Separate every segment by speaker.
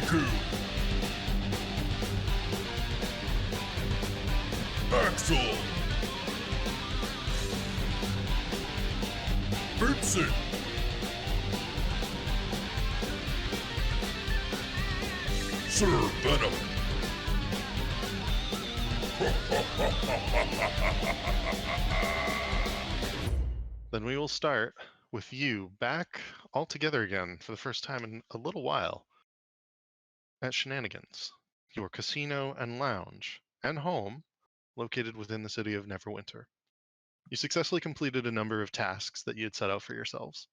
Speaker 1: Riku. Axel. Vincent. Sir Venom.
Speaker 2: Then we will start with you back all together again for the first time in a little while at Shenanigans, your casino and lounge and home located within the city of Neverwinter. You successfully completed a number of tasks that you had set out for yourselves.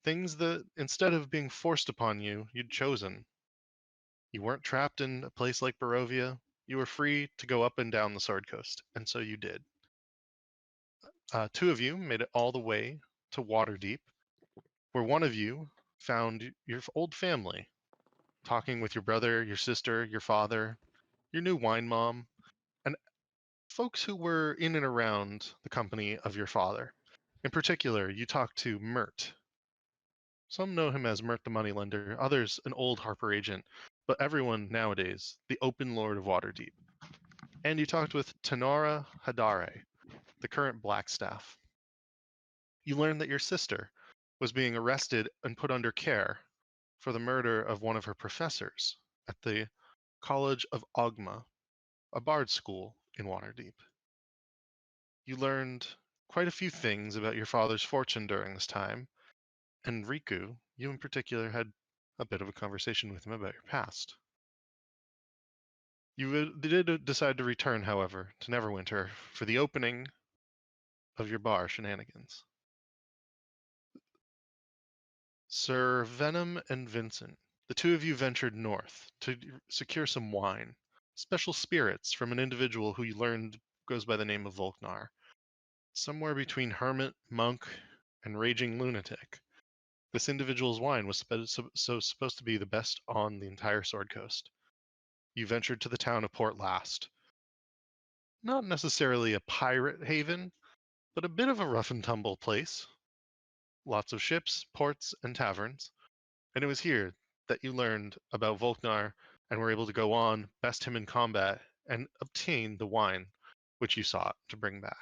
Speaker 2: Things that, instead of being forced upon you, you'd chosen. You weren't trapped in a place like Barovia. You were free to go up and down the Sword Coast, and so you did. Two of you made it all the way to Waterdeep, where one of you found your old family, talking with your brother, your sister, your father, your new wine mom, and folks who were in and around the company of your father. In particular, you talked to Mert. Some know him as Mert the Moneylender, others an old Harper agent, but everyone nowadays, the Open Lord of Waterdeep. And you talked with Tenora Hadare, the current Blackstaff. You learned that your sister was being arrested and put under care for the murder of one of her professors at the College of Ogma, a bard school in Waterdeep. You learned quite a few things about your father's fortune during this time, and Riku, you in particular, had a bit of a conversation with him about your past. You did decide to return, however, to Neverwinter for the opening of your bar, Shenanigans. Sir Venom and Vincent, the two of you ventured north to secure some wine, special spirits from an individual who you learned goes by the name of Volknar. Somewhere between hermit, monk, and raging lunatic. This individual's wine was supposed to be the best on the entire Sword Coast. You ventured to the town of Port Last. Not necessarily a pirate haven, but a bit of a rough and tumble place. Lots of ships, ports, and taverns. And it was here that you learned about Volknar and were able to go on, best him in combat, and obtain the wine which you sought to bring back.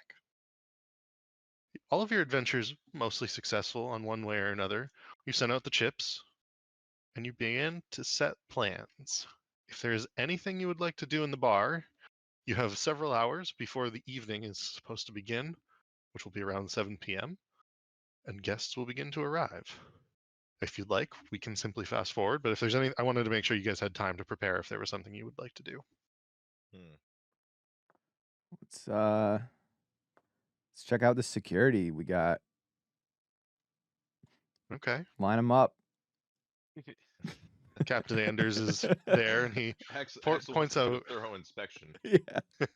Speaker 2: All of your adventures mostly successful on one way or another. You sent out the chips, and you began to set plans. If there is anything you would like to do in the bar, you have several hours before the evening is supposed to begin, which will be around 7 p.m., and guests will begin to arrive. If you'd like, we can simply fast forward, but if there's any, I wanted to make sure you guys had time to prepare if there was something you would like to do.
Speaker 3: Let's check out the security we got.
Speaker 2: Okay.
Speaker 3: Line them up.
Speaker 2: Captain Anders is there, and he points out
Speaker 4: a thorough inspection.
Speaker 3: Yeah.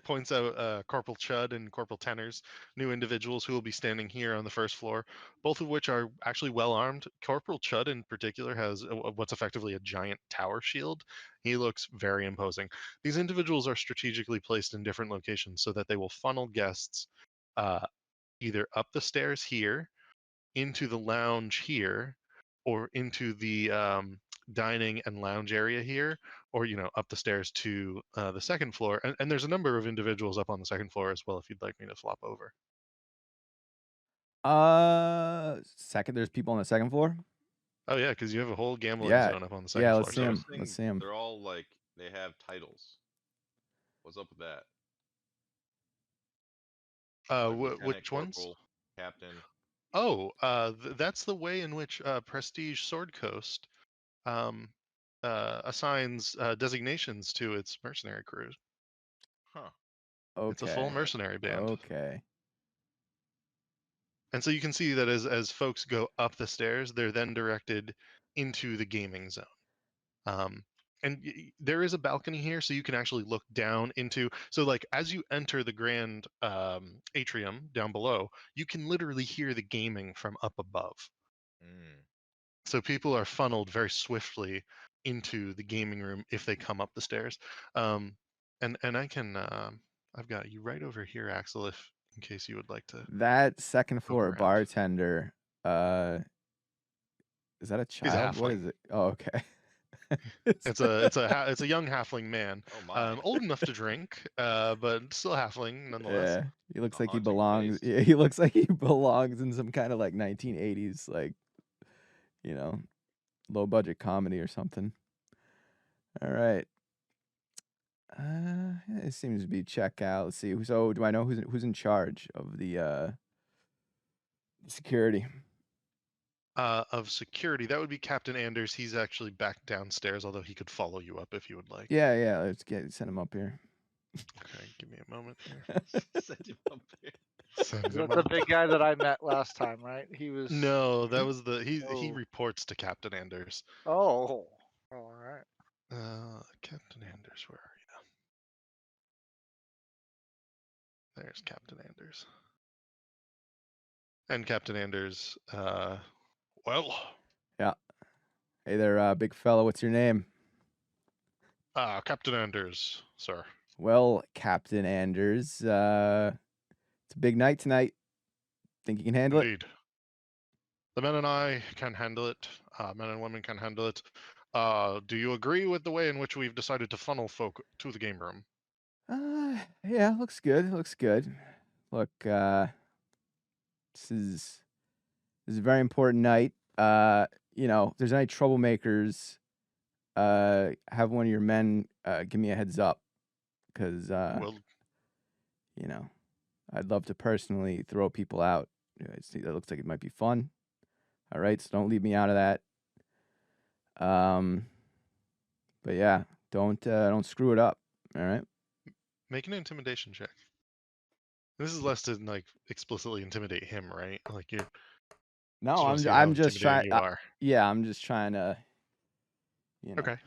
Speaker 2: points out Corporal Chud and Corporal Tenners, new individuals who will be standing here on the first floor, both of which are actually well armed. Corporal Chud in particular has what's effectively a giant tower shield. He looks very imposing. These individuals are strategically placed in different locations so that they will funnel guests either up the stairs here, into the lounge here, or into the dining and lounge area here, or up the stairs to the second floor. And there's a number of individuals up on the second floor as well if you'd like me to flop over.
Speaker 3: Second, there's people on the second floor.
Speaker 2: Oh yeah, because you have a whole gambling zone up on the second
Speaker 3: Yeah,
Speaker 2: floor.
Speaker 3: let's see them. Let's see them.
Speaker 4: They're all like, they have titles. What's up with that?
Speaker 2: Which ones?
Speaker 4: Corporal, Captain.
Speaker 2: Oh, that's the way in which Prestige Sword Coast assigns designations to its mercenary crews.
Speaker 4: Huh.
Speaker 3: Okay.
Speaker 2: It's a full mercenary band.
Speaker 3: Okay.
Speaker 2: And so you can see that as folks go up the stairs, they're then directed into the gaming zone. And there is a balcony here, so you can actually look down into. So, like, as you enter the grand atrium down below, you can literally hear the gaming from up above. So people are funneled very swiftly into the gaming room if they come up the stairs. And I can, I've got you right over here, Axel, if in case you would like to.
Speaker 3: That second floor bartender, is that a child? What is it? Oh, okay.
Speaker 2: It's a young halfling man,
Speaker 4: Oh my.
Speaker 2: old enough to drink, but still halfling nonetheless.
Speaker 3: Yeah, he looks
Speaker 4: A
Speaker 3: like he
Speaker 4: haunting
Speaker 3: belongs.
Speaker 4: face.
Speaker 3: Yeah, he looks like he belongs in some kind of like 1980s, like, low budget comedy or something. All right. It seems to be check out. Let's see. So, do I know who's in charge of the security?
Speaker 2: Of security, that would be Captain Anders. He's actually back downstairs, although he could follow you up if you would like.
Speaker 3: Yeah. Let's send him up here.
Speaker 2: Okay, give me a moment here.
Speaker 4: Send him up there.
Speaker 2: Send
Speaker 5: Is
Speaker 2: him
Speaker 5: that the
Speaker 2: up.
Speaker 5: big guy that I met last time, right? He was.
Speaker 2: No, that was he
Speaker 5: Oh.
Speaker 2: reports to Captain Anders.
Speaker 5: Oh. All right.
Speaker 2: Captain Anders, where are you? There's Captain Anders. And Captain Anders, well,
Speaker 3: Hey there, big fella. What's your name?
Speaker 2: Captain Anders, sir.
Speaker 3: Well, Captain Anders. It's a big night tonight. Think you can handle it?
Speaker 2: Indeed. The men and I can handle it. Men and women can handle it. Do you agree with the way in which we've decided to funnel folk to the game room?
Speaker 3: Yeah. Looks good. Looks good. Look, this is a very important night. If there's any troublemakers, have one of your men give me a heads up, because
Speaker 2: Well,
Speaker 3: I'd love to personally throw people out. That looks like it might be fun. All right, so don't leave me out of that. But yeah, don't screw it up. All right.
Speaker 2: make an intimidation check. This is less to like explicitly intimidate him, right? Like you
Speaker 3: No,
Speaker 2: just wanna see how
Speaker 3: I'm just trying.
Speaker 2: intimidating you are.
Speaker 3: Yeah, I'm just trying to.
Speaker 2: Okay.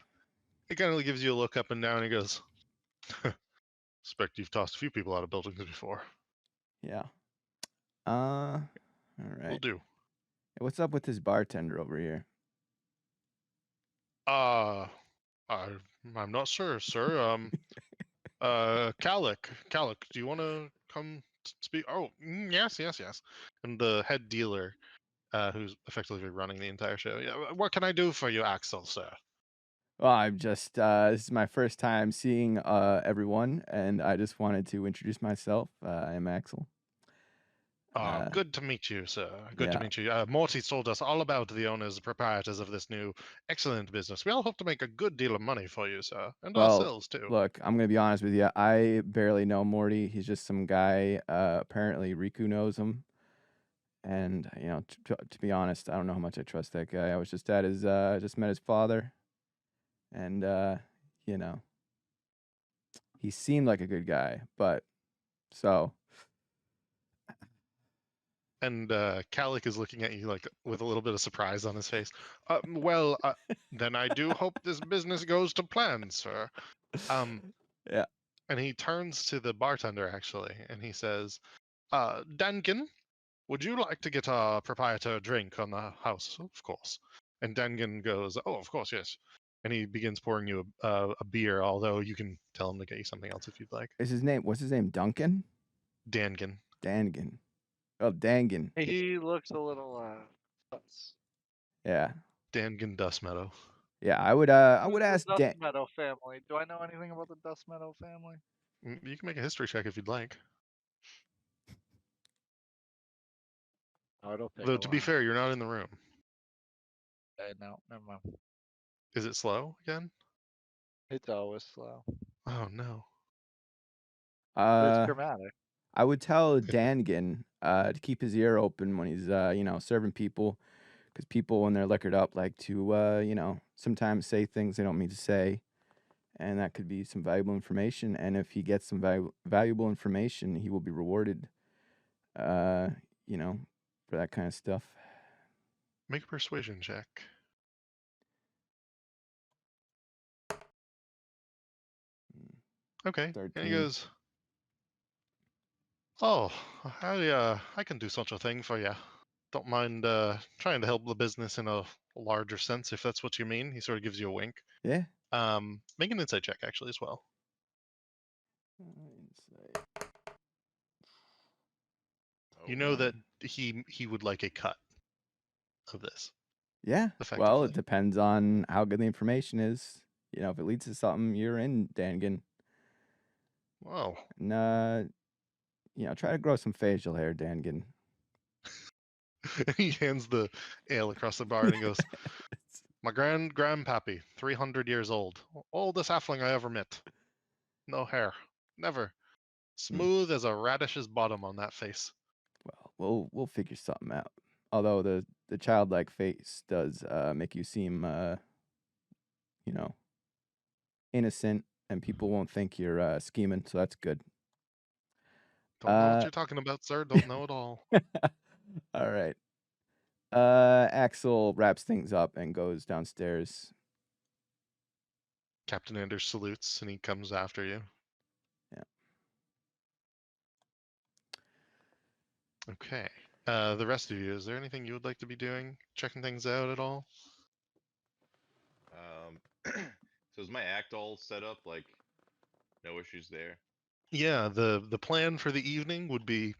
Speaker 2: He kind of gives you a look up and down. And he goes, "Expect you've tossed a few people out of buildings before.
Speaker 3: Yeah. All
Speaker 2: Will
Speaker 3: right.
Speaker 2: do."
Speaker 3: Hey, what's up with this bartender over here?
Speaker 2: I'm not sure, sir. Calic, do you want to come speak? Oh, yes. And the head dealer, who's effectively running the entire show. Yeah, what can I do for you, Axel, sir?
Speaker 3: Well, I'm just this is my first time seeing everyone, and I just wanted to introduce myself. I'm Axel.
Speaker 2: Good to meet you, sir. Good to
Speaker 3: Yeah.
Speaker 2: meet you. Morty told us all about the owners, proprietors of this new excellent business. We all hope to make a good deal of money for you, sir, and
Speaker 3: Well,
Speaker 2: ourselves too.
Speaker 3: look, I'm gonna be honest with you. I barely know Morty. He's just some guy. Apparently, Riku knows him, and to be honest, I don't know how much I trust that guy. I was just at his, just met his father, and he seemed like a good guy, but so.
Speaker 2: And Calic is looking at you like with a little bit of surprise on his face. Then I do hope this business goes to plan, sir.
Speaker 3: Yeah.
Speaker 2: And he turns to the bartender actually, and he says, Dankin, would you like to get our proprietor a drink on the house? Of course. And Dankin goes, oh, of course, yes. And he begins pouring you a beer, although you can tell him to get you something else if you'd like.
Speaker 3: What's his name? Duncan?
Speaker 2: Dangan.
Speaker 3: Dangan. Oh, Dangan.
Speaker 5: He looks a little.
Speaker 3: Yeah.
Speaker 2: Dangan Dust Meadow.
Speaker 3: Yeah, I would ask
Speaker 5: the Dust Meadow family. Do I know anything about the Dust Meadow family?
Speaker 2: You can make a history check if you'd like.
Speaker 5: Oh, it'll take
Speaker 2: Though,
Speaker 5: a
Speaker 2: to be
Speaker 5: while.
Speaker 2: fair, you're not in the room.
Speaker 5: No, never mind.
Speaker 2: Is it slow again?
Speaker 5: It's always slow.
Speaker 2: Oh, no.
Speaker 5: But it's dramatic.
Speaker 3: I would tell Dangan to keep his ear open when he's serving people, because people when they're liquored up like to sometimes say things they don't mean to say, and that could be some valuable information. And if he gets some valuable information, he will be rewarded. For that kind of stuff.
Speaker 2: Make a persuasion check. Okay.
Speaker 3: 13.
Speaker 2: And he goes, oh, I can do such a thing for you. Don't mind trying to help the business in a larger sense, if that's what you mean. He sort of gives you a wink.
Speaker 3: Yeah.
Speaker 2: Make an insight check actually as well.
Speaker 3: Insight.
Speaker 2: You know that he would like a cut of this.
Speaker 3: Yeah. Well,
Speaker 2: effectively.
Speaker 3: it depends on how good the information is. You know, if it leads to something, you're in, Dangan.
Speaker 2: Wow.
Speaker 3: And you know, try to grow some facial hair, Dangan.
Speaker 2: He hands the ale across the bar and he goes, "My grandpappy, 300 years old, oldest halfling I ever met. No hair, never. Smooth as a radish's bottom on that face."
Speaker 3: Well, we'll figure something out. Although the childlike face does make you seem you know, innocent, and people won't think you're scheming, so that's good.
Speaker 2: Don't know what
Speaker 3: Uh,
Speaker 2: you're talking about, sir. Don't know at all.
Speaker 3: all right. Axel wraps things up and goes downstairs.
Speaker 2: Captain Anders salutes and he comes after you.
Speaker 3: Yeah.
Speaker 2: Okay. The rest of you, is there anything you would like to be doing? Checking things out at all?
Speaker 4: So is my act all set up? Like, no issues there?
Speaker 2: Yeah, the plan for the evening would be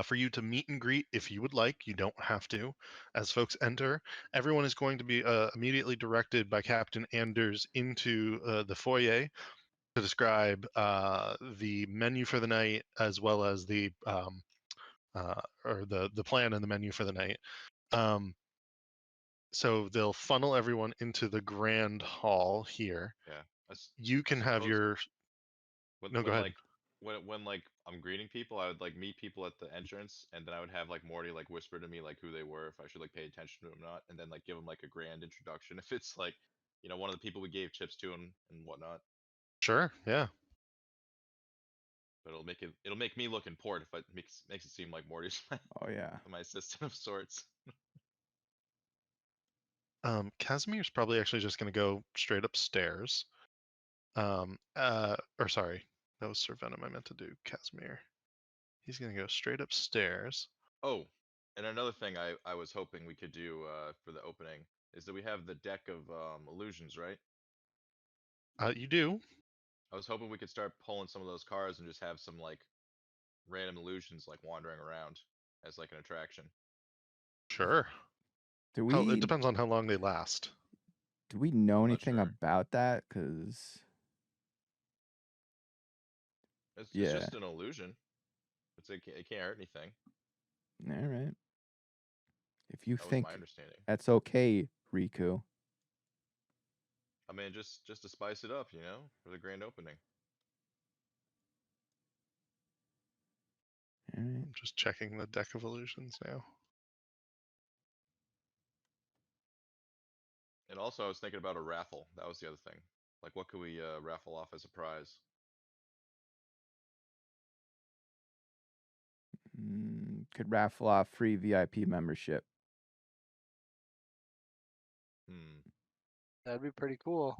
Speaker 2: for you to meet and greet if you would like. You don't have to. As folks enter, everyone is going to be immediately directed by Captain Anders into the foyer to describe the menu for the night as well as the or the plan and the menu for the night. So they'll funnel everyone into the grand hall here.
Speaker 4: Yeah.
Speaker 2: You
Speaker 4: I
Speaker 2: can have
Speaker 4: suppose
Speaker 2: your
Speaker 4: when
Speaker 2: no. Go
Speaker 4: when
Speaker 2: ahead.
Speaker 4: like when like I'm greeting people, I would like meet people at the entrance, and then I would have like Morty like whisper to me like who they were, if I should like pay attention to them or not, and then like give them like a grand introduction if it's like, one of the people we gave chips to and whatnot.
Speaker 2: Sure. Yeah.
Speaker 4: But it'll make me look important if it makes it seem like Morty's
Speaker 3: Oh yeah.
Speaker 4: my assistant of sorts.
Speaker 2: Casimir's probably actually just going to go straight upstairs. Or sorry, that was Sir Venom I meant to do. Casimir. He's going to go straight upstairs.
Speaker 4: Oh, and another thing I was hoping we could do for the opening is that we have the deck of illusions, right?
Speaker 2: You do.
Speaker 4: I was hoping we could start pulling some of those cards and just have some like random illusions like wandering around as like an attraction.
Speaker 2: Sure.
Speaker 3: Do
Speaker 2: It
Speaker 3: we
Speaker 2: depends on how long they last.
Speaker 3: do we know
Speaker 4: I'm not
Speaker 3: anything
Speaker 4: sure.
Speaker 3: about that? Cause
Speaker 4: It's
Speaker 3: yeah.
Speaker 4: just an illusion. It can't hurt anything.
Speaker 3: All right. If you
Speaker 4: That was my
Speaker 3: think
Speaker 4: understanding.
Speaker 3: that's okay, Riku.
Speaker 4: I mean, just to spice it up, for the grand opening.
Speaker 3: All right.
Speaker 2: I'm just checking the deck of illusions now.
Speaker 4: And also, I was thinking about a raffle. That was the other thing. Like, what could we raffle off as a prize?
Speaker 3: Could raffle off free VIP membership.
Speaker 4: Hmm.
Speaker 5: That'd be pretty cool.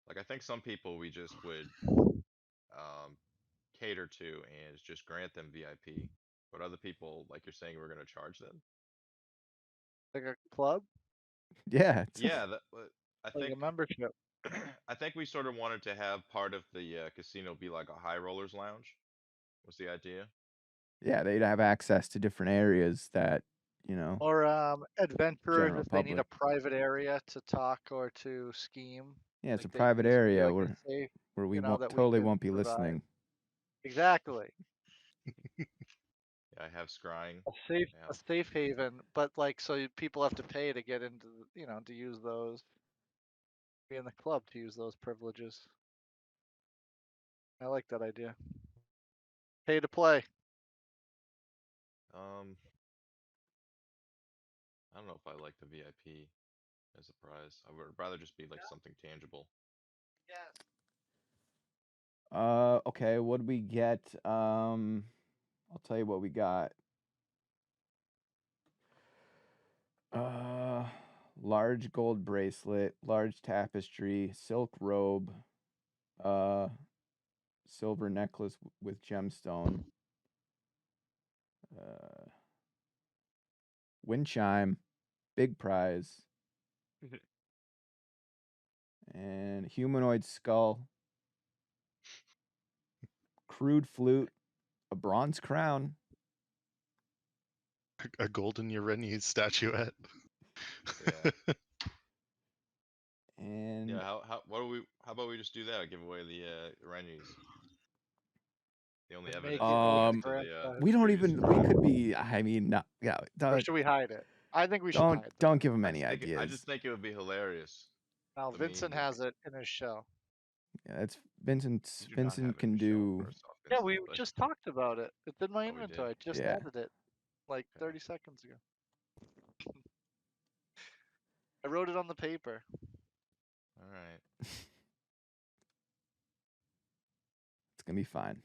Speaker 4: Like, I think some people we just would um, cater to and just grant them VIP. But other people, like you're saying, we're going to charge them.
Speaker 5: Like a club,
Speaker 3: Yeah.
Speaker 4: Yeah, I
Speaker 5: like
Speaker 4: think
Speaker 5: a membership.
Speaker 4: I think we sort of wanted to have part of the casino be like a high rollers lounge. Was the idea?
Speaker 3: Yeah, they'd have access to different areas that, you know,
Speaker 5: Or adventurers
Speaker 3: general
Speaker 5: if they need a
Speaker 3: public.
Speaker 5: private area to talk or to scheme.
Speaker 3: Yeah, it's
Speaker 5: Like
Speaker 3: a
Speaker 5: they
Speaker 3: private
Speaker 5: this would be
Speaker 3: area
Speaker 5: like a safe,
Speaker 3: where we won't
Speaker 5: that we
Speaker 3: totally
Speaker 5: could
Speaker 3: won't be
Speaker 5: provide.
Speaker 3: listening.
Speaker 5: Exactly.
Speaker 4: Yeah, I have scrying.
Speaker 5: A safe haven, but like people have to pay to get into to use those, be in the club to use those privileges. I like that idea. Pay to play.
Speaker 4: I don't know if I like the VIP as a prize. I would rather just be like something tangible.
Speaker 3: Okay, what did we get? I'll tell you what we got. Uh, large gold bracelet, large tapestry, silk robe, uh, silver necklace with gemstone, uh, wind chime, big prize, and humanoid skull, crude flute, a bronze crown,
Speaker 2: a golden Uranus statuette.
Speaker 4: Yeah.
Speaker 3: And
Speaker 4: Yeah. How about we just do that? Give away the Rennies. The only
Speaker 5: And
Speaker 4: evidence
Speaker 5: make it
Speaker 4: related to
Speaker 5: for
Speaker 4: the
Speaker 5: us.
Speaker 3: we don't
Speaker 4: previous
Speaker 3: even. We
Speaker 4: adventure.
Speaker 3: could be. I mean, no, yeah.
Speaker 5: Or should we hide it? I think we should hide that.
Speaker 3: Don't give him
Speaker 4: I
Speaker 3: any
Speaker 4: just think I
Speaker 3: ideas.
Speaker 4: just think it would be hilarious.
Speaker 5: Now
Speaker 4: I
Speaker 5: Vincent
Speaker 4: mean,
Speaker 5: has it in his shell.
Speaker 3: Yeah, it's Vincent's.
Speaker 4: you do not have
Speaker 3: Vincent
Speaker 4: it in
Speaker 3: can
Speaker 4: your show,
Speaker 3: do.
Speaker 4: first off,
Speaker 5: Yeah,
Speaker 4: Vincent,
Speaker 5: we
Speaker 4: but
Speaker 5: just talked about it. It's in my
Speaker 4: oh, we did.
Speaker 5: inventory. I just
Speaker 3: Yeah.
Speaker 5: added it like
Speaker 4: Okay.
Speaker 5: 30 seconds ago. I wrote it on the paper.
Speaker 4: All right.
Speaker 3: It's gonna be fine.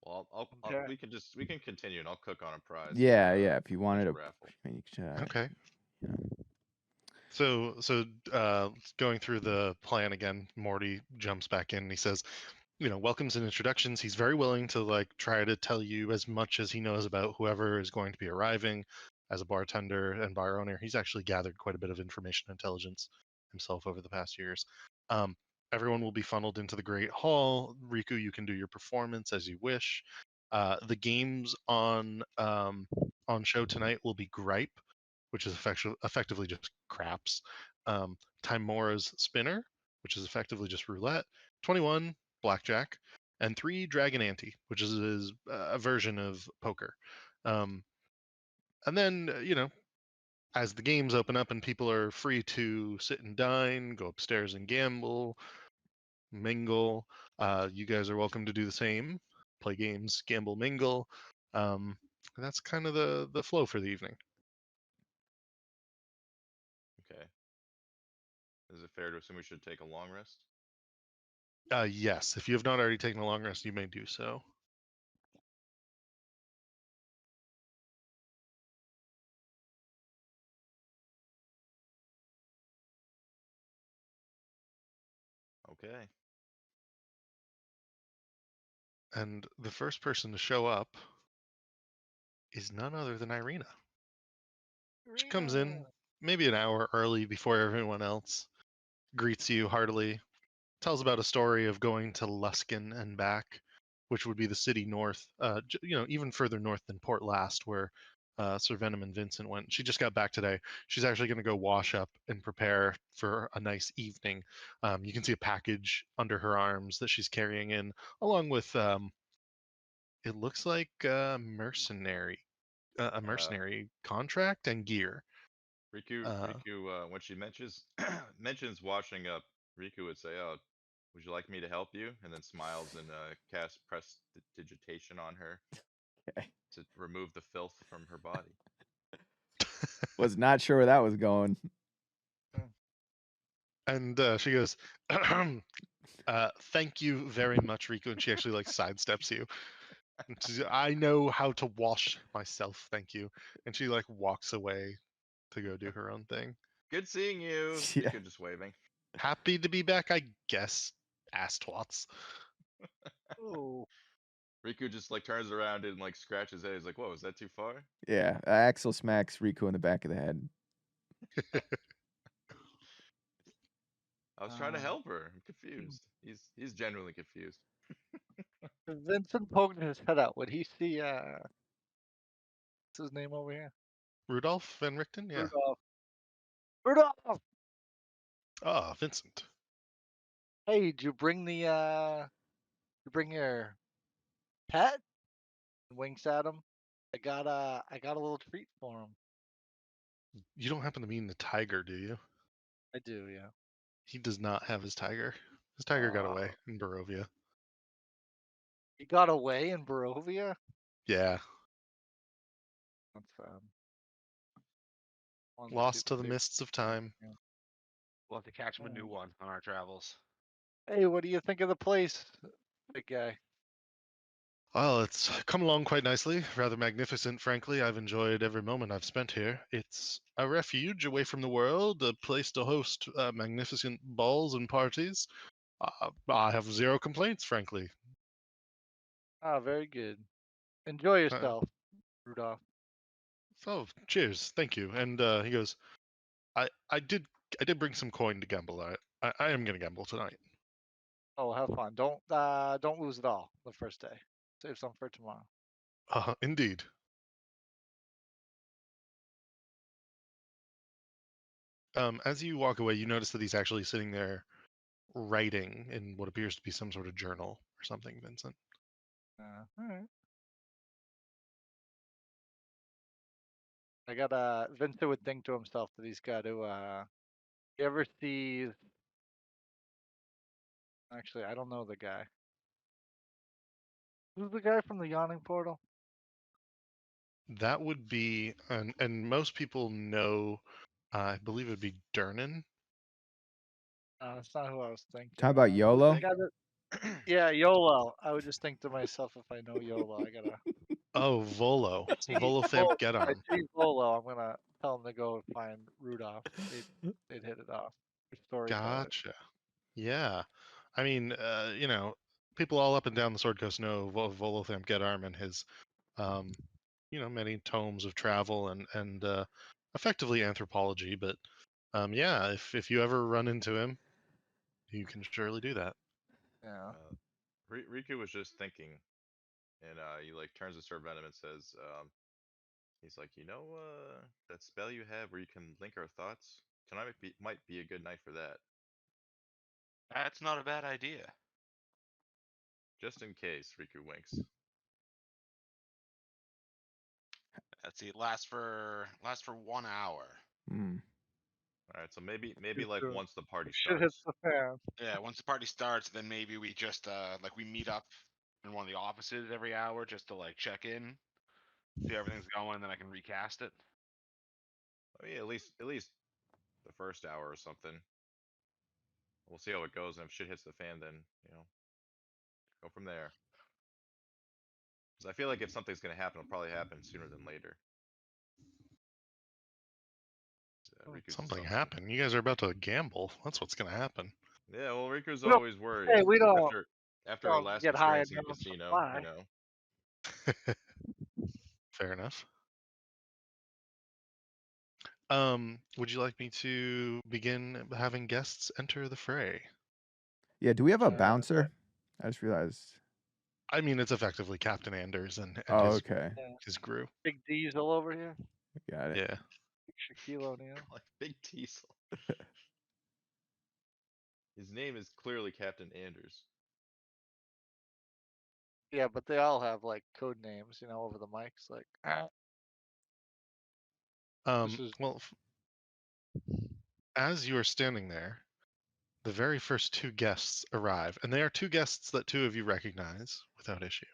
Speaker 4: Well,
Speaker 5: Okay.
Speaker 4: we can continue, and I'll cook on a prize.
Speaker 3: Yeah,
Speaker 4: for,
Speaker 3: yeah. If you wanted to,
Speaker 4: raffle.
Speaker 3: I mean, you could,
Speaker 2: Okay.
Speaker 3: you know.
Speaker 2: So going through the plan again, Morty jumps back in and he says, welcomes and introductions. He's very willing to like try to tell you as much as he knows about whoever is going to be arriving. As a bartender and bar owner, he's actually gathered quite a bit of information and intelligence himself over the past years. Um, Everyone will be funneled into the Great Hall. Riku, you can do your performance as you wish. The games on show tonight will be Gripe, which is effectively just craps. Timora's Spinner, which is effectively just roulette. 21, Blackjack. And 3, Dragon Ante, which is a version of poker. And then, as the games open up and people are free to sit and dine, go upstairs and gamble, mingle, you guys are welcome to do the same. Play games, gamble, mingle. And that's kind of the flow for the evening.
Speaker 4: Okay. Is it fair to assume we should take a long rest?
Speaker 2: Yes, if you have not already taken a long rest, you may do so.
Speaker 4: Okay.
Speaker 2: And the first person to show up is none other than Irina. She comes in maybe an hour early before everyone else, greets you heartily, tells about a story of going to Luskin and back, which would be the city north, even further north than Port Last, where Sir Venom and Vincent went. She just got back today. She's actually going to go wash up and prepare for a nice evening. You can see a package under her arms that she's carrying in, along with it looks like a mercenary contract and gear.
Speaker 4: Riku, when she mentions washing up, Riku would say, "Oh, would you like me to help you?" And then smiles and cast prestidigitation on her
Speaker 3: Okay.
Speaker 4: to remove the filth from her body.
Speaker 3: Was not sure where that was going.
Speaker 2: And she goes, "Thank you very much, Riku." And she actually like sidesteps you. And she's, "I know how to wash myself, thank you." And she like walks away to go do her own thing.
Speaker 4: Good seeing you.
Speaker 3: Yeah.
Speaker 4: Riku just waving.
Speaker 2: Happy to be back, I guess. Ass twats.
Speaker 5: Oh.
Speaker 4: Riku just like turns around and like scratches his head. He's like, "Whoa, is that too far?"
Speaker 3: Yeah. Axel smacks Riku in the back of the head.
Speaker 4: I was trying to help her. I'm confused. He's genuinely confused.
Speaker 5: If Vincent poked his head out, would he see what's his name over here?
Speaker 2: Rudolph Van Richten, yeah.
Speaker 5: Rudolph. Rudolph!
Speaker 2: Ah, Vincent.
Speaker 5: Hey, did you bring you bring your pet? Winks at him. I got a little treat for him.
Speaker 2: You don't happen to mean the tiger, do you?
Speaker 5: I do, yeah.
Speaker 2: He does not have his tiger. His tiger got away in Barovia.
Speaker 5: He got away in Barovia?
Speaker 2: Yeah.
Speaker 5: That's
Speaker 2: Lost to the mists of time.
Speaker 6: We'll have to catch him a new one on our travels.
Speaker 5: Hey, what do you think of the place, big guy?
Speaker 2: Well, it's come along quite nicely. Rather magnificent, frankly. I've enjoyed every moment I've spent here. It's a refuge away from the world, a place to host magnificent balls and parties. I have zero complaints, frankly.
Speaker 5: Ah, very good. Enjoy yourself, Rudolph.
Speaker 2: Oh, cheers, thank you. And he goes, I did bring some coin to gamble. I am gonna gamble tonight.
Speaker 5: Oh, have fun. Don't lose it all the first day. Save some for tomorrow.
Speaker 2: Indeed. As you walk away, you notice that he's actually sitting there writing in what appears to be some sort of journal or something, Vincent.
Speaker 5: All right. I gotta. Vincent would think to himself that he's got to. You ever see? Actually, I don't know the guy. Who's the guy from the yawning portal?
Speaker 2: That would be, and most people know, I believe it would be Durnan.
Speaker 5: That's not who I was thinking.
Speaker 3: Talk about
Speaker 5: Who's
Speaker 3: YOLO?
Speaker 5: the guy that- Yeah, YOLO. I would just think to myself, if I know YOLO, I gotta.
Speaker 2: Oh, Volo. Volothamp
Speaker 5: If I
Speaker 2: Gedarm.
Speaker 5: see Volo, I'm gonna tell him to go and find Rudolph. They'd hit it off. They're storytellers.
Speaker 2: Gotcha. Yeah. I mean, people all up and down the Sword Coast know Volothamp Gedarm and his, um, many tomes of travel and effectively anthropology. But yeah, if you ever run into him, you can surely do that.
Speaker 5: Yeah.
Speaker 4: Riku was just thinking, and he like turns to Sir Venom and says, he's like, that spell you have where you can link our thoughts. Tonight might be a good night for that,
Speaker 6: That's not a bad idea.
Speaker 4: just in case. Riku winks.
Speaker 6: Let's see, it lasts for 1 hour.
Speaker 3: Hmm.
Speaker 4: All right, so maybe
Speaker 5: Too
Speaker 4: like
Speaker 5: soon.
Speaker 4: once the party
Speaker 5: Shit hits
Speaker 4: starts.
Speaker 5: the fan.
Speaker 6: Yeah, once the party starts, then maybe we just like we meet up in one of the offices every hour just to like check in, see how everything's going, and then I can recast it.
Speaker 4: I mean, at least the first hour or something. We'll see how it goes, and if shit hits the fan, then go from there. Because I feel like if something's gonna happen, it'll probably happen sooner than later. Riku's
Speaker 2: Something
Speaker 4: assumption.
Speaker 2: happened. You guys are about to gamble. That's what's going to happen.
Speaker 4: Yeah, well, Riku's
Speaker 5: We don't-
Speaker 4: always worried.
Speaker 5: Hey, we don't
Speaker 4: After our last
Speaker 5: get high
Speaker 4: experience
Speaker 5: and
Speaker 4: in the
Speaker 5: don't
Speaker 4: casino,
Speaker 5: fly.
Speaker 2: Fair enough. Would you like me to begin having guests enter the fray?
Speaker 3: Yeah, do we have a
Speaker 5: Uh,
Speaker 3: bouncer? I just realized.
Speaker 2: I mean, it's effectively Captain Anders and
Speaker 3: Oh, okay.
Speaker 2: his crew.
Speaker 5: Big Diesel over here.
Speaker 3: Got it.
Speaker 2: Yeah.
Speaker 5: Big Shaquille O'Neal.
Speaker 4: like Big Diesel. His name is clearly Captain Anders.
Speaker 5: Yeah, but they all have like code names, over the mics. Like, this is
Speaker 2: Well, as you are standing there, the very first two guests arrive, and they are two guests that two of you recognize without issue.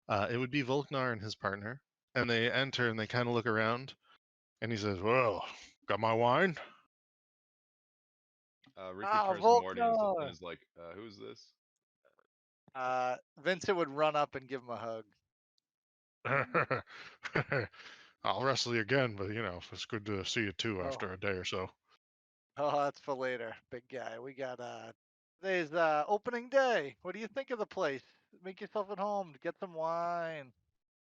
Speaker 2: It would be Volknar and his partner, and they enter and they kind of look around, and he says, "Well, got my wine?"
Speaker 4: Riku turns to Morty and
Speaker 5: Volknar!
Speaker 4: is like, "Who's this?"
Speaker 5: Vincent would run up and give him a hug.
Speaker 2: I'll wrestle you again, but it's good to see you too
Speaker 5: Oh.
Speaker 2: after a day or so.
Speaker 5: Oh, that's for later, big guy. We got today's opening day. What do you think of the place? Make yourself at home. Get some wine.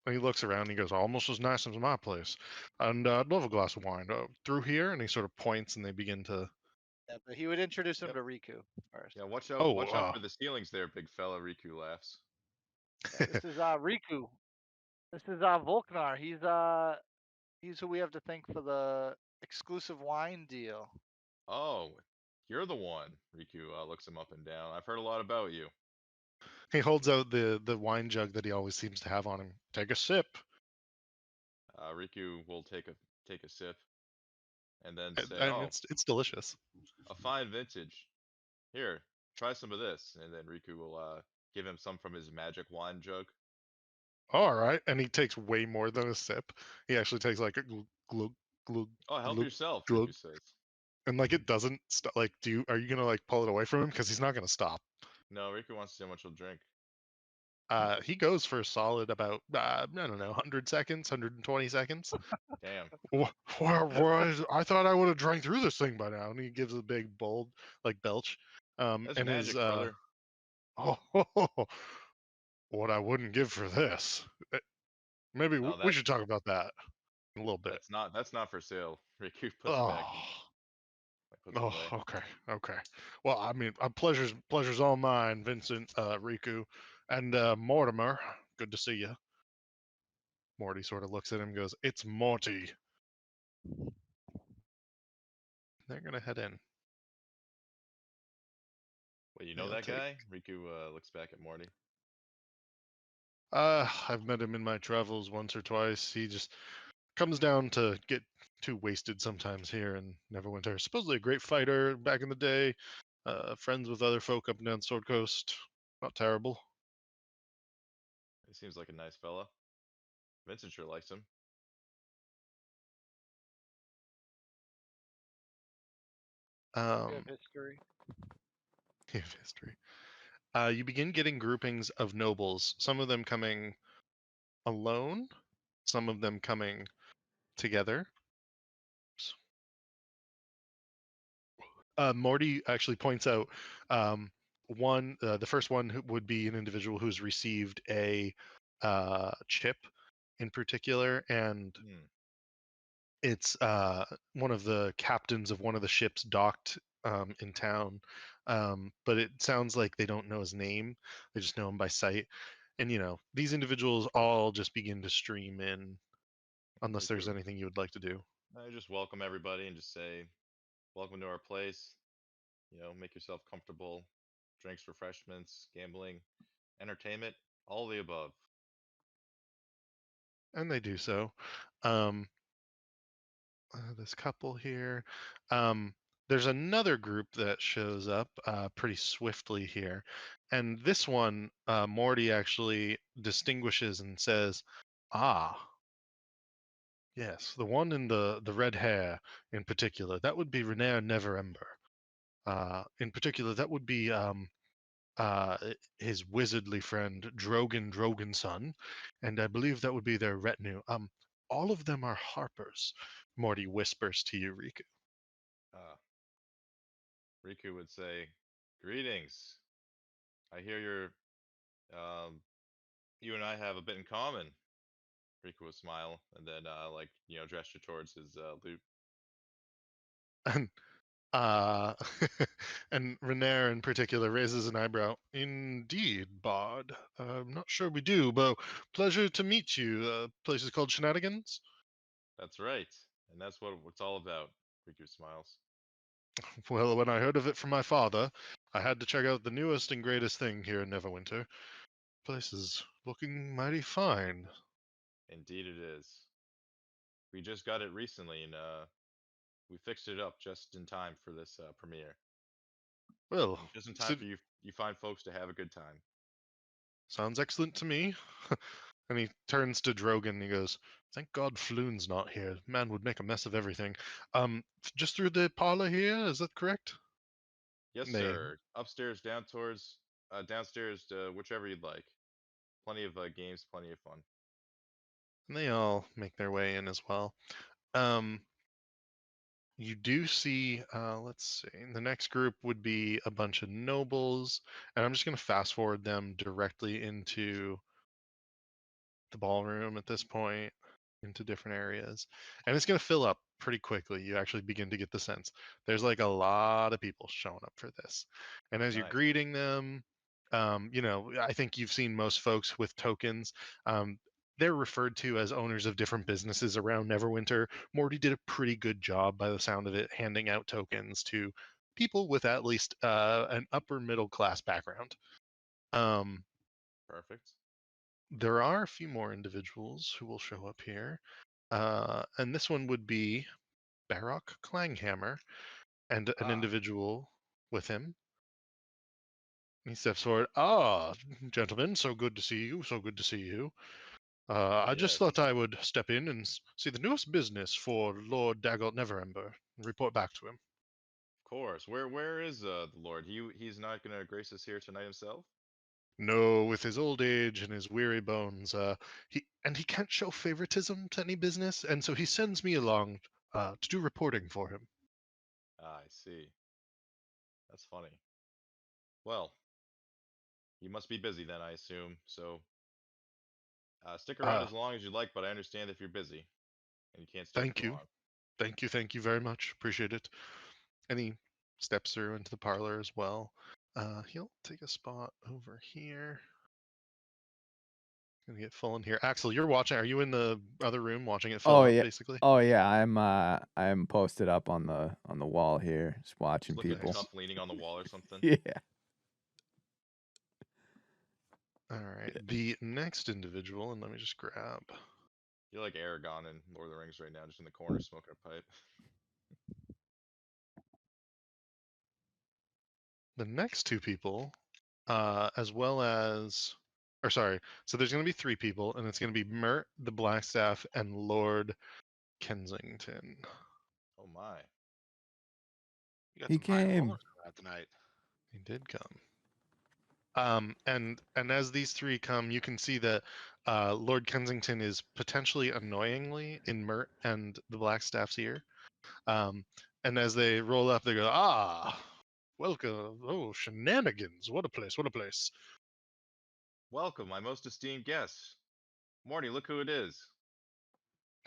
Speaker 2: And he looks around and he goes, almost as nice as my place. And I'd love a glass of wine. Through here? And he sort of points and they begin to.
Speaker 5: Yeah, but he would introduce him
Speaker 4: Yep.
Speaker 5: to Riku first.
Speaker 4: Yeah, watch
Speaker 2: Oh,
Speaker 4: out for the ceilings there, big fella. Riku laughs.
Speaker 5: Yeah, this is Riku. This is Volknar. He's who we have to thank for the exclusive wine deal.
Speaker 4: Oh, you're the one. Riku looks him up and down. I've heard a lot about you.
Speaker 2: he holds out the wine jug that he always seems to have on him. Take a sip.
Speaker 4: Riku will take a sip, and then say,
Speaker 2: And
Speaker 4: "Oh,
Speaker 2: it's delicious.
Speaker 4: a fine vintage. Here, try some of this." And then Riku will give him some from his magic wine jug.
Speaker 2: All right. And he takes way more than a sip. He actually takes like a glug, glug,
Speaker 4: Oh, help
Speaker 2: glug,
Speaker 4: yourself,
Speaker 2: glug.
Speaker 4: Riku says.
Speaker 2: And like it doesn't stop. Like, are you gonna like pull it away from him? Because he's not gonna stop.
Speaker 4: No, Riku wants to see how much he'll drink.
Speaker 2: He goes for a solid about I don't know, 100 seconds, 120 seconds.
Speaker 4: Damn.
Speaker 2: I thought I would have drank through this thing by now. And he gives a big bold like belch.
Speaker 4: That's
Speaker 2: And
Speaker 4: magic,
Speaker 2: his
Speaker 4: brother.
Speaker 2: what I wouldn't give for this. Maybe
Speaker 4: No,
Speaker 2: we should talk about that in a little bit.
Speaker 4: That's not for sale. Riku puts it back. Puts it
Speaker 2: Oh,
Speaker 4: away.
Speaker 2: okay. Well, I mean, pleasure's all mine, Vincent, Riku, and Mortimer. Good to see you. Morty sort of looks at him and goes, "It's Morty." They're gonna head in.
Speaker 4: Wait, you know
Speaker 2: They'll
Speaker 4: that
Speaker 2: take.
Speaker 4: guy? Riku looks back at Morty.
Speaker 2: I've met him in my travels once or twice. He just comes down to get too wasted sometimes here in Neverwinter. Supposedly a great fighter back in the day. Friends with other folk up and down Sword Coast. Not terrible.
Speaker 4: He seems like a nice fella. Vincent sure likes him.
Speaker 5: We
Speaker 2: Um,
Speaker 5: have history.
Speaker 2: history. You begin getting groupings of nobles. Some of them coming alone. Some of them coming together. Morty actually points out the first one would be an individual who's received a chip in particular, and
Speaker 4: Hmm.
Speaker 2: it's one of the captains of one of the ships docked in town. But it sounds like they don't know his name; they just know him by sight. And these individuals all just begin to stream in, unless there's
Speaker 4: Riku,
Speaker 2: anything you would like to do.
Speaker 4: I just welcome everybody and just say, welcome to our place. Make yourself comfortable. Drinks, refreshments, gambling, entertainment, all the above.
Speaker 2: And they do so. Um, this couple here. Um, there's another group that shows up pretty swiftly here, and this one, Morty actually distinguishes and says, "Ah, yes, the one in the red hair in particular. That would be Renair Neverember. In particular, that would be his wizardly friend Droganson, and I believe that would be their retinue. All of them are harpers." Morty whispers to you, Riku.
Speaker 4: Uh, Riku would say, "Greetings. I hear you and I have a bit in common." Riku would smile and then, gesture towards his loot.
Speaker 2: And uh, and Renair in particular raises an eyebrow. "Indeed, Bard. I'm not sure we do, but pleasure to meet you. Place is called Shenanigans."
Speaker 4: That's right, and that's what it's all about. Riku smiles.
Speaker 2: Well, when I heard of it from my father, I had to check out the newest and greatest thing here in Neverwinter. Place is looking mighty fine.
Speaker 4: Indeed, it is. We just got it recently, and we fixed it up just in time for this premiere.
Speaker 2: Well,
Speaker 4: Just in time
Speaker 2: so-
Speaker 4: for you fine folks to have a good time.
Speaker 2: sounds excellent to me. And he turns to Drogon and he goes, "Thank God Floon's not here. Man would make a mess of everything. Just through the parlor here, is that correct?"
Speaker 4: Yes,
Speaker 2: And they
Speaker 4: sir. Upstairs, downstairs, whichever you'd like. Plenty of games, plenty of fun.
Speaker 2: and they all make their way in as well. Um, you do see, let's see, the next group would be a bunch of nobles, and I'm just going to fast forward them directly into the ballroom at this point, into different areas, and it's going to fill up pretty quickly. You actually begin to get the sense there's like a lot of people showing up for this, and as you're
Speaker 4: Nice.
Speaker 2: greeting them, I think you've seen most folks with tokens. They're referred to as owners of different businesses around Neverwinter. Morty did a pretty good job, by the sound of it, handing out tokens to people with at least an upper middle class background. Um,
Speaker 4: Perfect.
Speaker 2: there are a few more individuals who will show up here. And this one would be Barrock Clanghammer and an
Speaker 4: Ah,
Speaker 2: individual with him. He steps forward. "Ah, gentlemen, so good to see you, so good to see you. I just
Speaker 4: yes.
Speaker 2: thought I would step in and see the newest business for Lord Daggett Neverember and report back to him."
Speaker 4: Of course. Where is the Lord? He's not gonna grace us here tonight himself?
Speaker 2: "No, with his old age and his weary bones, he can't show favoritism to any business, and so he sends me along to do reporting for him."
Speaker 4: Ah, I see. That's funny. Well, you must be busy then, I assume. So stick around
Speaker 2: Uh,
Speaker 4: as long as you like, but I understand if you're busy and you can't stay for
Speaker 2: Thank
Speaker 4: too
Speaker 2: you.
Speaker 4: long.
Speaker 2: Thank you very much. Appreciate it. And he steps through into the parlor as well. He'll take a spot over here. Gonna get full in here. Axel, you're watching. Are you in the other room watching it fill
Speaker 3: Oh
Speaker 2: up,
Speaker 3: yeah.
Speaker 2: basically?
Speaker 3: Oh yeah. I'm posted up on the wall here, just watching
Speaker 4: Just looking at
Speaker 3: people.
Speaker 4: yourself leaning on the wall or something.
Speaker 3: Yeah.
Speaker 2: All right. The next individual, and let me just grab.
Speaker 4: You're like Aragon in Lord of the Rings right now, just in the corner smoking a pipe.
Speaker 2: The next two people, as well as, or sorry, so there's going to be three people, and it's going to be Mert, the Blackstaff, and Lord Kensington.
Speaker 4: Oh my.
Speaker 6: You got
Speaker 3: He
Speaker 6: some high
Speaker 3: came.
Speaker 6: rollers coming out tonight.
Speaker 2: He did come. And as these three come, you can see that Lord Kensington is potentially annoyingly in Mert and the Blackstaff's ear. And as they roll up, they go, "Ah, welcome! Oh, shenanigans! What a place! What a place!"
Speaker 4: Welcome, my most esteemed guests. Morty, look who it is.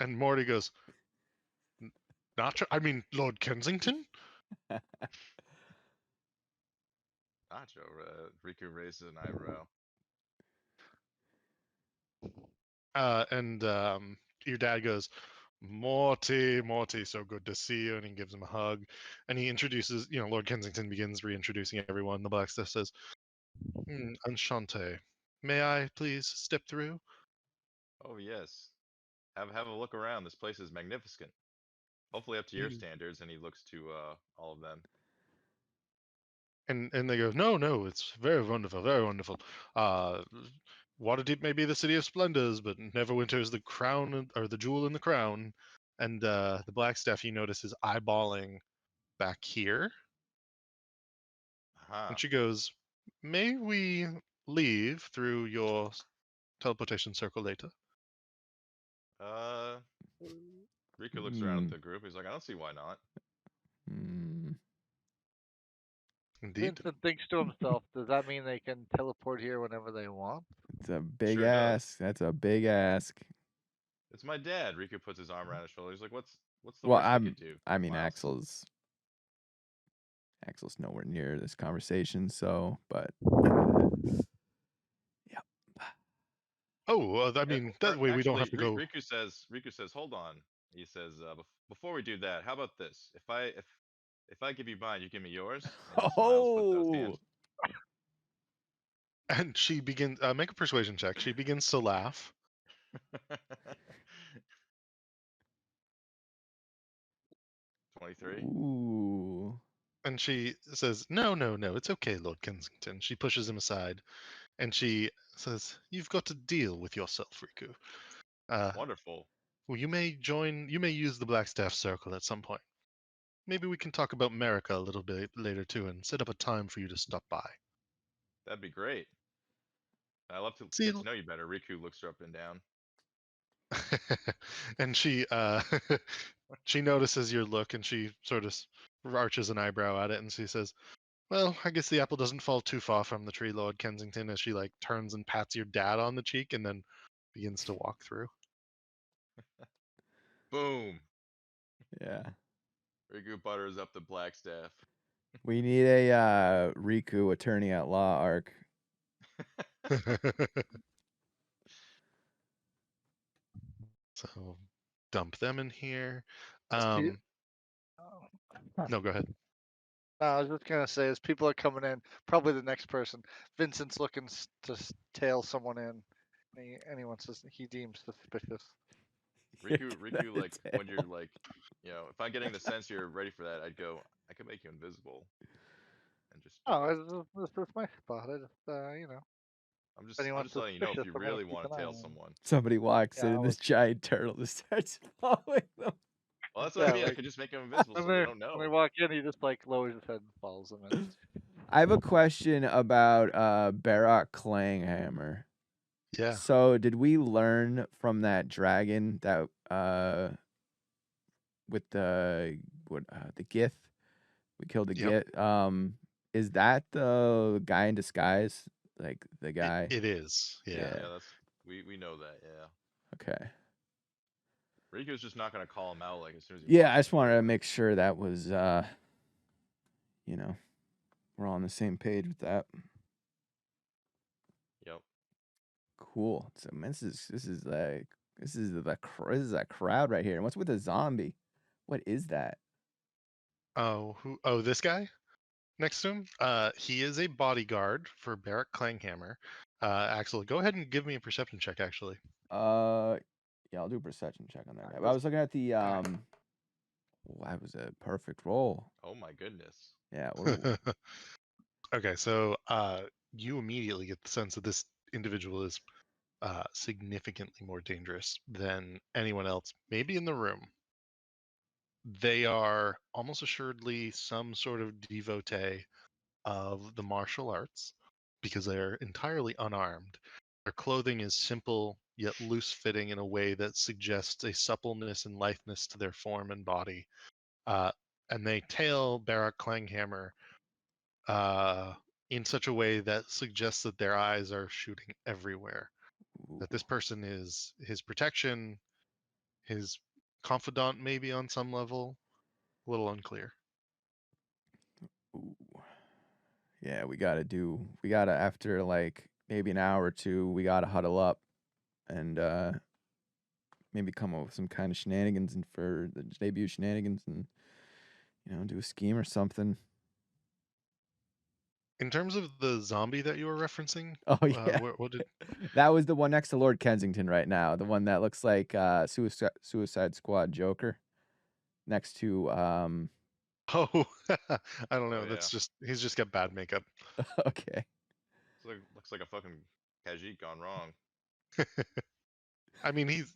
Speaker 2: And Morty goes, "Nacho? I mean, Lord Kensington?"
Speaker 4: Nacho. Riku raises an eyebrow.
Speaker 2: And your dad goes, "Morty, Morty, so good to see you." And he gives him a hug. And he introduces, Lord Kensington begins reintroducing everyone. The Blackstaff says, "Enchante. May I please step through?"
Speaker 4: Oh yes. Have a look around. This place is magnificent. Hopefully up to your
Speaker 2: Mm.
Speaker 4: standards. And he looks to all of them.
Speaker 2: And they go, "No, it's very wonderful, very wonderful. Uh, Waterdeep may be the city of splendors, but Neverwinter is the crown or the jewel in the crown." And the Blackstaff, you notice, is eyeballing back here.
Speaker 4: Aha.
Speaker 2: And she goes, "May we leave through your teleportation circle later?"
Speaker 4: Riku looks around at the group. He's like, I don't see why not.
Speaker 2: Indeed.
Speaker 5: Vincent thinks to himself, does that mean they can teleport here whenever they want?
Speaker 3: It's a big
Speaker 4: Sure does.
Speaker 3: ask. That's a big ask.
Speaker 4: It's my dad. Riku puts his arm around his shoulder. He's like, what's the
Speaker 3: Well,
Speaker 4: worst they could do?
Speaker 3: I mean,
Speaker 4: Smiles.
Speaker 3: Axel's nowhere near this conversation, so, but yeah.
Speaker 2: Oh, I mean, that way we don't have to go.
Speaker 4: Riku says, hold on. He says, before we do that, how about this? If I give you mine, you give me yours. And he smiles, puts out his hand.
Speaker 2: And she begins, make a persuasion check. She begins to laugh.
Speaker 4: 23.
Speaker 3: Ooh.
Speaker 2: And she says, no, it's okay, Lord Kensington. She pushes him aside, and she says, "You've got to deal with yourself, Riku.
Speaker 4: Wonderful.
Speaker 2: Well, you may use the Blackstaff Circle at some point. Maybe we can talk about America a little bit later, too, and set up a time for you to stop by."
Speaker 4: That'd be great. I love to
Speaker 2: See,
Speaker 4: get to know you better. Riku looks her up and down.
Speaker 2: and she she notices your look, and she sort of arches an eyebrow at it, and she says, "Well, I guess the apple doesn't fall too far from the tree, Lord Kensington," as she like turns and pats your dad on the cheek and then begins to walk through.
Speaker 4: Boom.
Speaker 3: Yeah.
Speaker 4: Riku butters up the Blackstaff.
Speaker 3: We need a Riku attorney at law arc.
Speaker 2: So dump them in here.
Speaker 5: Oh.
Speaker 2: No, go ahead.
Speaker 5: No, I was just gonna say, as people are coming in, probably the next person, Vincent's looking to tail someone in. Anyone says he deems suspicious.
Speaker 4: Riku, like when you're like, if I'm getting the sense you're ready for that, I'd go, I could make you invisible, and just.
Speaker 5: Oh, this is my spot. I just,
Speaker 4: I'm
Speaker 5: if anyone's
Speaker 4: just letting you know if you
Speaker 5: suspicious, I'm gonna
Speaker 4: really
Speaker 5: keep
Speaker 4: want
Speaker 5: an
Speaker 4: to
Speaker 5: eye
Speaker 4: tail
Speaker 5: on them.
Speaker 4: someone.
Speaker 3: Somebody walks in
Speaker 5: Yeah,
Speaker 3: and this giant turtle just starts following them.
Speaker 4: Well, that's what I mean. I
Speaker 5: like,
Speaker 4: could just make him invisible so they don't know.
Speaker 5: When they walk in, he just like lowers his head and follows them in.
Speaker 3: I have a question about Barak Clanghammer.
Speaker 2: Yeah.
Speaker 3: So did we learn from that dragon that with the Gith? We killed the
Speaker 2: Yep.
Speaker 3: Gith. Is that the guy in disguise? Like the guy?
Speaker 2: It is. Yeah.
Speaker 4: Yeah, that's we know that. Yeah.
Speaker 3: Okay.
Speaker 4: Riku's just not gonna call him out like as soon as he.
Speaker 3: Yeah, I just wanted to make sure that was we're all on the same page with that.
Speaker 4: Yep.
Speaker 3: Cool. So man, this is a crowd right here. And what's with a zombie? What is that?
Speaker 2: Oh, this guy next to him? He is a bodyguard for Barrack Klanghammer. Axel, go ahead and give me a perception check, actually.
Speaker 3: Yeah, I'll do a perception check on that
Speaker 5: Alright,
Speaker 3: guy. But I
Speaker 5: let's-
Speaker 3: was looking at the
Speaker 5: alright.
Speaker 3: oh, that was a perfect roll.
Speaker 4: Oh my goodness.
Speaker 3: Yeah, what a,
Speaker 2: Okay, so you immediately get the sense that this individual is significantly more dangerous than anyone else, maybe in the room. They are almost assuredly some sort of devotee of the martial arts because they're entirely unarmed. Their clothing is simple yet loose fitting in a way that suggests a suppleness and litheness to their form and body. And they tail Barak Klanghammer in such a way that suggests that their eyes are shooting everywhere. That this person is his protection, his confidant, maybe on some level. A little unclear.
Speaker 3: ooh. Yeah, we gotta after like maybe an hour or two, we gotta huddle up and maybe come up with some kind of shenanigans and for the debut shenanigans and do a scheme or something.
Speaker 2: In terms of the zombie that you were referencing,
Speaker 3: Oh yeah.
Speaker 2: what did?
Speaker 3: That was the one next to Lord Kensington right now. The one that looks like Suicide Squad Joker next to
Speaker 2: Oh, I don't
Speaker 4: Oh
Speaker 2: know.
Speaker 4: yeah.
Speaker 2: That's just he's just got bad makeup.
Speaker 3: okay.
Speaker 4: Looks like a fucking Khajiit gone wrong.
Speaker 2: I mean, he's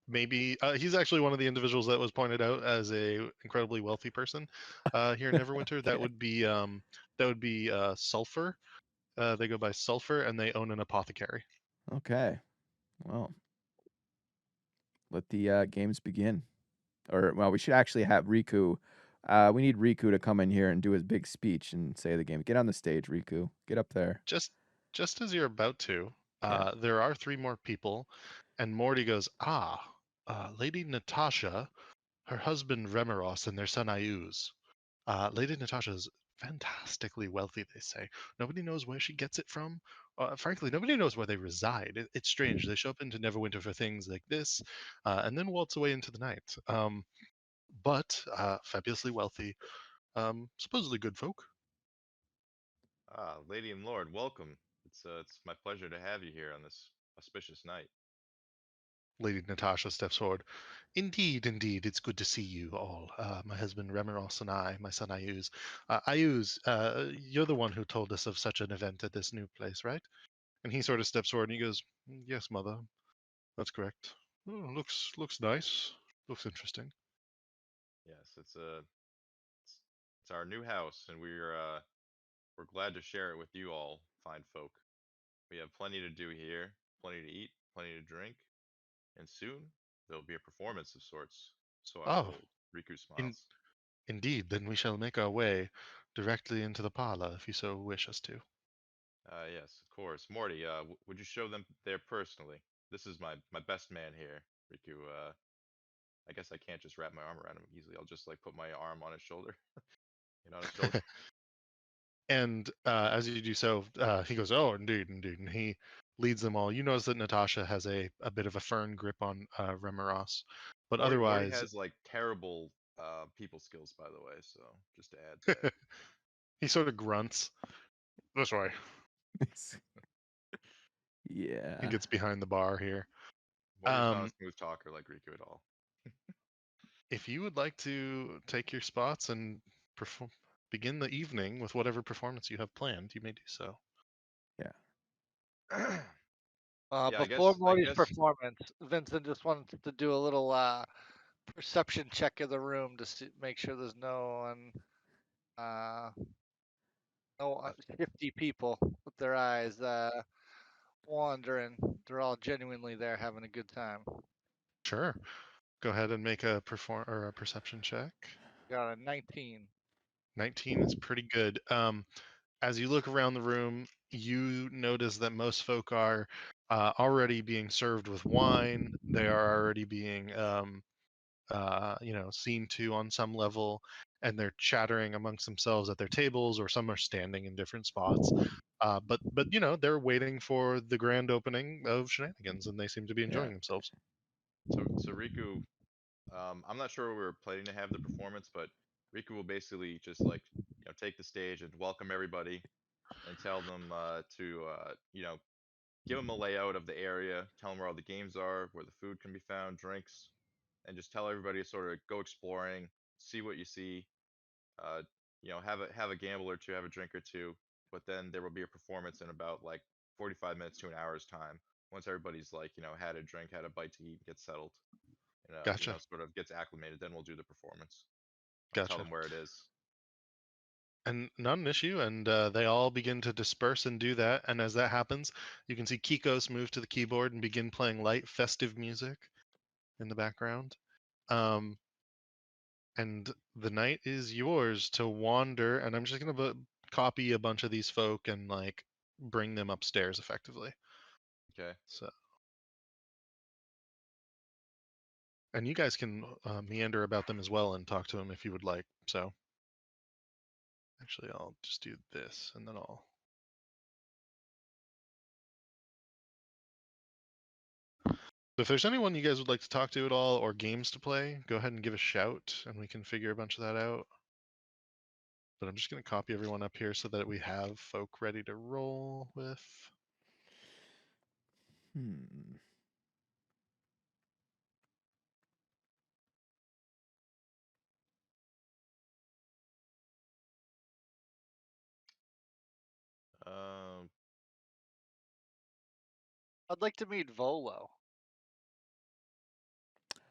Speaker 2: maybe he's actually one of the individuals that was pointed out as a incredibly wealthy person here in Neverwinter.
Speaker 3: Okay.
Speaker 2: That would be Sulfur. They go by Sulfur, and they own an apothecary.
Speaker 3: Okay. Well, let the games begin. Or well, we should actually have Riku. We need Riku to come in here and do his big speech and say the game. Get on the stage, Riku. Get up there.
Speaker 2: Just as you're about to,
Speaker 3: Yeah.
Speaker 2: there are three more people, and Morty goes, Lady Natasha, her husband Remeros, and their son Ayuz. Lady Natasha is fantastically wealthy, they say. Nobody knows where she gets it from. Frankly, nobody knows where they reside. It's strange. They show up into Neverwinter for things like this, and then waltz away into the night. But fabulously wealthy, supposedly good folk.
Speaker 4: Ah, Lady and Lord, welcome. It's my pleasure to have you here on this auspicious night.
Speaker 2: Lady Natasha steps forward. Indeed, it's good to see you all. My husband Remeros and I, my son Ayuz. Ayuz, you're the one who told us of such an event at this new place, right? And he sort of steps forward and he goes, "Yes, mother, that's correct. Oh, looks nice. Looks interesting."
Speaker 4: Yes, it's our new house, and we're glad to share it with you all, fine folk. We have plenty to do here, plenty to eat, plenty to drink, and soon there'll be a performance of sorts. So I'm
Speaker 2: Oh,
Speaker 4: told. Riku
Speaker 2: in,
Speaker 4: smiles.
Speaker 2: indeed. Then we shall make our way directly into the parlor, if you so wish us to.
Speaker 4: Yes, of course. Morty, would you show them there personally? This is my best man here, Riku. I guess I can't just wrap my arm around him easily. I'll just like put my arm on his shoulder, on his shoulder.
Speaker 2: And as you do so, he goes, "Oh, indeed," and he leads them all. You notice that Natasha has a bit of a firm grip on Remeros, but
Speaker 4: Morty
Speaker 2: otherwise,
Speaker 4: has like terrible people skills, by the way. So just to add that.
Speaker 2: he sort of grunts. This way. He
Speaker 3: Yeah.
Speaker 2: gets behind the bar here.
Speaker 4: Morty's not a smooth talker like Riku at all.
Speaker 2: If you would like to take your spots and begin the evening with whatever performance you have planned, you may do so.
Speaker 3: Yeah.
Speaker 4: Yeah, I
Speaker 5: Before
Speaker 4: guess.
Speaker 5: Morty's performance, Vincent just wanted to do a little perception check of the room to make sure there's uh, no shifty people with their eyes wandering. They're all genuinely there having a good time.
Speaker 2: Sure. Go ahead and make a perception check.
Speaker 5: Got a 19.
Speaker 2: 19 is pretty good. As you look around the room, you notice that most folk are already being served with wine. They are already being, seen to on some level, and they're chattering amongst themselves at their tables, or some are standing in different spots. But they're waiting for the grand opening of Shenanigans, and they seem to be enjoying themselves.
Speaker 4: So Riku, I'm not sure where we're planning to have the performance, but Riku will basically just like take the stage and welcome everybody and tell them to give them a layout of the area, tell them where all the games are, where the food can be found, drinks, and just tell everybody to sort of go exploring, see what you see. Uh, have a gamble or two, have a drink or two, but then there will be a performance in about like 45 minutes to an hour's time. Once everybody's like had a drink, had a bite to eat, gets settled, and
Speaker 2: Gotcha.
Speaker 4: sort of gets acclimated, then we'll do the performance. I'll tell
Speaker 2: Gotcha.
Speaker 4: them where it is.
Speaker 2: And not an issue, and they all begin to disperse and do that. And as that happens, you can see Kikos move to the keyboard and begin playing light, festive music in the background. And the night is yours to wander. And I'm just gonna copy a bunch of these folk and like bring them upstairs effectively.
Speaker 4: Okay.
Speaker 2: So, and you guys can meander about them as well and talk to them if you would like. So, actually, I'll just do this, and then I'll. So if there's anyone you guys would like to talk to at all, or games to play, go ahead and give a shout, and we can figure a bunch of that out. But I'm just going to copy everyone up here so that we have folk ready to roll with.
Speaker 4: Um,
Speaker 5: I'd like to meet Volo.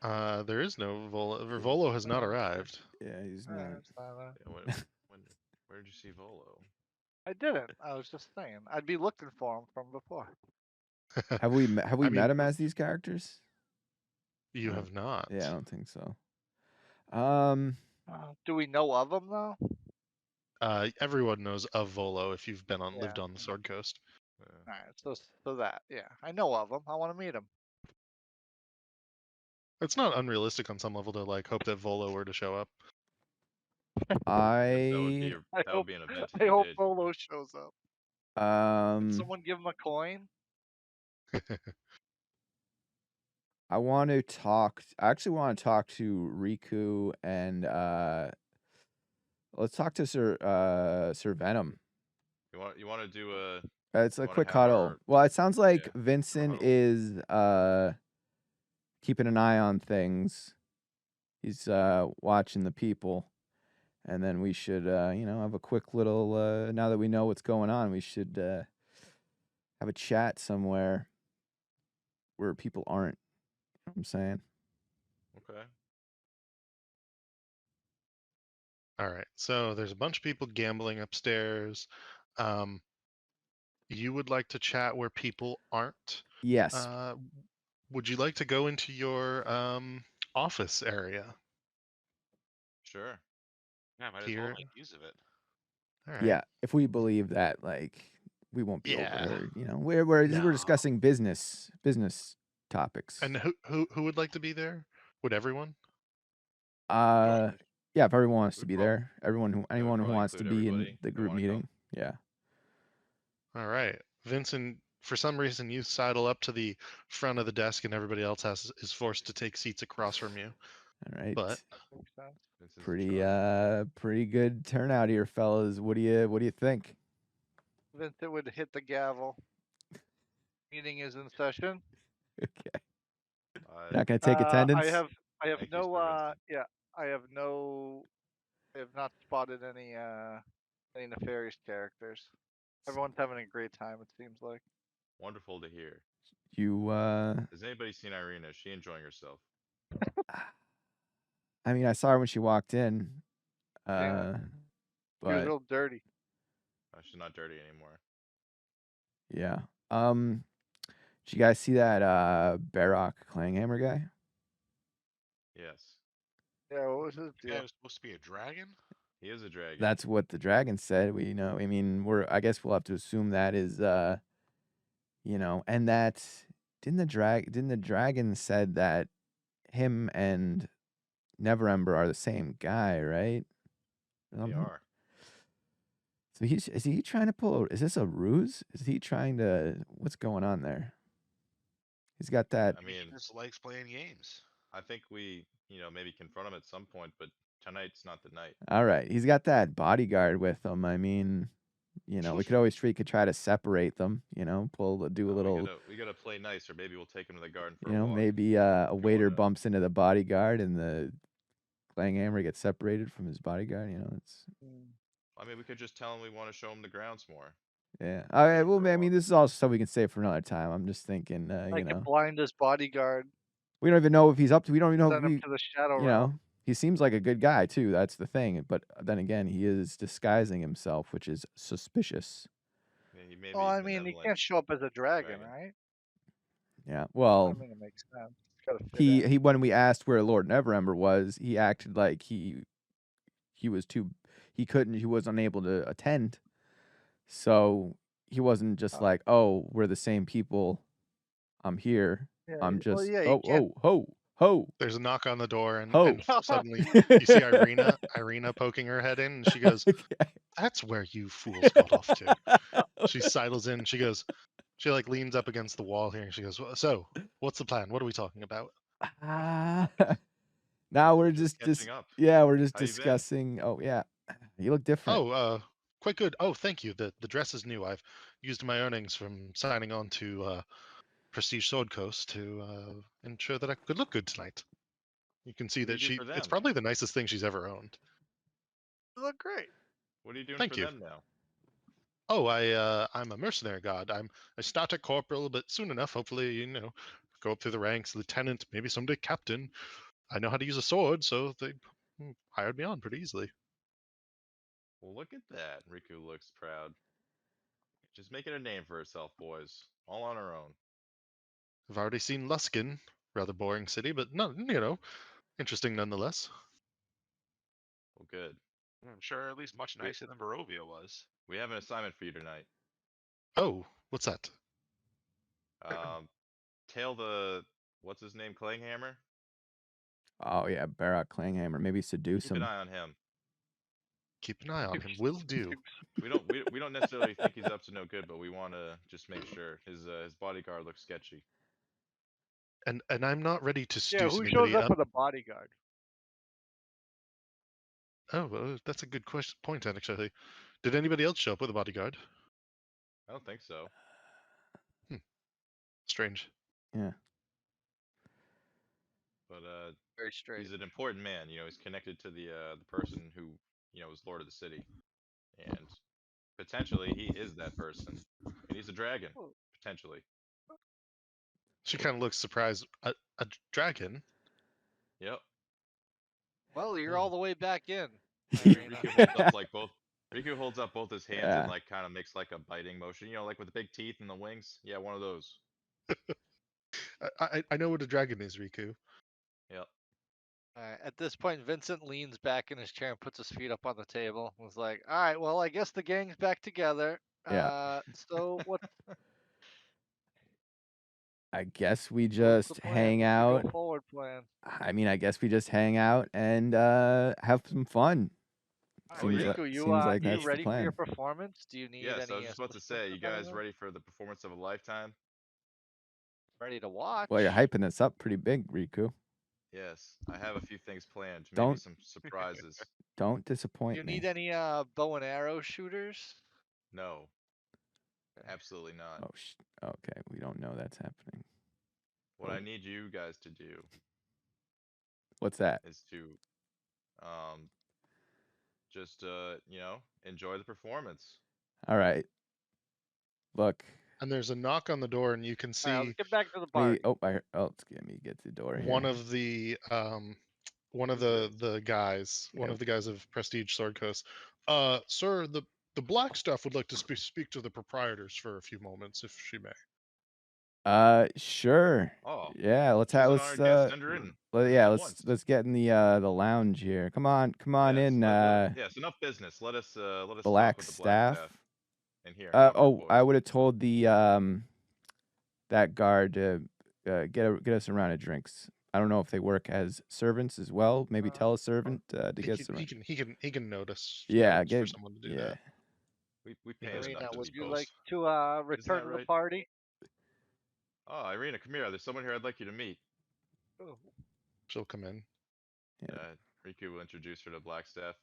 Speaker 2: There is no Volo. Volo has not arrived.
Speaker 3: Yeah, he's not.
Speaker 5: It's not a-
Speaker 4: when, where did you see Volo?
Speaker 5: I didn't. I was just saying. I'd be looking for him from before.
Speaker 3: Have we met
Speaker 2: I mean,
Speaker 3: him as these characters?
Speaker 2: You
Speaker 3: No.
Speaker 2: have not.
Speaker 3: Yeah, I don't think so.
Speaker 5: Do we know of him though?
Speaker 2: Everyone knows of Volo if you've been
Speaker 5: Yeah.
Speaker 2: lived on the Sword Coast.
Speaker 5: All right. So that I know of him. I want to meet him.
Speaker 2: It's not unrealistic on some level to like hope that Volo were to show up.
Speaker 3: I
Speaker 4: That would be an event if
Speaker 5: I
Speaker 4: you
Speaker 5: hope
Speaker 4: did.
Speaker 5: Volo shows up. Can someone give him a coin?
Speaker 3: I want to talk. I actually want to talk to Riku and let's talk to Sir Venom.
Speaker 4: You want to do a
Speaker 3: It's a
Speaker 4: wanna
Speaker 3: quick
Speaker 4: have
Speaker 3: huddle.
Speaker 4: our-
Speaker 3: Well, it sounds like
Speaker 4: yeah,
Speaker 3: Vincent
Speaker 4: huddle.
Speaker 3: is keeping an eye on things. He's watching the people. And then we should have a quick little now that we know what's going on, we should have a chat somewhere where people aren't. You know what I'm saying?
Speaker 4: Okay.
Speaker 2: All right. So there's a bunch of people gambling upstairs. You would like to chat where people aren't.
Speaker 3: Yes.
Speaker 2: Would you like to go into your office area
Speaker 4: Sure.
Speaker 6: Yeah, might as well
Speaker 2: here?
Speaker 6: make use of it.
Speaker 2: All right.
Speaker 3: Yeah. If we believe that, like, we won't be
Speaker 2: Yeah.
Speaker 3: overheard. We're
Speaker 2: No.
Speaker 3: discussing business topics.
Speaker 2: And who would like to be there? Would everyone?
Speaker 3: Yeah, if everyone wants to
Speaker 4: We'd
Speaker 3: be
Speaker 4: prob-
Speaker 3: there, anyone who
Speaker 4: probably
Speaker 3: wants to
Speaker 4: include
Speaker 3: be in
Speaker 4: everybody
Speaker 3: the
Speaker 4: that
Speaker 3: group
Speaker 4: wanna come.
Speaker 3: meeting. Yeah.
Speaker 2: All right. Vincent, for some reason you sidle up to the front of the desk and everybody else is forced to take seats across from you.
Speaker 3: All right.
Speaker 2: But
Speaker 5: Makes sense.
Speaker 4: This is in charge.
Speaker 3: Pretty good turnout here, fellas. What do you think?
Speaker 5: Vincent would hit the gavel. Meeting is in session.
Speaker 3: Okay.
Speaker 4: Uh,
Speaker 3: You're not gonna take attendance?
Speaker 5: I have
Speaker 4: Thank you,
Speaker 5: no
Speaker 4: Sir Vincent.
Speaker 5: I have not spotted any nefarious characters. Everyone's having a great time, it seems like.
Speaker 4: Wonderful to hear.
Speaker 3: You
Speaker 4: Has anybody seen Irina? Is she enjoying herself?
Speaker 3: I mean, I saw her when she walked in.
Speaker 5: Yeah. She was
Speaker 3: But
Speaker 5: real dirty.
Speaker 4: She's not dirty anymore.
Speaker 3: yeah. Did you guys see that Baroque Clanghammer guy?
Speaker 4: Yes.
Speaker 5: Yeah, what was his
Speaker 6: Yeah,
Speaker 5: deal?
Speaker 6: it was supposed to be a dragon.
Speaker 4: He is a dragon.
Speaker 3: That's what the dragon said. We know. I mean, I guess we'll have to assume that is and that didn't the dragon said that him and Neverember are the same guy, right?
Speaker 4: They are.
Speaker 3: So is he trying to pull? Is this a ruse? Is he trying to? What's going on there? He's got that.
Speaker 4: I
Speaker 6: He
Speaker 4: mean,
Speaker 6: just likes playing games.
Speaker 4: I think we, maybe confront him at some point, but tonight's not the night.
Speaker 3: All right, he's got that bodyguard with him. I mean, we could try to separate them. Do a little.
Speaker 4: We gotta play nice, or maybe we'll take him to the garden for a walk.
Speaker 3: Maybe a
Speaker 4: Go
Speaker 3: waiter
Speaker 4: on up.
Speaker 3: bumps into the bodyguard, and the Clanghammer gets separated from his bodyguard. It's
Speaker 4: I mean, we could just tell him we want to show him the grounds more.
Speaker 3: yeah. All right.
Speaker 4: Take him
Speaker 3: Well,
Speaker 4: for a
Speaker 3: I mean,
Speaker 4: walk.
Speaker 3: this is also stuff we can save for another time. I'm just thinking,
Speaker 5: I can blind his bodyguard,
Speaker 3: we don't even know if he's up to. We don't even know if
Speaker 5: send him to the shadow
Speaker 3: you
Speaker 5: realm.
Speaker 3: know, he seems like a good guy too. That's the thing. But then again, he is disguising himself, which is suspicious.
Speaker 4: Yeah, he may
Speaker 5: Well,
Speaker 4: be
Speaker 5: I mean, he
Speaker 4: benevolent.
Speaker 5: can't show up as a dragon,
Speaker 4: Dragon.
Speaker 5: right?
Speaker 3: Yeah.
Speaker 5: I
Speaker 3: Well,
Speaker 5: mean, it makes sense. It's gotta fit in.
Speaker 3: he when we asked where Lord Neverember was, he acted like he was he was unable to attend. So he wasn't just
Speaker 5: Oh.
Speaker 3: like, oh, we're the same people. I'm here.
Speaker 5: Yeah,
Speaker 3: I'm
Speaker 5: well,
Speaker 3: just
Speaker 5: yeah, you can't.
Speaker 3: ho.
Speaker 2: There's a knock on the door, and,
Speaker 3: Ho.
Speaker 2: and suddenly you see Irina poking her head in, and she goes, "That's where you fools got off to." She sidles in. She goes, she like leans up against the wall here. And she goes, "So, what's the plan? What are we talking about?"
Speaker 3: Now we're
Speaker 4: Just
Speaker 3: just
Speaker 4: catching up.
Speaker 3: yeah, we're just
Speaker 4: How you been?
Speaker 3: discussing. Oh yeah, you look different.
Speaker 2: Oh, quite good. Oh, thank you. The dress is new. I've used my earnings from signing on to Prestige Sword Coast to ensure that I could look good tonight. You can see
Speaker 4: What do
Speaker 2: that
Speaker 4: you do for
Speaker 2: it's
Speaker 4: them?
Speaker 2: probably the nicest thing she's ever owned.
Speaker 5: You look great.
Speaker 4: What are you doing
Speaker 2: Thank
Speaker 4: for
Speaker 2: you.
Speaker 4: them now?
Speaker 2: Oh, I'm a mercenary god. I start at corporal, but soon enough, hopefully, go up through the ranks, lieutenant, maybe someday captain. I know how to use a sword, so they hired me on pretty easily.
Speaker 4: Well, look at that. Riku looks proud. Just making a name for herself, boys. All on her own.
Speaker 2: I've already seen Luskin, rather boring city, but no, interesting nonetheless.
Speaker 4: Well, good.
Speaker 6: I'm sure at least much nicer than Barovia was.
Speaker 4: We have an assignment for you tonight.
Speaker 2: Oh, what's that?
Speaker 4: Tail the what's his name, Clanghammer?
Speaker 3: Oh yeah, Barak Clanghammer. Maybe seduce
Speaker 4: Keep
Speaker 3: him.
Speaker 4: an eye on him.
Speaker 2: Keep an eye on him. Will do.
Speaker 4: We don't necessarily think he's up to no good, but we want to just make sure. His bodyguard looks sketchy.
Speaker 2: And I'm not ready to
Speaker 5: Yeah,
Speaker 2: seduce
Speaker 5: who
Speaker 2: anybody.
Speaker 5: shows up with a bodyguard?
Speaker 2: Oh, well, that's a good point, actually. Did anybody else show up with a bodyguard?
Speaker 4: I don't think so.
Speaker 2: Strange.
Speaker 3: Yeah.
Speaker 4: But
Speaker 5: Very straight.
Speaker 4: he's an important man. He's connected to the person who is Lord of the City, and potentially he is that person, and he's a dragon. Potentially.
Speaker 2: She kind of looks surprised. A dragon?
Speaker 4: Yep.
Speaker 5: Well, you're all the way back in.
Speaker 4: Riku holds up both his hands
Speaker 3: Yeah.
Speaker 4: and like kind of makes like a biting motion. Like with the big teeth and the wings. Yeah, one of those.
Speaker 2: I know what a dragon is, Riku.
Speaker 4: Yep.
Speaker 5: At this point, Vincent leans back in his chair and puts his feet up on the table. And was like, "All right, well, I guess the gang's back together.
Speaker 3: Yeah.
Speaker 5: So what?
Speaker 3: I guess we
Speaker 5: What's
Speaker 3: just
Speaker 5: the plan?
Speaker 3: hang
Speaker 5: What's the
Speaker 3: out.
Speaker 5: go forward plan?
Speaker 3: I mean, I guess we just hang out and have some fun.
Speaker 5: All right,
Speaker 4: yeah.
Speaker 5: Riku,
Speaker 3: Seems like
Speaker 5: you
Speaker 3: that's the
Speaker 5: ready for your
Speaker 3: plan.
Speaker 5: performance? Do you need
Speaker 4: Yes,
Speaker 5: any?
Speaker 4: I was just about to say, you guys ready for the performance of a lifetime?
Speaker 5: Ready to watch?
Speaker 3: Well, you're hyping this up pretty big, Riku.
Speaker 4: Yes, I have a few things planned. Maybe
Speaker 3: Don't-
Speaker 4: some surprises.
Speaker 3: Don't disappoint
Speaker 5: You
Speaker 3: me.
Speaker 5: need any bow and arrow shooters?
Speaker 4: No, absolutely not.
Speaker 3: Oh, okay. We don't know that's happening.
Speaker 4: What I need you guys to do
Speaker 3: What's that?
Speaker 4: is to just enjoy the performance.
Speaker 3: All right. Look.
Speaker 2: And there's a knock on the door, and you can see
Speaker 5: All right, let's get back to the bar.
Speaker 3: Let me get to the door here.
Speaker 2: one of the guys, one of the guys of Prestige Sword Coast. Sir, the black staff would like to speak to the proprietors for a few moments, if she may.
Speaker 3: Sure.
Speaker 4: Oh,
Speaker 3: Yeah, let's
Speaker 4: she's an honored guest. Send her in.
Speaker 3: yeah,
Speaker 4: at once.
Speaker 3: let's get in the lounge here. Come on
Speaker 4: Yes,
Speaker 3: in.
Speaker 4: yes, enough business. Let us talk
Speaker 3: Black
Speaker 4: with the
Speaker 3: staff.
Speaker 4: black staff. And here. come on,
Speaker 3: I
Speaker 4: boys.
Speaker 3: would have told the that guard to get us a round of drinks. I don't know if they work as servants as well. Maybe tell a servant to
Speaker 2: He
Speaker 3: get
Speaker 2: can,
Speaker 3: some.
Speaker 2: he can notice.
Speaker 3: Yeah,
Speaker 2: For
Speaker 3: get
Speaker 2: someone to do
Speaker 3: yeah.
Speaker 2: that.
Speaker 4: We
Speaker 2: He
Speaker 4: pay
Speaker 2: knows
Speaker 4: him enough
Speaker 5: Irina,
Speaker 4: to
Speaker 5: would
Speaker 4: be
Speaker 5: you
Speaker 4: boss.
Speaker 5: like to return
Speaker 4: that
Speaker 5: to the
Speaker 4: right?
Speaker 5: party?
Speaker 4: Oh, Irina, come here. There's someone here I'd like you to meet.
Speaker 5: Oh,
Speaker 2: She'll come in.
Speaker 3: Yeah.
Speaker 4: Riku will introduce her to Blackstaff.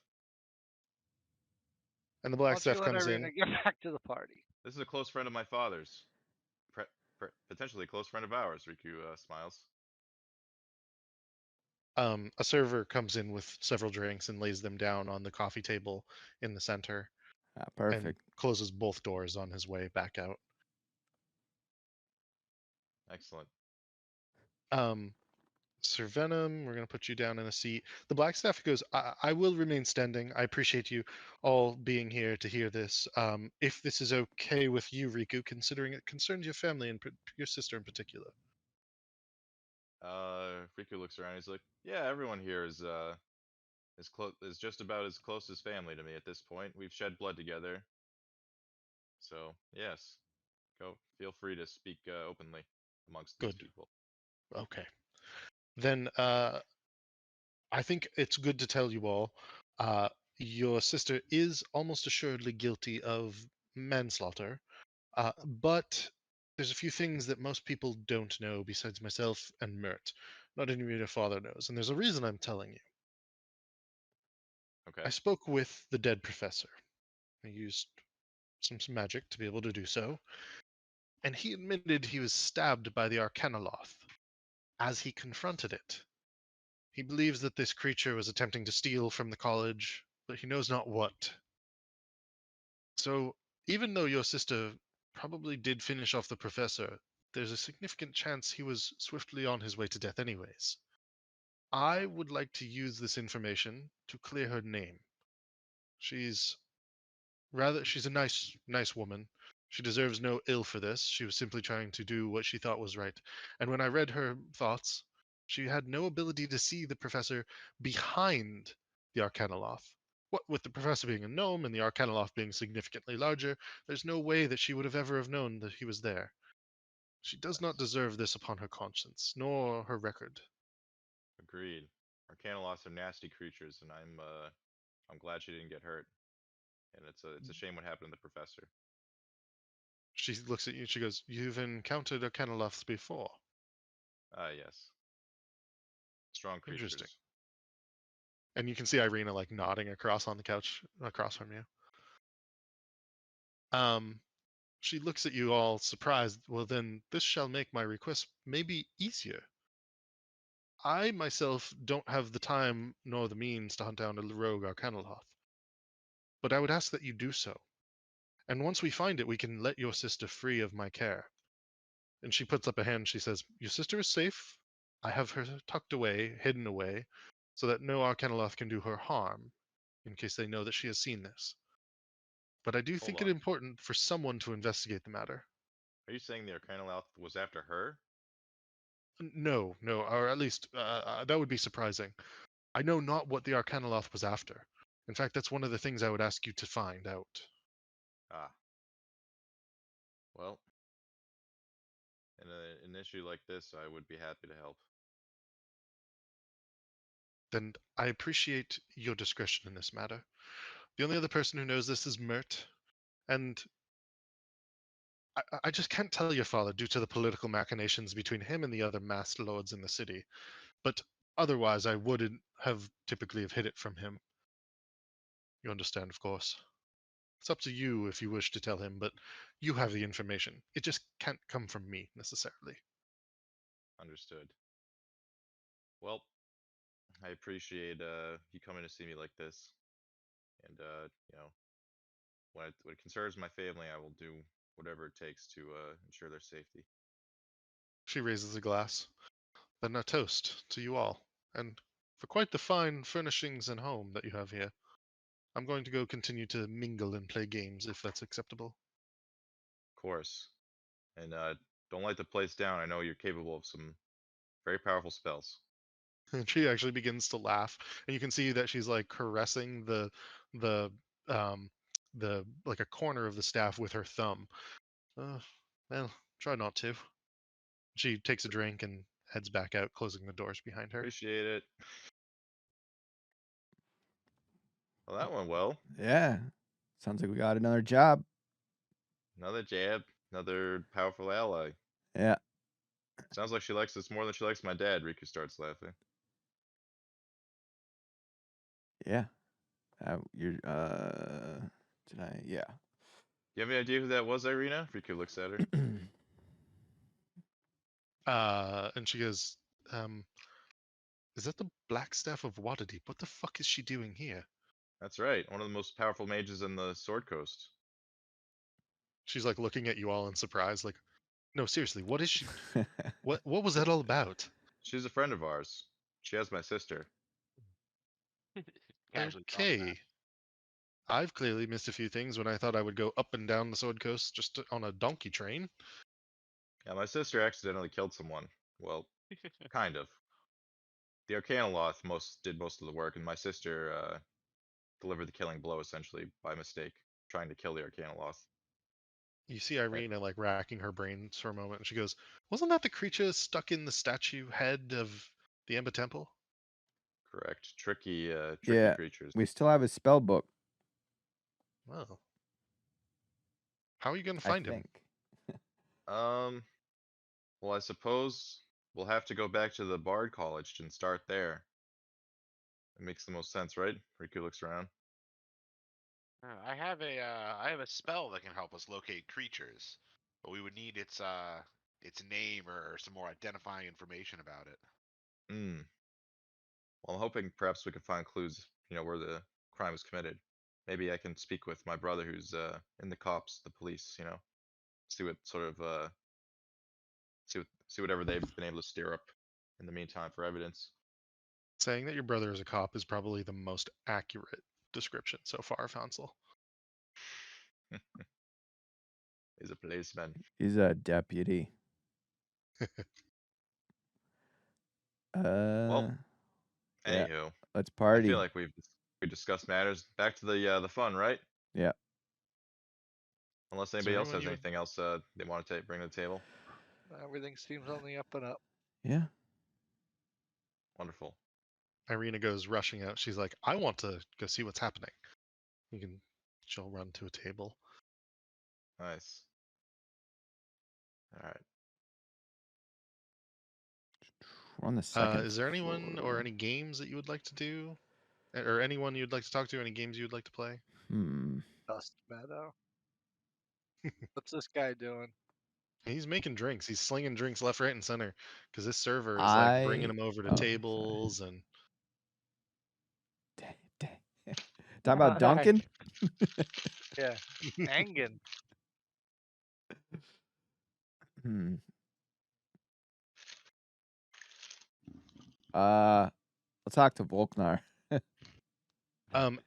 Speaker 2: And the
Speaker 5: why don't you
Speaker 2: Blackstaff
Speaker 5: let
Speaker 2: comes
Speaker 5: Irina
Speaker 2: in.
Speaker 5: get back to the party?
Speaker 4: This is a close friend of my father's. Potentially a close friend of ours. Riku smiles.
Speaker 2: A server comes in with several drinks and lays them down on the coffee table in the center and
Speaker 3: Perfect.
Speaker 2: closes both doors on his way back out.
Speaker 4: Excellent.
Speaker 2: Sir Venom, we're going to put you down in a seat. The Blackstaff goes, I will remain standing. I appreciate you all being here to hear this. If this is okay with you, Riku, considering it concerns your family and your sister in particular.
Speaker 4: Riku looks around. He's like, "Yeah, everyone here is just about as close as family to me at this point. We've shed blood together. So yes, go. Feel free to speak openly amongst these
Speaker 2: Good.
Speaker 4: people."
Speaker 2: Okay. Then I think it's good to tell you all your sister is almost assuredly guilty of manslaughter, but there's a few things that most people don't know besides myself and Mert. Not even your father knows, and there's a reason I'm telling you.
Speaker 4: Okay.
Speaker 2: I spoke with the dead professor. I used some magic to be able to do so, and he admitted he was stabbed by the Arcanoloth as he confronted it. He believes that this creature was attempting to steal from the college, but he knows not what. So, even though your sister probably did finish off the professor, there's a significant chance he was swiftly on his way to death anyways. I would like to use this information to clear her name. She's she's a nice woman. She deserves no ill for this. She was simply trying to do what she thought was right. And when I read her thoughts, she had no ability to see the professor behind the Arcanoloth. What with the professor being a gnome and the Arcanoloth being significantly larger, there's no way that she would have ever have known that he was there. She does not
Speaker 4: Yes.
Speaker 2: deserve this upon her conscience, nor her record.
Speaker 4: Agreed. Arcanoloths are nasty creatures, and I'm glad she didn't get hurt. And it's a shame what happened to the professor.
Speaker 2: She looks at you and she goes, "You've encountered Arcanoloths before."
Speaker 4: Ah, yes. Strong
Speaker 2: Interesting.
Speaker 4: creatures.
Speaker 2: And you can see Irina like nodding across on the couch across from you. Um, she looks at you all surprised. Well, then this shall make my request maybe easier. I myself don't have the time nor the means to hunt down a rogue Arcanoloth, but I would ask that you do so. And once we find it, we can let your sister free of my care. And she puts up a hand. She says, "Your sister is safe. I have her tucked away, hidden away, so that no Arcanoloth can do her harm, in case they know that she has seen this. But I do
Speaker 4: Hold
Speaker 2: think it
Speaker 4: on.
Speaker 2: important for someone to investigate the matter."
Speaker 4: Are you saying the Arcanoloth was after her?
Speaker 2: No, no, or at least that would be surprising. I know not what the Arcanoloth was after. In fact, that's one of the things I would ask you to find out.
Speaker 4: Ah. Well, in an issue like this, I would be happy to help.
Speaker 2: Then I appreciate your discretion in this matter. The only other person who knows this is Mert, and I just can't tell your father due to the political machinations between him and the other masked lords in the city. But otherwise, I wouldn't have typically have hid it from him. You understand, of course. It's up to you if you wish to tell him, but you have the information. It just can't come from me necessarily.
Speaker 4: Understood. Well, I appreciate you coming to see me like this. And when it concerns my family, I will do whatever it takes to ensure their safety.
Speaker 2: She raises a glass. Then a toast to you all, and for quite the fine furnishings and home that you have here. I'm going to go continue to mingle and play games if that's acceptable.
Speaker 4: Of course. And don't light the place down. I know you're capable of some very powerful spells.
Speaker 2: And she actually begins to laugh, and you can see that she's like caressing the um the like a corner of the staff with her thumb. Uh, well, try not to. She takes a drink heads back out, closing the doors behind her.
Speaker 4: Appreciate it. Well, that went well.
Speaker 3: Yeah. Sounds like we got another job.
Speaker 4: Another jab, another powerful ally.
Speaker 3: Yeah.
Speaker 4: Sounds like she likes us more than she likes my dad. Riku starts laughing.
Speaker 3: Yeah. You're did I? Yeah.
Speaker 4: You have any idea who that was, Irina? Riku looks at her.
Speaker 2: And she goes, is that the Black Staff of Waterdeep? What the fuck is she doing here?
Speaker 4: That's right, one of the most powerful mages in the Sword Coast.
Speaker 2: She's like looking at you all in surprise, like, no, seriously, what is she? What was that all about?
Speaker 4: She's a friend of ours. She has my sister.
Speaker 6: Casually throwing that.
Speaker 2: Okay. I've clearly missed a few things when I thought I would go up and down the Sword Coast just on a donkey train.
Speaker 4: Yeah, my sister accidentally killed someone. Well, kind of. The Arcanoloth did most of the work, and my sister delivered the killing blow essentially by mistake, trying to kill the Arcanoloth.
Speaker 2: You see Irina like racking her brains for a moment, and she goes, wasn't that the creature stuck in the statue head of the Ember Temple?
Speaker 4: Correct. Tricky
Speaker 3: Yeah.
Speaker 4: creatures.
Speaker 3: We still have his spell book,
Speaker 2: Well, how are you going to
Speaker 3: I
Speaker 2: find him?
Speaker 3: think.
Speaker 4: Well, I suppose we'll have to go back to the Bard College and start there. It makes the most sense, right? Riku looks around.
Speaker 6: I have a spell that can help us locate creatures, but we would need its name or some more identifying information about it.
Speaker 4: Hmm. Well, I'm hoping perhaps we could find clues, where the crime was committed. Maybe I can speak with my brother who's in the cops, the police, see what sort of see whatever they've been able to stir up in the meantime for evidence.
Speaker 2: Saying that your brother is a cop is probably the most accurate description so far of Hansel.
Speaker 4: He's a policeman.
Speaker 3: He's a deputy.
Speaker 4: Well,
Speaker 3: Yeah.
Speaker 4: anywho,
Speaker 3: Let's
Speaker 4: I
Speaker 3: party.
Speaker 4: feel like we discussed matters. Back to the fun, right?
Speaker 3: Yeah.
Speaker 4: Unless
Speaker 2: there
Speaker 4: anybody else
Speaker 2: anyone
Speaker 4: has
Speaker 2: you would-
Speaker 4: anything else they want to bring to the table.
Speaker 5: Everything seems on the up and up.
Speaker 3: Yeah.
Speaker 4: Wonderful.
Speaker 2: Irina goes rushing out. She's like, I want to go see what's happening. She'll run to a table.
Speaker 4: Nice. All right.
Speaker 3: We're on the second.
Speaker 2: Is there anyone or
Speaker 3: floor.
Speaker 2: any games that you would like to do? Or anyone you'd like to talk to? Any games you'd like to play?
Speaker 5: Dust Meadow. What's this guy doing?
Speaker 2: He's making drinks. He's slinging drinks left, right, and center because this server is like bringing them over to
Speaker 3: Oh, sorry.
Speaker 2: tables and.
Speaker 3: Talking about Duncan?
Speaker 5: Yeah, Angan.
Speaker 3: Hmm. Let's talk to Volknar.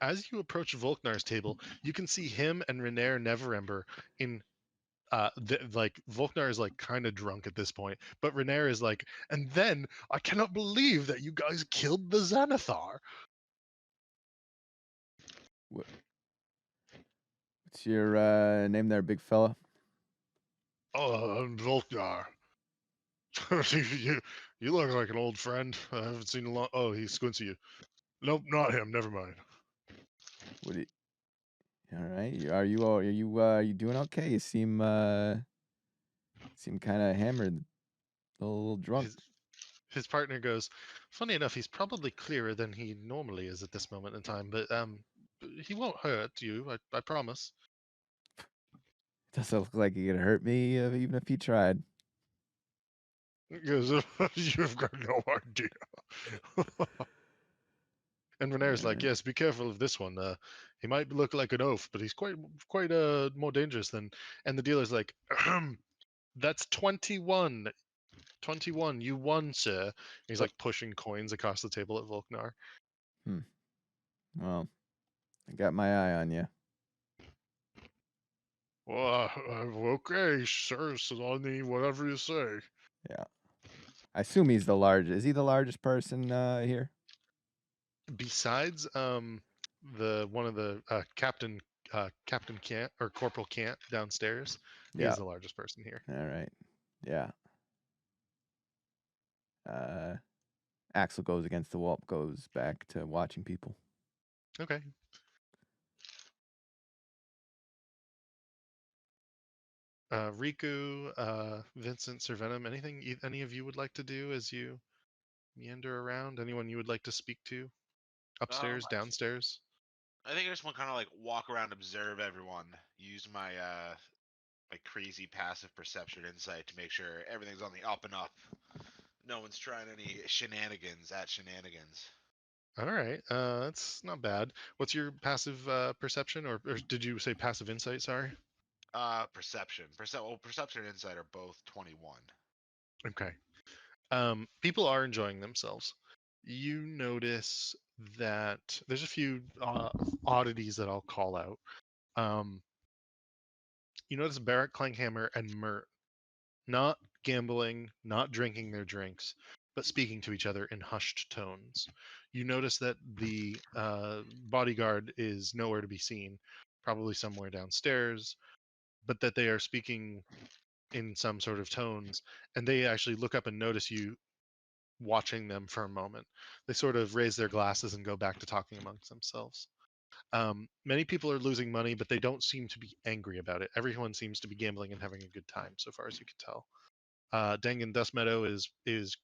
Speaker 2: As you approach Volknar's table, you can see him and Renair Neverember in like Volknar is like kind of drunk at this point, but Renair is like, and then I cannot believe that you guys killed the Xanathar.
Speaker 3: What's your name there, big fella?
Speaker 2: Oh, I'm Volknar. you look like an old friend. I haven't seen a long. Oh, he squints at you. Nope, not him. Never mind.
Speaker 3: What do you... All right. Are you doing okay? You seem kind of hammered, a little drunk.
Speaker 2: His partner goes, funny enough, he's probably clearer than he normally is at this moment in time, but he won't hurt you, I promise.
Speaker 3: Doesn't look like he could hurt me, even if he tried.
Speaker 2: He goes, you've got no idea. And Renair's like, yes, be careful of this one. He might look like an oaf, but he's quite more dangerous than. And the dealer's like, that's 21. 21, you won, sir. And he's like pushing coins across the table at Volknar.
Speaker 3: Well, I got my eye on you.
Speaker 2: Well, okay, sir, Sonny, whatever you say.
Speaker 3: Yeah. I assume he's the largest. Is he the largest person here?
Speaker 2: Besides the one of the Captain Cant or Corporal Cant downstairs,
Speaker 3: Yeah.
Speaker 2: he's the largest person here.
Speaker 3: All right. Yeah. Axel goes against the wall, goes back to watching people.
Speaker 2: Okay. Riku, Vincent, Sir Venom, anything any of you would like to do as you meander around? Anyone you would like to speak to? Upstairs, downstairs?
Speaker 6: I think I just want to kind of like walk around, observe everyone, use my my crazy passive perception insight to make sure everything's on the up and up. No one's trying any shenanigans at shenanigans.
Speaker 2: All right, that's not bad. What's your passive perception, or did you say passive insight? Sorry.
Speaker 6: Perception. Perception and insight are both 21.
Speaker 2: Okay. People are enjoying themselves. You notice that there's a few oddities that I'll call out. You notice Barrett, Clankhammer, and Mert not gambling, not drinking their drinks, but speaking to each other in hushed tones. You notice that the bodyguard is nowhere to be seen, probably somewhere downstairs, but that they are speaking in some sort of tones, and they actually look up and notice you watching them for a moment. They sort of raise their glasses and go back to talking amongst themselves. Many people are losing money, but they don't seem to be angry about it. Everyone seems to be gambling and having a good time, so far as you can tell. Dangan Dust Meadow is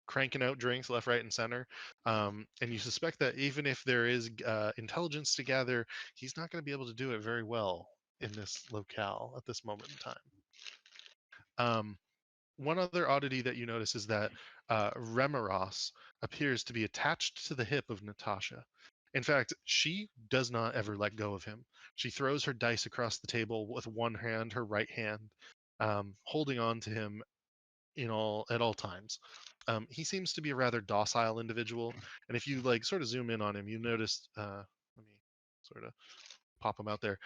Speaker 2: cranking out drinks left, right, and center. And you suspect that even if there is intelligence to gather, he's not going to be able to do it very well in this locale at this moment in time. One other oddity that you notice is that Remeros appears to be attached to the hip of Natasha. In fact, she does not ever let go of him. She throws her dice across the table with one hand, her right hand, holding on to him at all times. He seems to be a rather docile individual, and if you like sort of zoom in on him, you notice. Let me sort of pop him out there.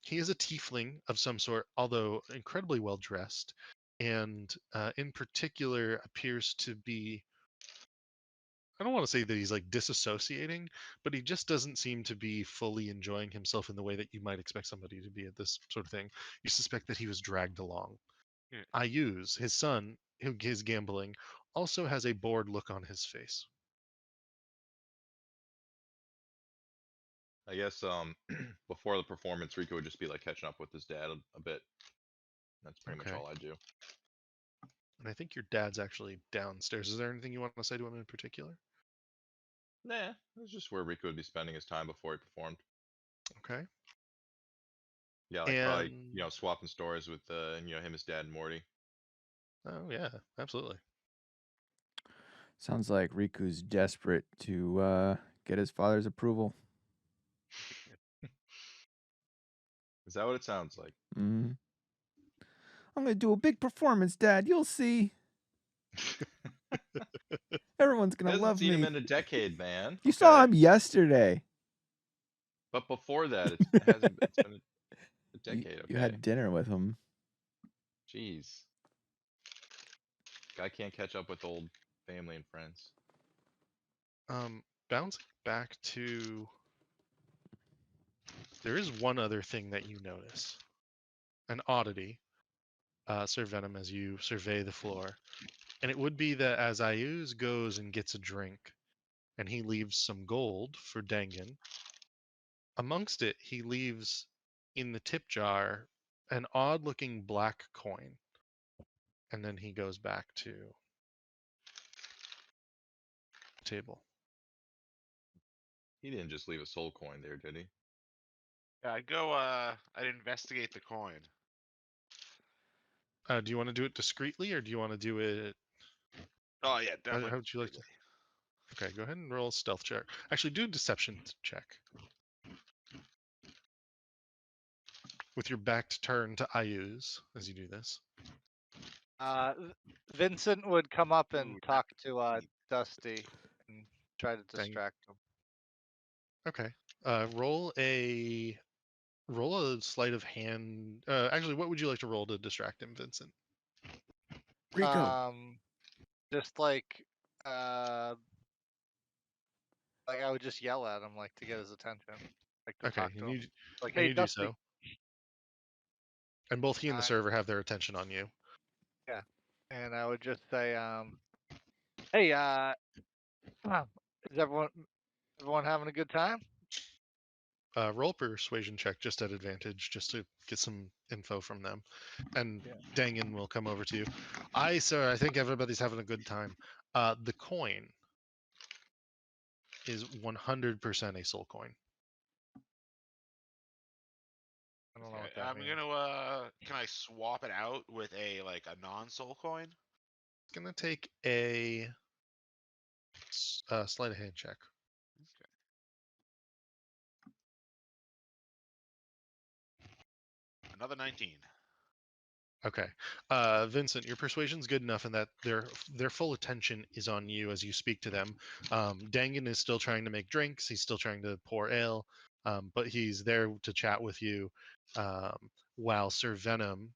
Speaker 2: He is a tiefling of some sort, although incredibly well dressed, and in particular appears to be. I don't want to say that he's like disassociating, but he just doesn't seem to be fully enjoying himself in the way that you might expect somebody to be at this sort of thing. You suspect that he was dragged along.
Speaker 6: Yeah.
Speaker 2: Ayuz, his son, who is gambling, also has a bored look on his face.
Speaker 7: I guess before the performance, Rico would just be like catching up with his dad a bit. That's pretty much
Speaker 2: Okay.
Speaker 7: all I do.
Speaker 2: And I think your dad's actually downstairs. Is there anything you want to say to him in particular?
Speaker 7: Nah, it's just where Rico would be spending his time before he performed.
Speaker 2: Okay.
Speaker 7: Yeah, like probably
Speaker 2: And
Speaker 7: swapping stories with him, his dad and Morty.
Speaker 2: oh yeah, absolutely.
Speaker 3: Sounds like Riku's desperate to get his father's approval.
Speaker 7: Is that what it sounds like?
Speaker 3: Mm-hmm. I'm gonna do a big performance, Dad. You'll see. Everyone's gonna
Speaker 7: Hasn't
Speaker 3: love
Speaker 7: seen him
Speaker 3: me.
Speaker 7: in a decade, man.
Speaker 3: You saw
Speaker 7: Okay?
Speaker 3: him yesterday.
Speaker 7: But before that, it hasn't. It's been a decade.
Speaker 3: You
Speaker 7: Okay.
Speaker 3: had dinner with him.
Speaker 7: Jeez. Guy can't catch up with old family and friends.
Speaker 2: Bouncing back to there is one other thing that you notice. An oddity, Sir Venom, as you survey the floor. And it would be that as Ayuz goes and gets a drink, and he leaves some gold for Dangan, amongst it, he leaves in the tip jar an odd looking black coin. And then he goes back to the table.
Speaker 7: He didn't just leave a soul coin there, did he?
Speaker 6: Yeah, I'd investigate the coin.
Speaker 2: Do you want to do it discreetly, or do you want to do it?
Speaker 6: Oh yeah, definitely.
Speaker 2: How would you like to? Okay, go ahead and roll a stealth check. Actually, do a deception check. With your back turned to Ayuz as you do this.
Speaker 5: Vincent would come up and
Speaker 6: Ooh,
Speaker 5: talk to Dusty and try to
Speaker 2: Dang.
Speaker 5: distract him.
Speaker 2: Okay. Roll a sleight of hand. Actually, what would you like to roll to distract him, Vincent?
Speaker 3: Rico.
Speaker 5: Just like I would just yell at him like to get his attention, like to
Speaker 2: Okay,
Speaker 5: talk to
Speaker 2: and
Speaker 5: him.
Speaker 2: you
Speaker 5: Like,
Speaker 2: and
Speaker 5: hey,
Speaker 2: you do
Speaker 5: Dusty.
Speaker 2: so. And both he and the
Speaker 5: Uh,
Speaker 2: server have their attention on you.
Speaker 5: Yeah. And I would just say, hey, is everyone having a good time?
Speaker 2: Roll persuasion check just at advantage, just to get some info from them. And
Speaker 5: Yeah.
Speaker 2: Dangan will come over to you. Aye, sir, I think everybody's having a good time. The coin is 100% a soul coin.
Speaker 5: I don't know
Speaker 6: Okay,
Speaker 5: what that
Speaker 6: I'm
Speaker 5: means.
Speaker 6: gonna. Can I swap it out with a non-soul coin?
Speaker 2: It's gonna take a sleight of hand check.
Speaker 6: Another 19.
Speaker 2: Okay. Vincent, your persuasion's good enough in that their full attention is on you as you speak to them. Dangan is still trying to make drinks. He's still trying to pour ale, but he's there to chat with you. Um, while Sir Venom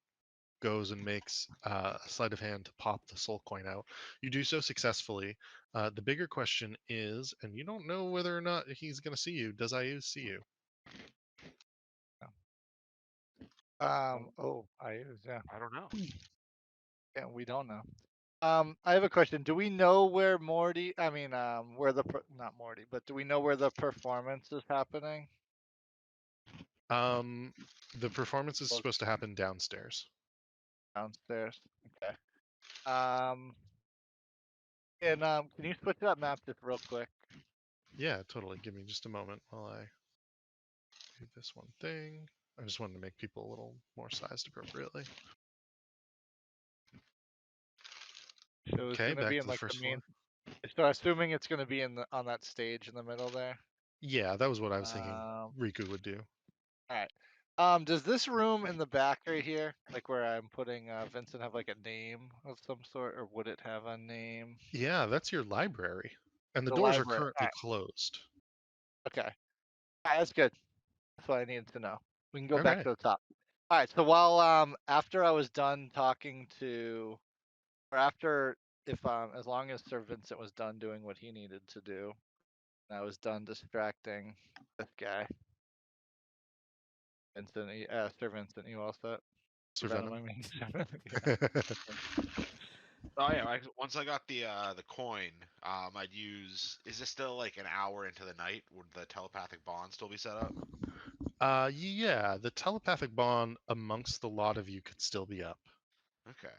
Speaker 2: goes and makes a sleight of hand to pop the soul coin out. You do so successfully. The bigger question is, and you don't know whether or not he's going to see you. Does Ayuz see you?
Speaker 5: I use, yeah.
Speaker 6: I don't know.
Speaker 5: Yeah, we don't know. I have a question. Do we know where Morty? I mean, where not Morty, but do we know where the performance is happening?
Speaker 2: Um, the performance is
Speaker 5: Well,
Speaker 2: supposed to happen downstairs.
Speaker 5: downstairs. Okay. Um, and can you switch that map just real quick?
Speaker 2: Yeah, totally. Give me just a moment while I do this one thing. I just wanted to make people a little more sized appropriately.
Speaker 5: So it's
Speaker 2: Okay,
Speaker 5: gonna be
Speaker 2: back to
Speaker 5: in
Speaker 2: the
Speaker 5: like the
Speaker 2: first
Speaker 5: main.
Speaker 2: floor.
Speaker 5: So assuming it's gonna be in on that stage in the middle there.
Speaker 2: Yeah, that was what I was thinking
Speaker 5: All
Speaker 2: Riku would do.
Speaker 5: right. Does this room in the back right here, like where I'm putting Vincent, have like a name of some sort, or would it have a name?
Speaker 2: Yeah, that's your library. And the
Speaker 5: The
Speaker 2: doors are
Speaker 5: library. All
Speaker 2: currently closed.
Speaker 5: right. Okay. All right, that's good. That's what I needed to know. We can go back
Speaker 2: Okay.
Speaker 5: to the top. All right. So while after I was done talking to, or after if as long as Sir Vincent was done doing what he needed to do, and I was done distracting this guy. Vincent, Sir Vincent, you all set?
Speaker 2: Sir
Speaker 5: Venom,
Speaker 2: Venom.
Speaker 5: I mean. Yeah.
Speaker 6: Oh yeah. Once I got the coin, I'd use. Is this still like an hour into the night? Would the telepathic bond still be set up?
Speaker 2: Yeah, the telepathic bond amongst the lot of you could still be up.
Speaker 6: Okay.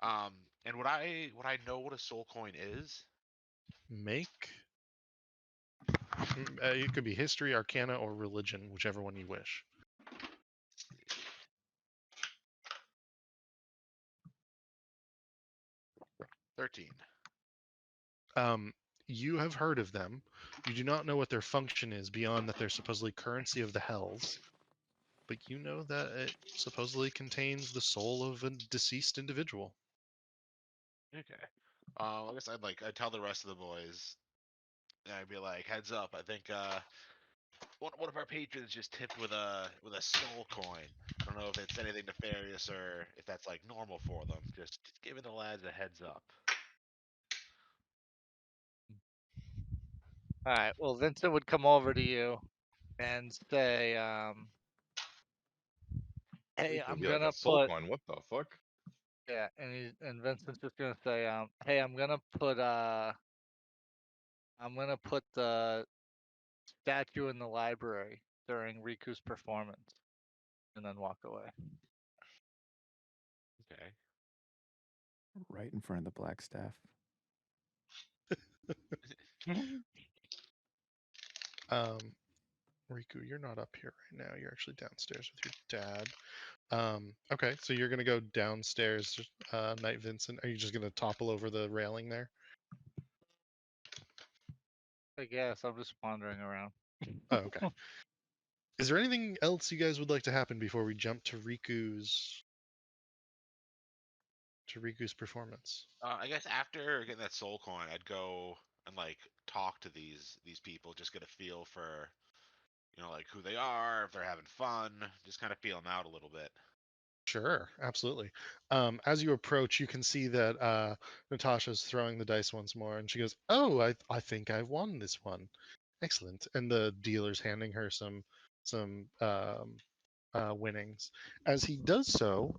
Speaker 6: Um, and would I know what a soul coin is?
Speaker 2: Make it could be history, arcana, or religion, whichever one you wish.
Speaker 6: 13.
Speaker 2: You have heard of them. You do not know what their function is beyond that they're supposedly currency of the hells. But you know that it supposedly contains the soul of a deceased individual.
Speaker 6: Okay. I guess I'd tell the rest of the boys. And I'd be like, heads up, I think one of our patrons just tipped with a soul coin. I don't know if it's anything nefarious or if that's like normal for them. Just giving the lads a heads up.
Speaker 5: All right. Well, Vincent would come over to you and say, "Hey,
Speaker 7: Rico would
Speaker 5: I'm
Speaker 7: be like
Speaker 5: gonna
Speaker 7: a soul
Speaker 5: put."
Speaker 7: coin. What the fuck?
Speaker 5: Yeah, and Vincent's just gonna say, "Hey, I'm gonna put the statue in the library during Riku's performance," and then walk away.
Speaker 6: Okay.
Speaker 3: Right in front of the black staff.
Speaker 2: Riku, you're not up here right now. You're actually downstairs with your dad. Okay, so you're gonna go downstairs, Knight Vincent. Are you just gonna topple over the railing there?
Speaker 5: I guess I'm just wandering around.
Speaker 2: Oh, okay. Is there anything else you guys would like to happen before we jump to Riku's performance?
Speaker 6: I guess after getting that soul coin, I'd go and like talk to these people, just get a feel for like who they are, if they're having fun, just kind of feel them out a little bit.
Speaker 2: Sure, absolutely. As you approach, you can see that Natasha's throwing the dice once more, and she goes, "Oh, I think I've won this one. Excellent." And the dealer's handing her some winnings. As he does so,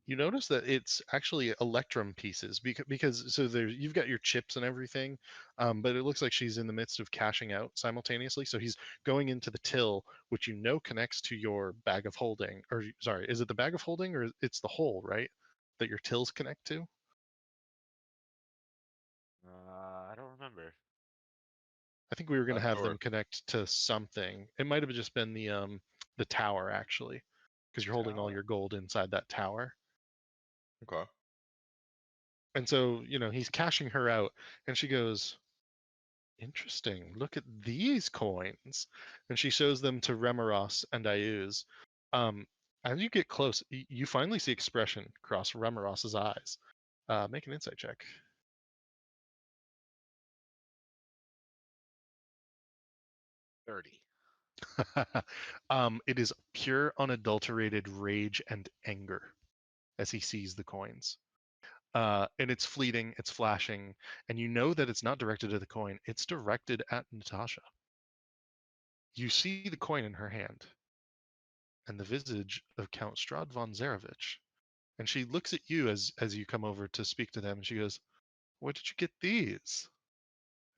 Speaker 2: you notice that it's actually electrum pieces because so there you've got your chips and everything, but it looks like she's in the midst of cashing out simultaneously. So he's going into the till, which you know connects to your bag of holding, or sorry, is it the bag of holding or it's the hole, right? That your tills connect to.
Speaker 6: I don't remember.
Speaker 2: I think we were going to
Speaker 7: Not
Speaker 2: have
Speaker 7: sure.
Speaker 2: them connect to something. It might have just been the tower actually, because you're holding all
Speaker 6: Tower.
Speaker 2: your gold inside that tower.
Speaker 7: Okay.
Speaker 2: And so, he's cashing her out, and she goes, "Interesting. Look at these coins." And she shows them to Remoros and Ayuz. As you get close, you finally see expression cross Remoros's eyes. Make an insight check.
Speaker 6: 30.
Speaker 2: It is pure, unadulterated rage and anger as he sees the coins. And it's fleeting, it's flashing, and you know that it's not directed at the coin, it's directed at Natasha. You see the coin in her hand, and the visage of Count Strad von Zarevich. And she looks at you as you come over to speak to them, and she goes, "Where did you get these?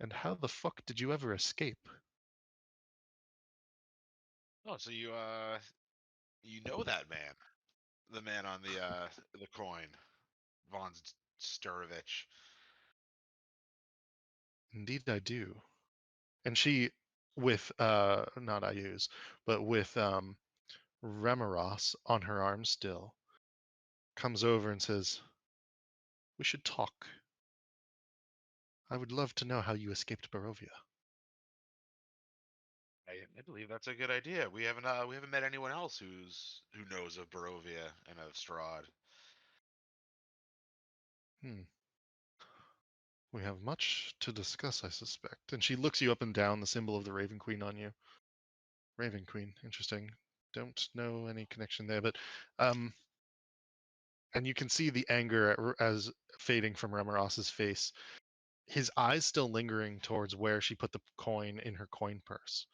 Speaker 2: And how the fuck did you ever escape?"
Speaker 6: Oh, so you know that man, the man on the coin, von Sturovich.
Speaker 2: Indeed I do. And she, with not I use, but with Remoros on her arm still, comes over and says, "We should talk. I would love to know how you escaped Barovia."
Speaker 6: I believe that's a good idea. We haven't met anyone else who knows of Barovia and of Strahd.
Speaker 2: Hmm. We have much to discuss, I suspect. And she looks you up and down, the symbol of the Raven Queen on you. Raven Queen, interesting. Don't know any connection there, but and you can see the anger as fading from Remoros's face. His eyes still lingering towards where she put the coin in her coin purse.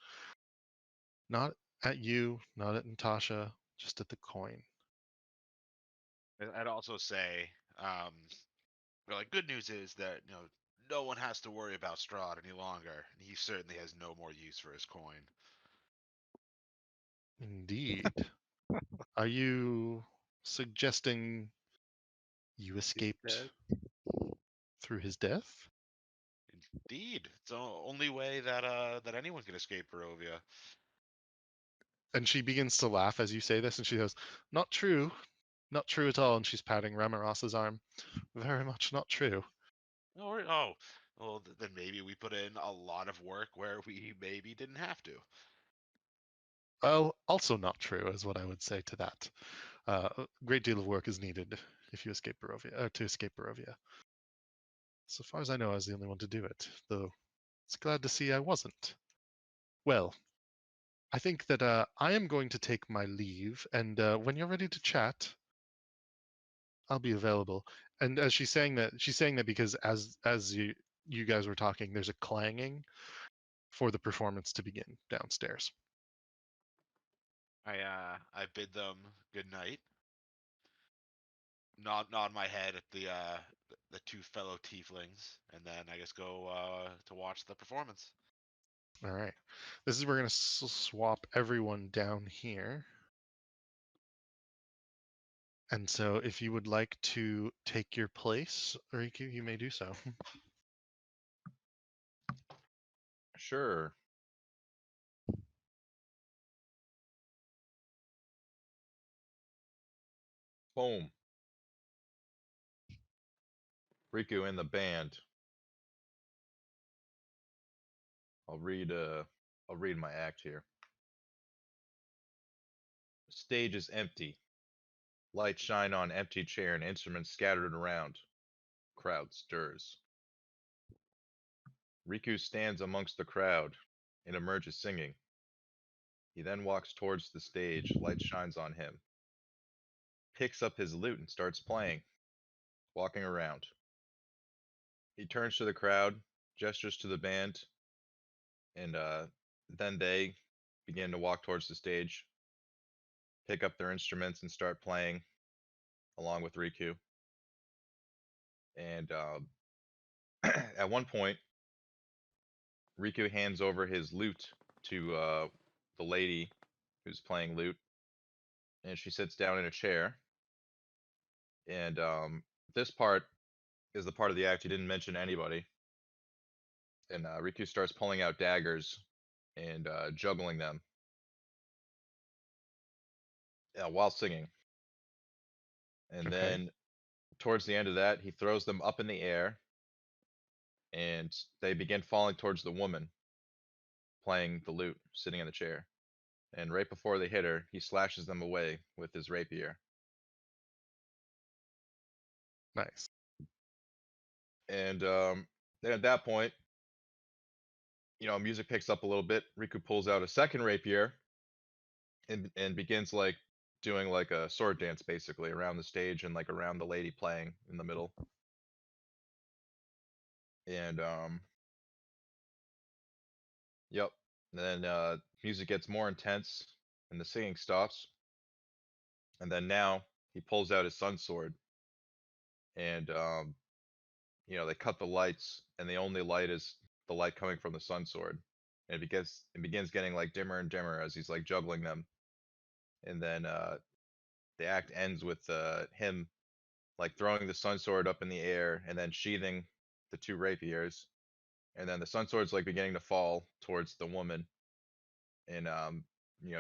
Speaker 2: Not at you, not at Natasha, just at the coin.
Speaker 6: I'd also say, like, good news is that no one has to worry about Strahd any longer. And he certainly has no more use for his coin.
Speaker 2: Indeed. Are you suggesting you escaped
Speaker 5: dead.
Speaker 2: through his death?
Speaker 6: Indeed, it's the only way that anyone can escape Barovia.
Speaker 2: And she begins to laugh as you say this, and she goes, "Not true. Not true at all." And she's patting Remoros's arm. "Very much not true."
Speaker 6: Oh, well, then maybe we put in a lot of work where we maybe didn't have to.
Speaker 2: Well, also not true is what I would say to that. A great deal of work is needed if you escape Barovia, to escape Barovia. So far as I know, I was the only one to do it, though it's glad to see I wasn't. Well, I think that I am going to take my leave, and when you're ready to chat, I'll be available. And as she's saying that because as you guys were talking, there's a clanging for the performance to begin downstairs.
Speaker 6: I bid them good night. Nod my head at the two fellow tieflings, and then I guess go to watch the performance.
Speaker 2: All right, this is we're gonna swap everyone down here. And so, if you would like to take your place, Riku, you may do so.
Speaker 7: Sure. Boom. Riku in the band. I'll read I'll read my act here. Stage is empty. Lights shine on empty chair and instruments scattered around. Crowd stirs. Riku stands amongst the crowd and emerges singing. He then walks towards the stage, light shines on him, picks up his lute and starts playing, walking around. He turns to the crowd, gestures to the band, and then they begin to walk towards the stage, pick up their instruments and start playing. along with Riku. And at one point, Riku hands over his lute to the lady who's playing lute, and she sits down in a chair. And this part is the part of the act you didn't mention to anybody. And Riku starts pulling out daggers and juggling them while singing. And
Speaker 2: Okay.
Speaker 7: then towards the end of that, he throws them up in the air, and they begin falling towards the woman playing the lute, sitting in the chair. And right before they hit her, he slashes them away with his rapier.
Speaker 2: Nice.
Speaker 7: And then at that point, music picks up a little bit. Riku pulls out a second rapier and begins like doing like a sword dance basically around the stage and like around the lady playing in the middle. And yep. And then music gets more intense and the singing stops. And then now he pulls out his sun sword and they cut the lights and the only light is the light coming from the sun sword. And it begins getting like dimmer and dimmer as he's like juggling them. And then the act ends with him like throwing the sun sword up in the air and then sheathing the two rapiers. And then the sun sword's like beginning to fall towards the woman. And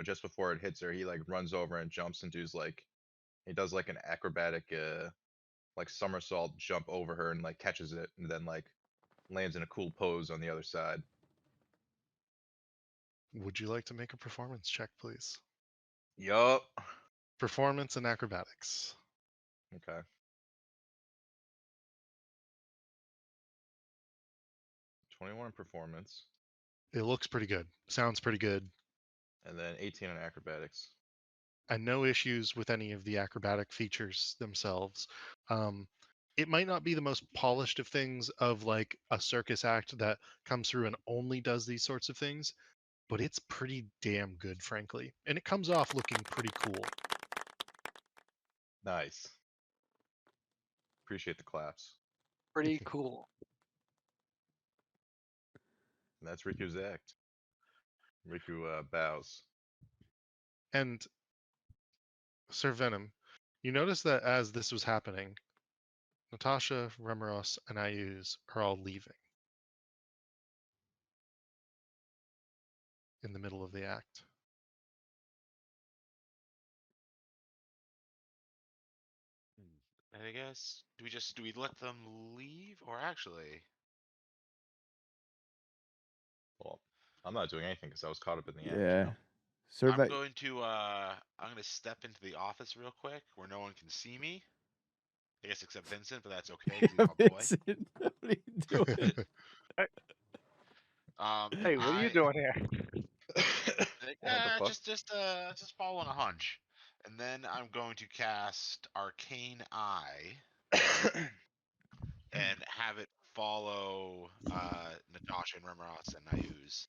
Speaker 7: just before it hits her, he like runs over and jumps and he does like an acrobatic like somersault jump over her and like catches it and then like lands in a cool pose on the other side.
Speaker 2: Would you like to make a performance check, please?
Speaker 7: Yup.
Speaker 2: Performance and acrobatics.
Speaker 7: Okay. 21 in performance.
Speaker 2: It looks pretty good. Sounds pretty good.
Speaker 7: And then 18 in acrobatics.
Speaker 2: And no issues with any of the acrobatic features themselves. It might not be the most polished of things of like a circus act that comes through and only does these sorts of things, but it's pretty damn good, frankly. And it comes off looking pretty cool.
Speaker 7: Nice. Appreciate the claps.
Speaker 5: Pretty cool.
Speaker 7: And that's Riku's act. Riku bows.
Speaker 2: And Sir Venom, you notice that as this was happening, Natasha, Remeros, and Ayuz are all leaving in the middle of the act.
Speaker 6: I guess do we let them leave or actually?
Speaker 7: Well, I'm not doing anything because I was caught up in the act.
Speaker 3: Yeah. Sir
Speaker 6: I'm
Speaker 3: Ve-
Speaker 6: going to step into the office real quick where no one can see me. I guess except Vincent, but that's okay because he's my boy.
Speaker 3: Vincent, what are you doing?
Speaker 5: Hey, what are you doing here?
Speaker 6: Like,
Speaker 7: What the fuck?
Speaker 6: just following a hunch, and then I'm going to cast Arcane Eye and have it follow Natasha and Remeros and Ayuz.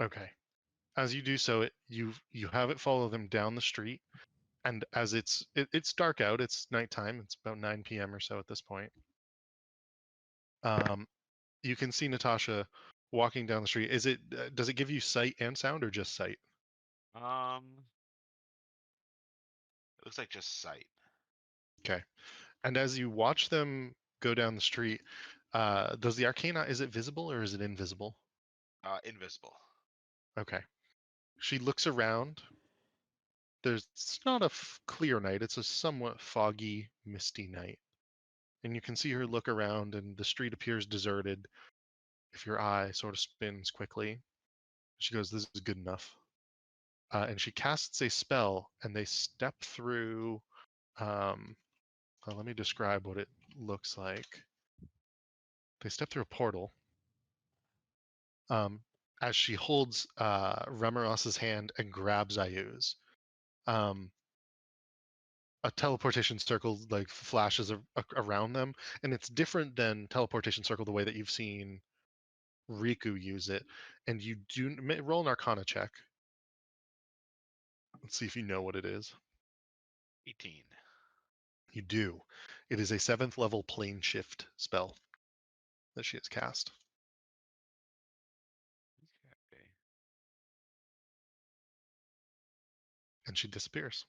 Speaker 2: Okay. As you do so, you have it follow them down the street, and as it's dark out, it's nighttime. It's about 9 p.m. or so at this point. You can see Natasha walking down the street. Does it give you sight and sound, or just sight?
Speaker 6: It looks like just sight.
Speaker 2: Okay. And as you watch them go down the street, does the arcana, is it visible or is it invisible?
Speaker 6: Invisible.
Speaker 2: Okay. She looks around. It's not a clear night. It's a somewhat foggy, misty night. And you can see her look around and the street appears deserted if your eye sort of spins quickly. She goes, "This is good enough." And she casts a spell and they step through. Well, let me describe what it looks like. They step through a portal. As she holds Remeros's hand and grabs Ayuz. A teleportation circle like flashes around them, and it's different than teleportation circle the way that you've seen Riku use it. And you do roll an Arcana check. Let's see if you know what it is.
Speaker 6: 18.
Speaker 2: You do. It is a 7th level plane shift spell that she has cast.
Speaker 6: Okay.
Speaker 2: And she disappears.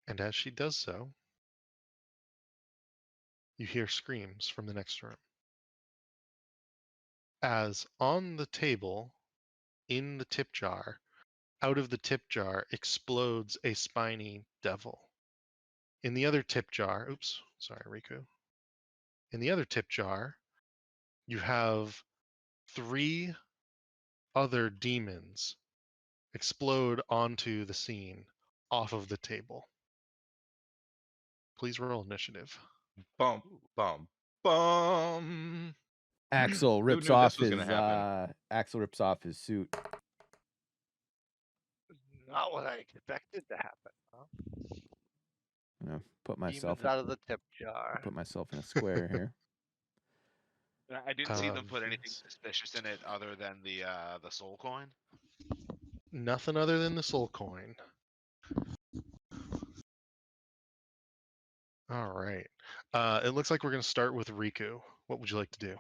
Speaker 2: And as she does so, you hear screams from the next room. As on the table, in the tip jar, out of the tip jar explodes a spiny devil. In the other tip jar, oops, sorry, Riku. In the other tip jar, you have 3 other demons explode onto the scene off of the table. Please roll initiative.
Speaker 7: Bum, bum, bum.
Speaker 3: Axel
Speaker 7: Who
Speaker 3: rips
Speaker 7: knew this
Speaker 3: off
Speaker 7: was
Speaker 3: his
Speaker 7: gonna happen?
Speaker 3: suit.
Speaker 5: Not what I expected to happen. Huh?
Speaker 3: I'm gonna put myself
Speaker 5: Demons out of the tip jar.
Speaker 3: put myself in a square here.
Speaker 6: I didn't see them put anything
Speaker 2: Yes.
Speaker 6: suspicious in it other than the soul coin.
Speaker 2: Nothing other than the soul coin. All right. It looks like we're going to start with Riku. What would you like to do?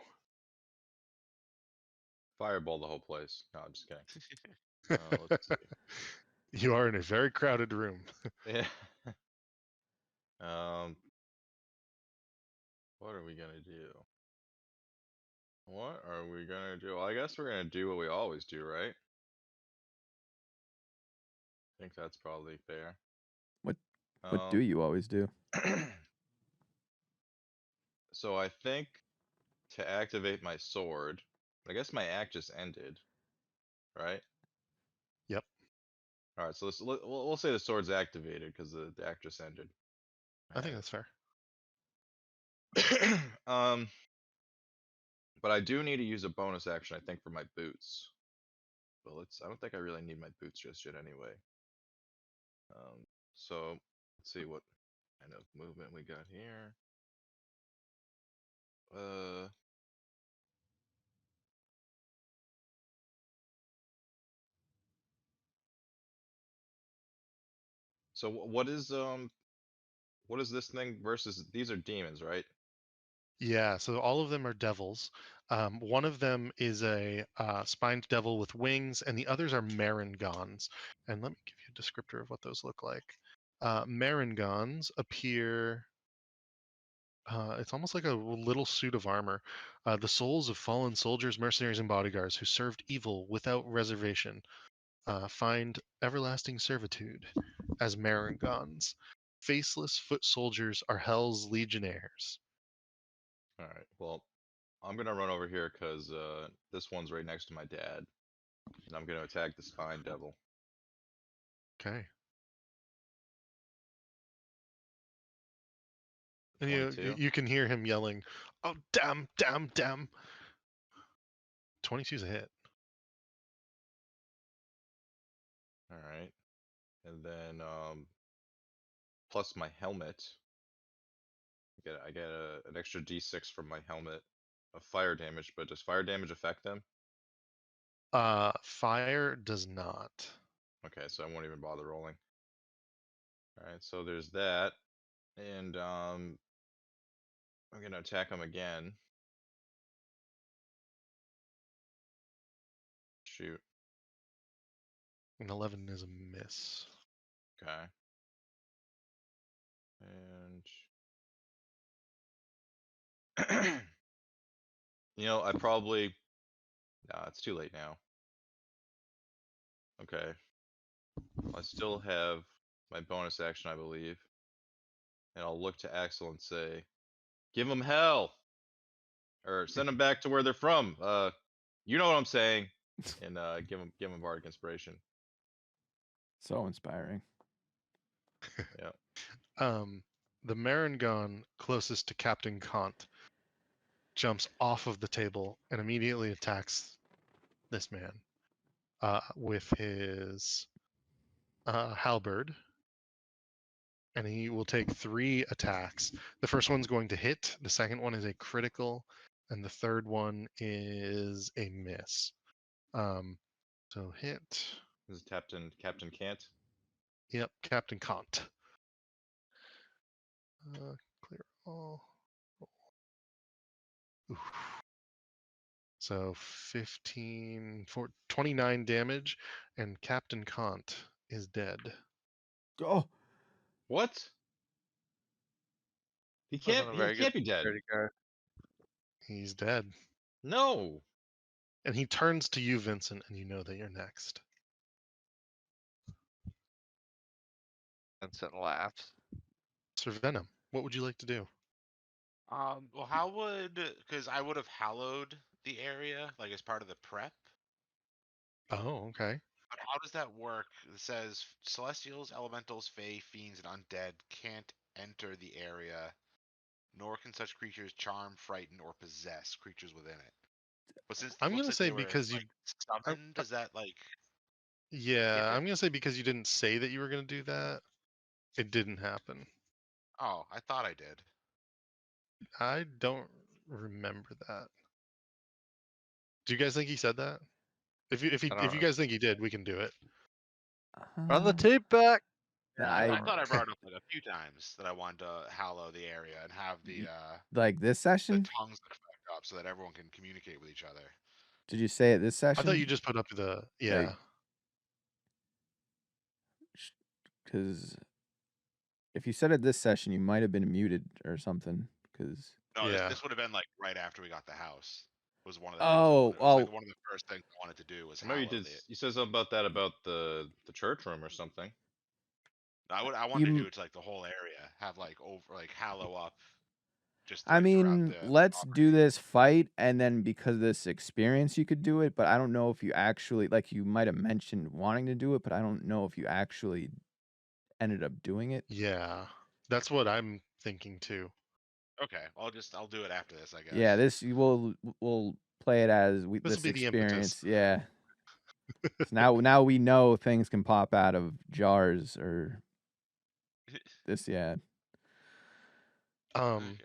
Speaker 7: Fireball the whole place. No, I'm just kidding. Let's see.
Speaker 2: You are in a very crowded room.
Speaker 7: Yeah. Um, what are we gonna do? What are we gonna do? Well, I guess we're gonna do what we always do, right? I think that's probably fair.
Speaker 3: What do you always do?
Speaker 7: So I think to activate my sword, I guess my act just ended, right?
Speaker 2: Yep.
Speaker 7: All right, so we'll say the sword's activated because the act just ended.
Speaker 2: I think that's fair.
Speaker 7: um, but I do need to use a bonus action, I think, for my boots. But I don't think I really need my boots just yet anyway. So let's see what kind of movement we got here. So what is this thing versus these are demons, right?
Speaker 2: Yeah, so all of them are devils. One of them is a spined devil with wings, and the others are Marangons. And let me give you a descriptor of what those look like. Marangons appear. It's almost like a little suit of armor. The souls of fallen soldiers, mercenaries, and bodyguards who served evil without reservation find everlasting servitude as Marangons. Faceless foot soldiers are Hell's legionnaires.
Speaker 7: All right. Well, I'm gonna run over here because this one's right next to my dad, and I'm gonna attack the spine devil.
Speaker 2: Okay. And
Speaker 7: 22.
Speaker 2: you can hear him yelling, "Oh damn, damn, damn!" 22's a hit.
Speaker 7: All right, and then plus my helmet. I get an extra d6 from my helmet of fire damage. But does fire damage affect them?
Speaker 2: Fire does not.
Speaker 7: Okay, so I won't even bother rolling. All right, so there's that, and I'm gonna attack him again. Shoot.
Speaker 2: An 11 is a miss.
Speaker 7: Okay. And I probably nah, it's too late now. Okay. I still have my bonus action, I believe. And I'll look to Axel and say, "Give them hell!" Or send them back to where they're from. You know what I'm saying. And give them bardic inspiration.
Speaker 3: So inspiring.
Speaker 7: Yeah.
Speaker 2: The Marangon closest to Captain Kant jumps off of the table and immediately attacks this man with his halberd. And he will take 3 attacks. The first one's going to hit, the second one is a critical, and the third one is a miss. So hit.
Speaker 7: This is Captain Kant.
Speaker 2: Yep, Captain Kant. Clear all. Oof. So 29 damage, and Captain Kant is dead.
Speaker 3: Oh,
Speaker 7: What? He
Speaker 5: Wasn't
Speaker 7: can't.
Speaker 5: a
Speaker 7: He
Speaker 5: very good
Speaker 7: can't be dead.
Speaker 5: security guard.
Speaker 2: He's dead.
Speaker 7: No.
Speaker 2: And he turns to you, Vincent, and you know that you're next.
Speaker 5: Vincent laughs.
Speaker 2: Sir Venom, what would you like to do?
Speaker 6: Well, how would, because I would have hallowed the area, like as part of the prep.
Speaker 2: Oh, okay.
Speaker 6: But how does that work? It says celestials, elementals, fae, fiends, and undead can't enter the area, nor can such creatures charm, frighten, or possess creatures within it. But since it
Speaker 2: I'm
Speaker 6: looks
Speaker 2: gonna
Speaker 6: like
Speaker 2: say
Speaker 6: they were
Speaker 2: because you,
Speaker 6: like
Speaker 2: I'm-
Speaker 6: summoned, does that like
Speaker 2: yeah,
Speaker 6: different?
Speaker 2: I'm gonna say because you didn't say that you were gonna do that, it didn't happen.
Speaker 6: Oh, I thought I did.
Speaker 2: I don't remember that. Do you guys think he said that? If you
Speaker 5: I don't know.
Speaker 2: guys think he did, we can do it.
Speaker 5: Run the tape back.
Speaker 6: I
Speaker 3: I
Speaker 6: thought I brought it up like a few times that I wanted to hallow the area and have
Speaker 3: like this
Speaker 6: the
Speaker 3: session.
Speaker 6: tongues effect up so that everyone can communicate with each other.
Speaker 3: Did you say it this
Speaker 2: I
Speaker 3: session?
Speaker 2: thought you just put up the yeah.
Speaker 3: Because if you said it this session, you might have been muted or something. Because
Speaker 6: No,
Speaker 2: Yeah.
Speaker 6: this would have been like right after we got the house. Was one of the things I
Speaker 3: oh,
Speaker 6: wanted. It was like
Speaker 3: oh,
Speaker 6: one of the first things I wanted to do was
Speaker 7: I know you
Speaker 6: hallow
Speaker 7: did.
Speaker 6: the.
Speaker 7: You said something about that about the church room or something.
Speaker 6: I wanted to do it to like the whole area. Have like over like hallow up, just
Speaker 3: I
Speaker 6: like throughout
Speaker 3: mean,
Speaker 6: the
Speaker 3: let's do
Speaker 6: property.
Speaker 3: this fight, and then because of this experience, you could do it. But I don't know if you actually, like, you might have mentioned wanting to do it, but I don't know if you actually ended up doing it.
Speaker 2: Yeah. That's what I'm thinking too.
Speaker 6: Okay, I'll do it after this, I guess.
Speaker 3: Yeah, we'll play it as
Speaker 2: This will
Speaker 3: this
Speaker 2: be the impetus.
Speaker 3: experience. Yeah. So now we know things can pop out of jars or this. Yeah.
Speaker 2: Um,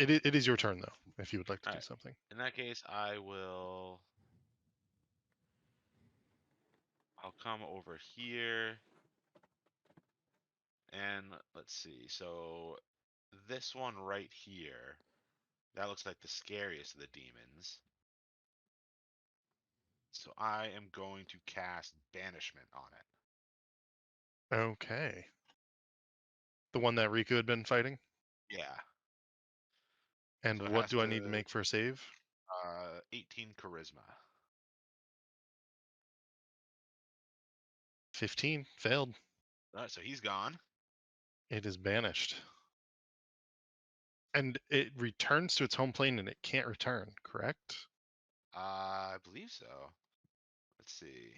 Speaker 6: Okay.
Speaker 2: it is your turn though, if you would like to do
Speaker 6: Alright.
Speaker 2: something.
Speaker 6: In that case, I'll come over here. And let's see. So this one right here, that looks like the scariest of the demons. So I am going to cast Banishment on it.
Speaker 2: Okay. The one that Riku had been fighting?
Speaker 6: Yeah.
Speaker 2: And
Speaker 6: So it
Speaker 2: what
Speaker 6: has
Speaker 2: do I need to
Speaker 6: to
Speaker 2: make for a save?
Speaker 6: 18 charisma.
Speaker 2: 15. Failed.
Speaker 6: Alright, so he's gone.
Speaker 2: It is banished. And it returns to its home plane and it can't return, correct?
Speaker 6: I believe so. Let's see.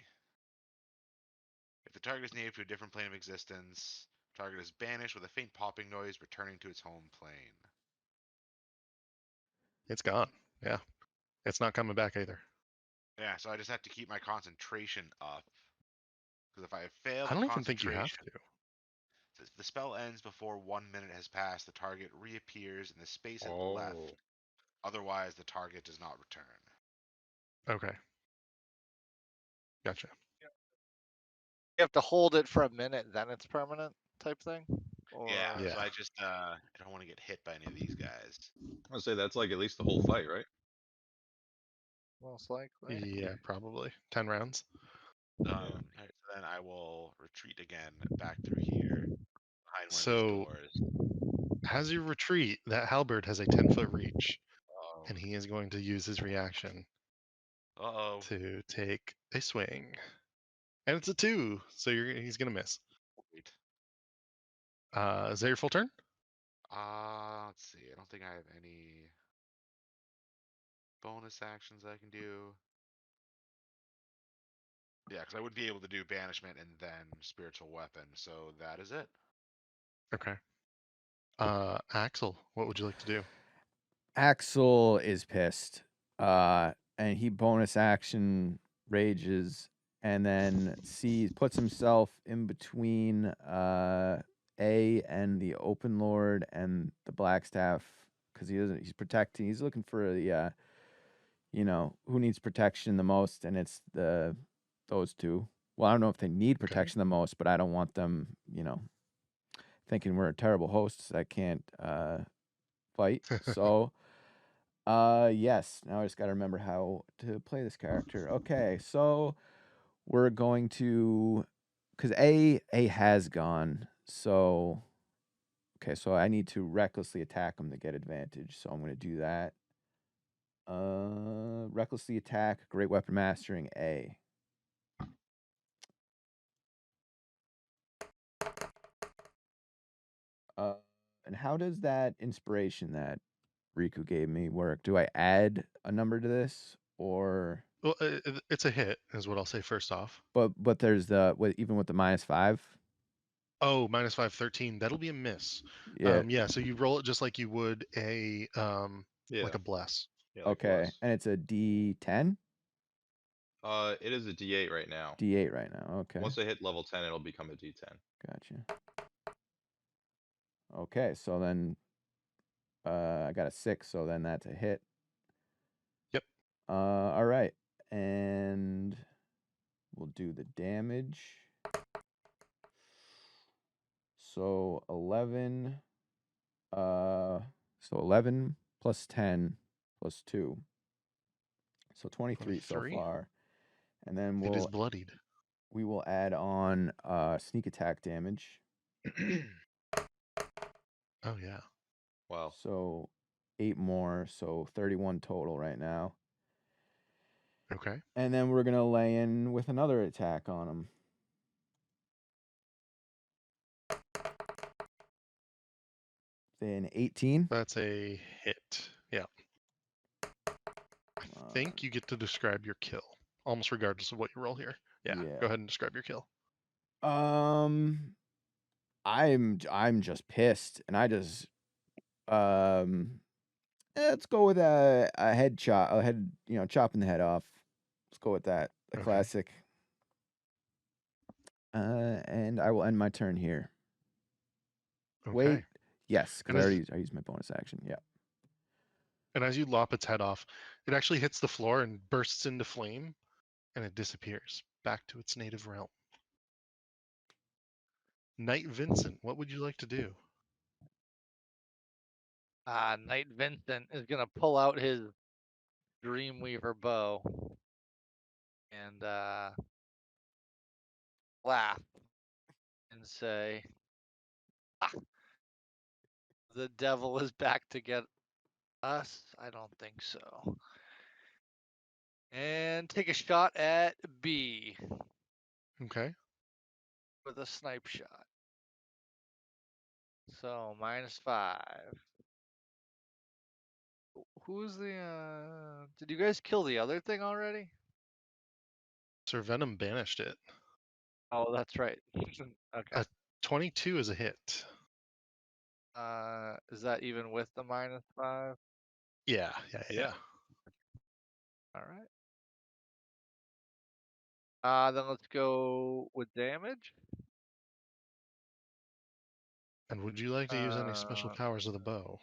Speaker 6: If the target is native to a different plane of existence, target is banished with a faint popping noise, returning to its home plane.
Speaker 2: It's gone. Yeah. It's not coming back either.
Speaker 6: Yeah, so I just have to keep my concentration up. Because if I fail
Speaker 2: I
Speaker 6: the
Speaker 2: don't even think you have
Speaker 6: concentration,
Speaker 2: to.
Speaker 6: the spell ends before 1 minute has passed, the target reappears in the space it left.
Speaker 7: Oh.
Speaker 6: Otherwise, the target does not return.
Speaker 2: Okay. Gotcha.
Speaker 5: You have to hold it for a minute, then it's permanent type thing. Or
Speaker 6: Yeah,
Speaker 2: Yeah.
Speaker 6: so I just I don't want to get hit by any of these guys.
Speaker 7: I'd say that's like at least the whole fight, right?
Speaker 5: most likely.
Speaker 2: Yeah, probably. 10 rounds.
Speaker 6: Alright, so then I will retreat again back through here behind one of these
Speaker 2: So
Speaker 6: doors.
Speaker 2: as you retreat, that halberd has a 10-foot reach,
Speaker 6: Oh,
Speaker 2: and he is going to use his reaction
Speaker 6: uh-oh.
Speaker 2: to take a swing. And it's a 2, so he's gonna miss.
Speaker 6: Wait.
Speaker 2: Is that your full turn?
Speaker 6: Let's see. I don't think I have any bonus actions I can do. Yeah, because I would be able to do banishment and then spiritual weapon. So that is it.
Speaker 2: Okay. Axel, what would you like to do?
Speaker 3: Axel is pissed. And he bonus action rages and then puts himself in between A and the Open Lord and the Blackstaff because he's looking for who needs protection the most, and it's those two. Well, I don't know if they need
Speaker 2: Okay.
Speaker 3: protection the most, but I don't want them, thinking we're terrible hosts that can't fight. So, yes. Now I just got to remember how to play this character. Okay, so we're going to, because A has gone. So, okay, so I need to recklessly attack him to get advantage. So I'm going to do that. Recklessly attack, great weapon mastering A. Uh, and how does that inspiration that Riku gave me work? Do I add a number to this, or
Speaker 2: Well, it's a hit, is what I'll say first off.
Speaker 3: but there's the even with the -5?
Speaker 2: Oh, -5, 13. That'll be a miss.
Speaker 3: Yeah.
Speaker 2: Yeah. So you roll it just like you would a
Speaker 7: Yeah.
Speaker 2: like a bless.
Speaker 7: Yeah, like
Speaker 3: Okay,
Speaker 7: Bless.
Speaker 3: and it's a D10,
Speaker 7: It is a D8 right now.
Speaker 3: D8 right now. Okay,
Speaker 7: Once I hit level 10, it'll become a D10.
Speaker 3: gotcha. Okay, so then I got a 6, so then that's a hit.
Speaker 2: Yep.
Speaker 3: All right, and we'll do the damage. So 11. So 11 plus 10 plus 2. So 23 so
Speaker 2: 23.
Speaker 3: far. And then
Speaker 2: It is bloodied.
Speaker 3: we will add on sneak attack damage.
Speaker 2: Oh yeah.
Speaker 7: Wow.
Speaker 3: So 8 more, so 31 total right now.
Speaker 2: Okay.
Speaker 3: And then we're going to lay in with another attack on him. Then 18.
Speaker 2: That's a hit. Yeah. I think you get to describe your kill, almost regardless of what you roll here. Yeah.
Speaker 3: Yeah.
Speaker 2: Go ahead and describe your kill.
Speaker 3: I'm just pissed, and I just let's go with a head chop, chopping the head off. Let's go with that, the
Speaker 2: Okay.
Speaker 3: classic. And I will end my turn here.
Speaker 2: Okay.
Speaker 3: Wait, yes, because
Speaker 2: And
Speaker 3: I used my bonus action. Yeah.
Speaker 2: And as you lop its head off, it actually hits the floor and bursts into flame, and it disappears back to its native realm. Knight Vincent, what would you like to do?
Speaker 5: Knight Vincent is gonna pull out his Dreamweaver bow and laugh and say, "Ah, the devil is back to get us." I don't think so. And take a shot at B
Speaker 2: Okay.
Speaker 5: with a snipe shot. So -5. Who's the did you guys kill the other thing already?
Speaker 2: Sir Venom banished it.
Speaker 5: Oh, that's right. Okay.
Speaker 2: A 22 is a hit.
Speaker 5: Is that even with the -5?
Speaker 2: Yeah.
Speaker 7: Yeah.
Speaker 5: All right. Then let's go with damage.
Speaker 2: And would you like to use any special powers of the bow?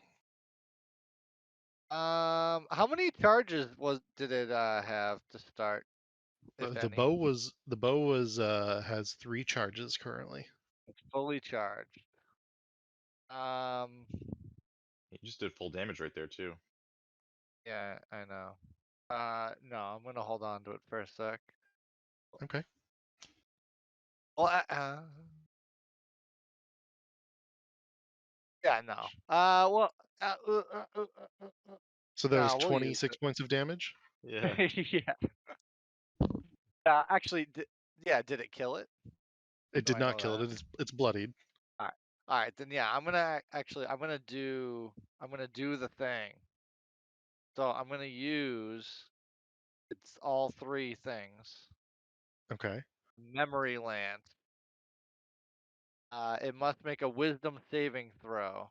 Speaker 5: How many charges did it have to start, if
Speaker 2: The
Speaker 5: any?
Speaker 2: bow was has 3 charges currently.
Speaker 5: It's fully charged.
Speaker 7: He just did full damage right there, too.
Speaker 5: Yeah, I know. No, I'm gonna hold on to it for a sec.
Speaker 2: Okay.
Speaker 5: Well, yeah, no. Well,
Speaker 2: So that was
Speaker 5: no, we'll use
Speaker 2: 26 points of damage.
Speaker 7: Yeah.
Speaker 5: it. Yeah. Actually, did it kill it?
Speaker 2: It
Speaker 5: Do
Speaker 2: did
Speaker 5: I
Speaker 2: not
Speaker 5: know
Speaker 2: kill
Speaker 5: that?
Speaker 2: it. It's bloodied.
Speaker 5: All right, then yeah, I'm gonna do the thing. So I'm gonna use it's all 3 things.
Speaker 2: Okay.
Speaker 5: Memory Lance. It must make a Wisdom saving throw.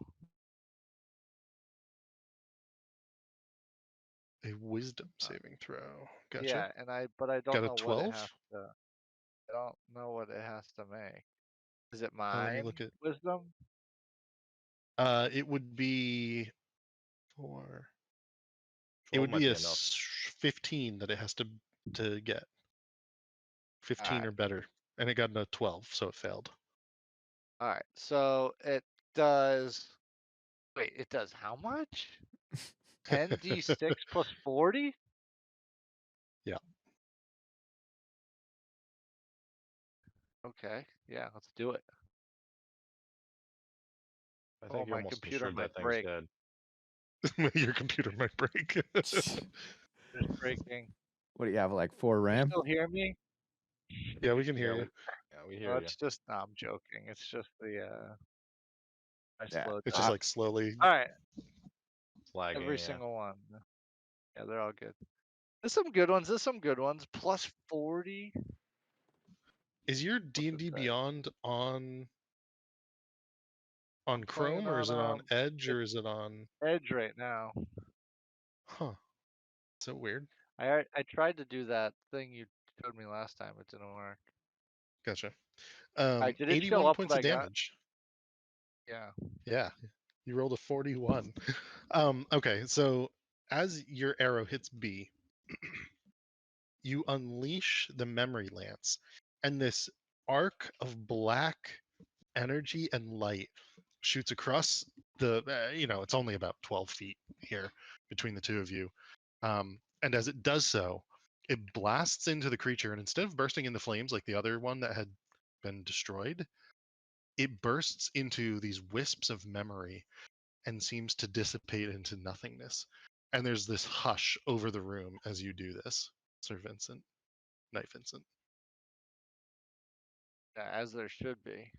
Speaker 2: A wisdom saving throw. Gotcha.
Speaker 5: Yeah, but I don't
Speaker 2: Got a
Speaker 5: know what it
Speaker 2: 12?
Speaker 5: has to. I don't know what it has to make. Is it
Speaker 2: Let me
Speaker 5: mine
Speaker 2: look at.
Speaker 5: wisdom?
Speaker 2: It would be for. It
Speaker 7: 12
Speaker 2: would
Speaker 7: might
Speaker 2: be
Speaker 7: be
Speaker 2: a
Speaker 7: enough.
Speaker 2: 15 that it has to get. 15
Speaker 5: Alright.
Speaker 2: or better, and it got a 12, so it failed.
Speaker 5: All right, so it does. Wait, it does how much? 10d6 plus 40?
Speaker 2: Yeah.
Speaker 5: Okay, yeah, let's do it.
Speaker 7: I
Speaker 5: Oh,
Speaker 7: think you're
Speaker 5: my
Speaker 7: almost
Speaker 5: computer
Speaker 7: assured
Speaker 5: might
Speaker 7: that thing's
Speaker 5: break.
Speaker 7: dead.
Speaker 2: Your computer might break.
Speaker 5: It's breaking.
Speaker 3: What do you have, like 4
Speaker 5: You
Speaker 3: RAM?
Speaker 5: still hear me?
Speaker 2: Yeah, we can hear
Speaker 7: Yeah,
Speaker 2: you.
Speaker 7: we
Speaker 5: Oh,
Speaker 7: hear you.
Speaker 5: it's just. No, I'm joking. It's just the. I
Speaker 3: Yeah,
Speaker 5: slowed
Speaker 2: It's
Speaker 5: down.
Speaker 2: just like slowly.
Speaker 5: All right,
Speaker 7: It's lagging,
Speaker 5: every
Speaker 7: yeah.
Speaker 5: single one. Yeah, they're all good. There's some good ones. There's some good ones. Plus 40.
Speaker 2: Is your
Speaker 5: What's it
Speaker 2: D&D
Speaker 5: say?
Speaker 2: Beyond on
Speaker 5: I'm playing
Speaker 2: Chrome, or is it on
Speaker 5: on
Speaker 2: Edge,
Speaker 5: it's
Speaker 2: or is it on?
Speaker 5: Edge right now.
Speaker 2: Huh. So weird.
Speaker 5: I tried to do that thing you showed me last time. It didn't work.
Speaker 2: Gotcha.
Speaker 5: Alright, did it show
Speaker 2: 81
Speaker 5: up
Speaker 2: points
Speaker 5: what
Speaker 2: of
Speaker 5: I got?
Speaker 2: damage.
Speaker 5: Yeah.
Speaker 2: Yeah, you rolled a 41. Okay, so as your arrow hits B, you unleash the memory lance, and this arc of black energy and light shoots across the. It's only about 12 feet here between the two of you, and as it does so, it blasts into the creature, and instead of bursting into flames like the other one that had been destroyed, it bursts into these wisps of memory and seems to dissipate into nothingness. And there's this hush over the room as you do this, Sir Vincent, Knight Vincent.
Speaker 5: Yeah, as there should be.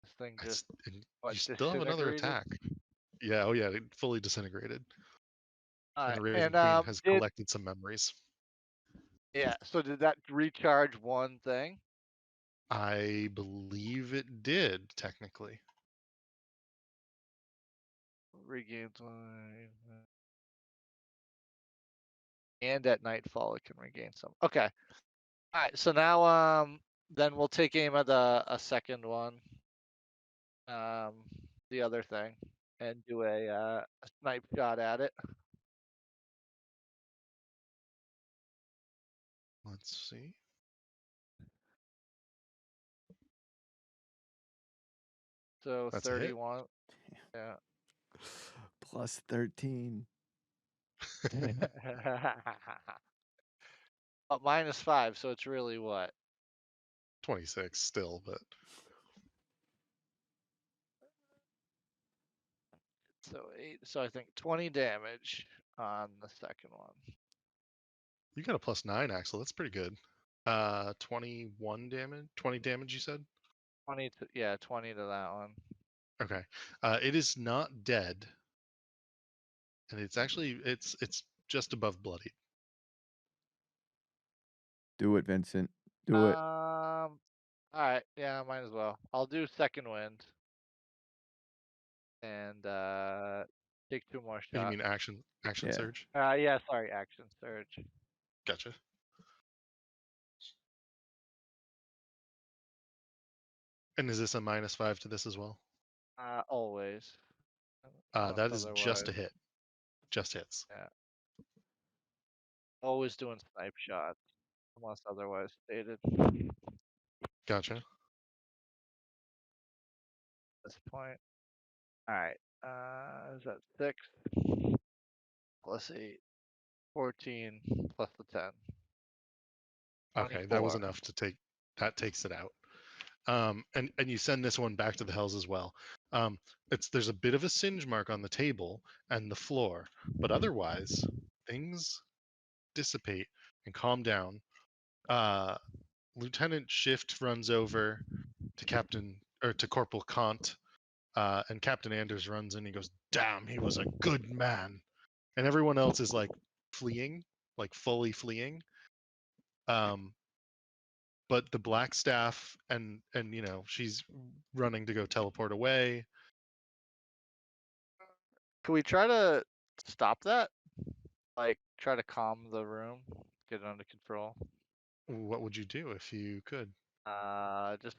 Speaker 5: This thing just
Speaker 2: And
Speaker 5: what
Speaker 2: you still have another
Speaker 5: disintegrated?
Speaker 2: attack. Yeah, oh yeah, it fully disintegrated. And
Speaker 5: Alright,
Speaker 2: the Raven
Speaker 5: and
Speaker 2: Queen has
Speaker 5: did
Speaker 2: collected some memories.
Speaker 5: yeah, so did that recharge one thing?
Speaker 2: I believe it did, technically.
Speaker 5: Regains one. And at nightfall it can regain some. Okay. Alright, so now then we'll take aim at a second one. The other thing. And do a snipe shot at it.
Speaker 2: Let's see.
Speaker 5: So
Speaker 2: That's a hit.
Speaker 5: 31. Yeah.
Speaker 3: Plus 13.
Speaker 5: But -5, so it's really what?
Speaker 2: 26 still, but
Speaker 5: So 8. So I think 20 damage on the second one.
Speaker 2: you got a +9, Axel. That's pretty good. 21 damage. 20 damage, you said?
Speaker 5: 20 to, yeah, 20 to that one.
Speaker 2: Okay. It is not dead, and it's just above bloodied.
Speaker 3: Do it, Vincent. Do it.
Speaker 5: All right, yeah, might as well. I'll do second wind and take 2 more
Speaker 2: You
Speaker 5: shots.
Speaker 2: mean action
Speaker 3: Yeah.
Speaker 2: surge?
Speaker 5: Yeah, sorry, action surge.
Speaker 2: Gotcha. And is this a -5 to this as well?
Speaker 5: Always. Unless
Speaker 2: That is just a
Speaker 5: otherwise.
Speaker 2: hit. Just hits.
Speaker 5: Yeah. Always doing snipe shots, unless otherwise stated.
Speaker 2: Gotcha.
Speaker 5: At this point. All right. Is that 6 plus 8? 14 plus the 10.
Speaker 2: Okay, that was
Speaker 5: 24.
Speaker 2: enough to take. That takes it out. And you send this one back to the hells as well. There's a bit of a singe mark on the table and the floor, but otherwise things dissipate and calm down. Lieutenant Shift runs over to Corporal Kant, and Captain Anders runs in. He goes, "Damn, he was a good man," and everyone else is like fleeing, like fully fleeing. But the black staff and she's running to go teleport away.
Speaker 5: Can we try to stop that? Like, try to calm the room, get it under control.
Speaker 2: What would you do if you could?
Speaker 5: Just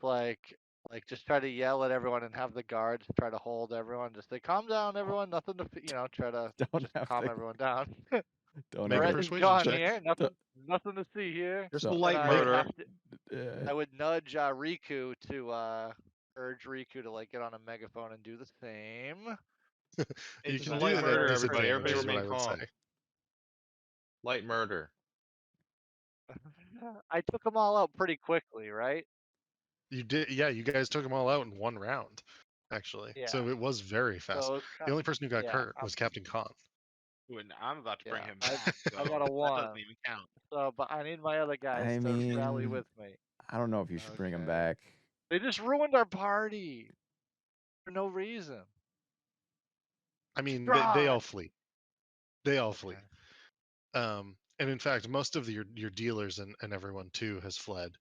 Speaker 5: just try to yell at everyone and have the guards try to hold everyone. Just say, calm down, everyone. Nothing to, try to
Speaker 3: Don't
Speaker 5: just
Speaker 3: have
Speaker 5: calm
Speaker 3: to.
Speaker 5: everyone down.
Speaker 3: Don't
Speaker 2: Make a
Speaker 3: ever.
Speaker 5: Bren's
Speaker 2: persuasion
Speaker 5: gone
Speaker 2: check.
Speaker 5: here. Nothing to see here.
Speaker 7: Just
Speaker 3: So-
Speaker 7: a
Speaker 5: And
Speaker 7: light
Speaker 5: I would
Speaker 7: murder.
Speaker 5: have to, I would nudge Riku to urge Riku to like get on a megaphone and do the same.
Speaker 2: You
Speaker 7: It's
Speaker 2: can
Speaker 7: a
Speaker 2: do
Speaker 7: light
Speaker 2: it
Speaker 7: murder,
Speaker 2: at
Speaker 7: everybody.
Speaker 2: disadvantage,
Speaker 7: Everybody
Speaker 2: is what
Speaker 7: remain
Speaker 2: I would
Speaker 7: calm.
Speaker 2: say.
Speaker 7: Light murder.
Speaker 5: I took them all out pretty quickly, right?
Speaker 2: You did, yeah. You guys took them all out in one round, actually. So
Speaker 5: Yeah.
Speaker 2: it was very fast.
Speaker 5: So
Speaker 2: The only person who got
Speaker 5: yeah,
Speaker 2: hurt was Captain Khan.
Speaker 6: When I'm about to bring
Speaker 5: Yeah,
Speaker 6: him
Speaker 5: I-
Speaker 6: back, so
Speaker 5: I got a
Speaker 6: that
Speaker 5: 1.
Speaker 6: doesn't even count.
Speaker 5: So, but I need my other guys
Speaker 3: I
Speaker 5: to rally
Speaker 3: mean,
Speaker 5: with me.
Speaker 3: I don't know if you should bring him
Speaker 5: Okay.
Speaker 3: back.
Speaker 5: They just ruined our party for no reason.
Speaker 2: I mean, they
Speaker 5: Try.
Speaker 2: all flee. They all flee.
Speaker 5: Okay.
Speaker 2: And in fact, most of your dealers and everyone too has fled.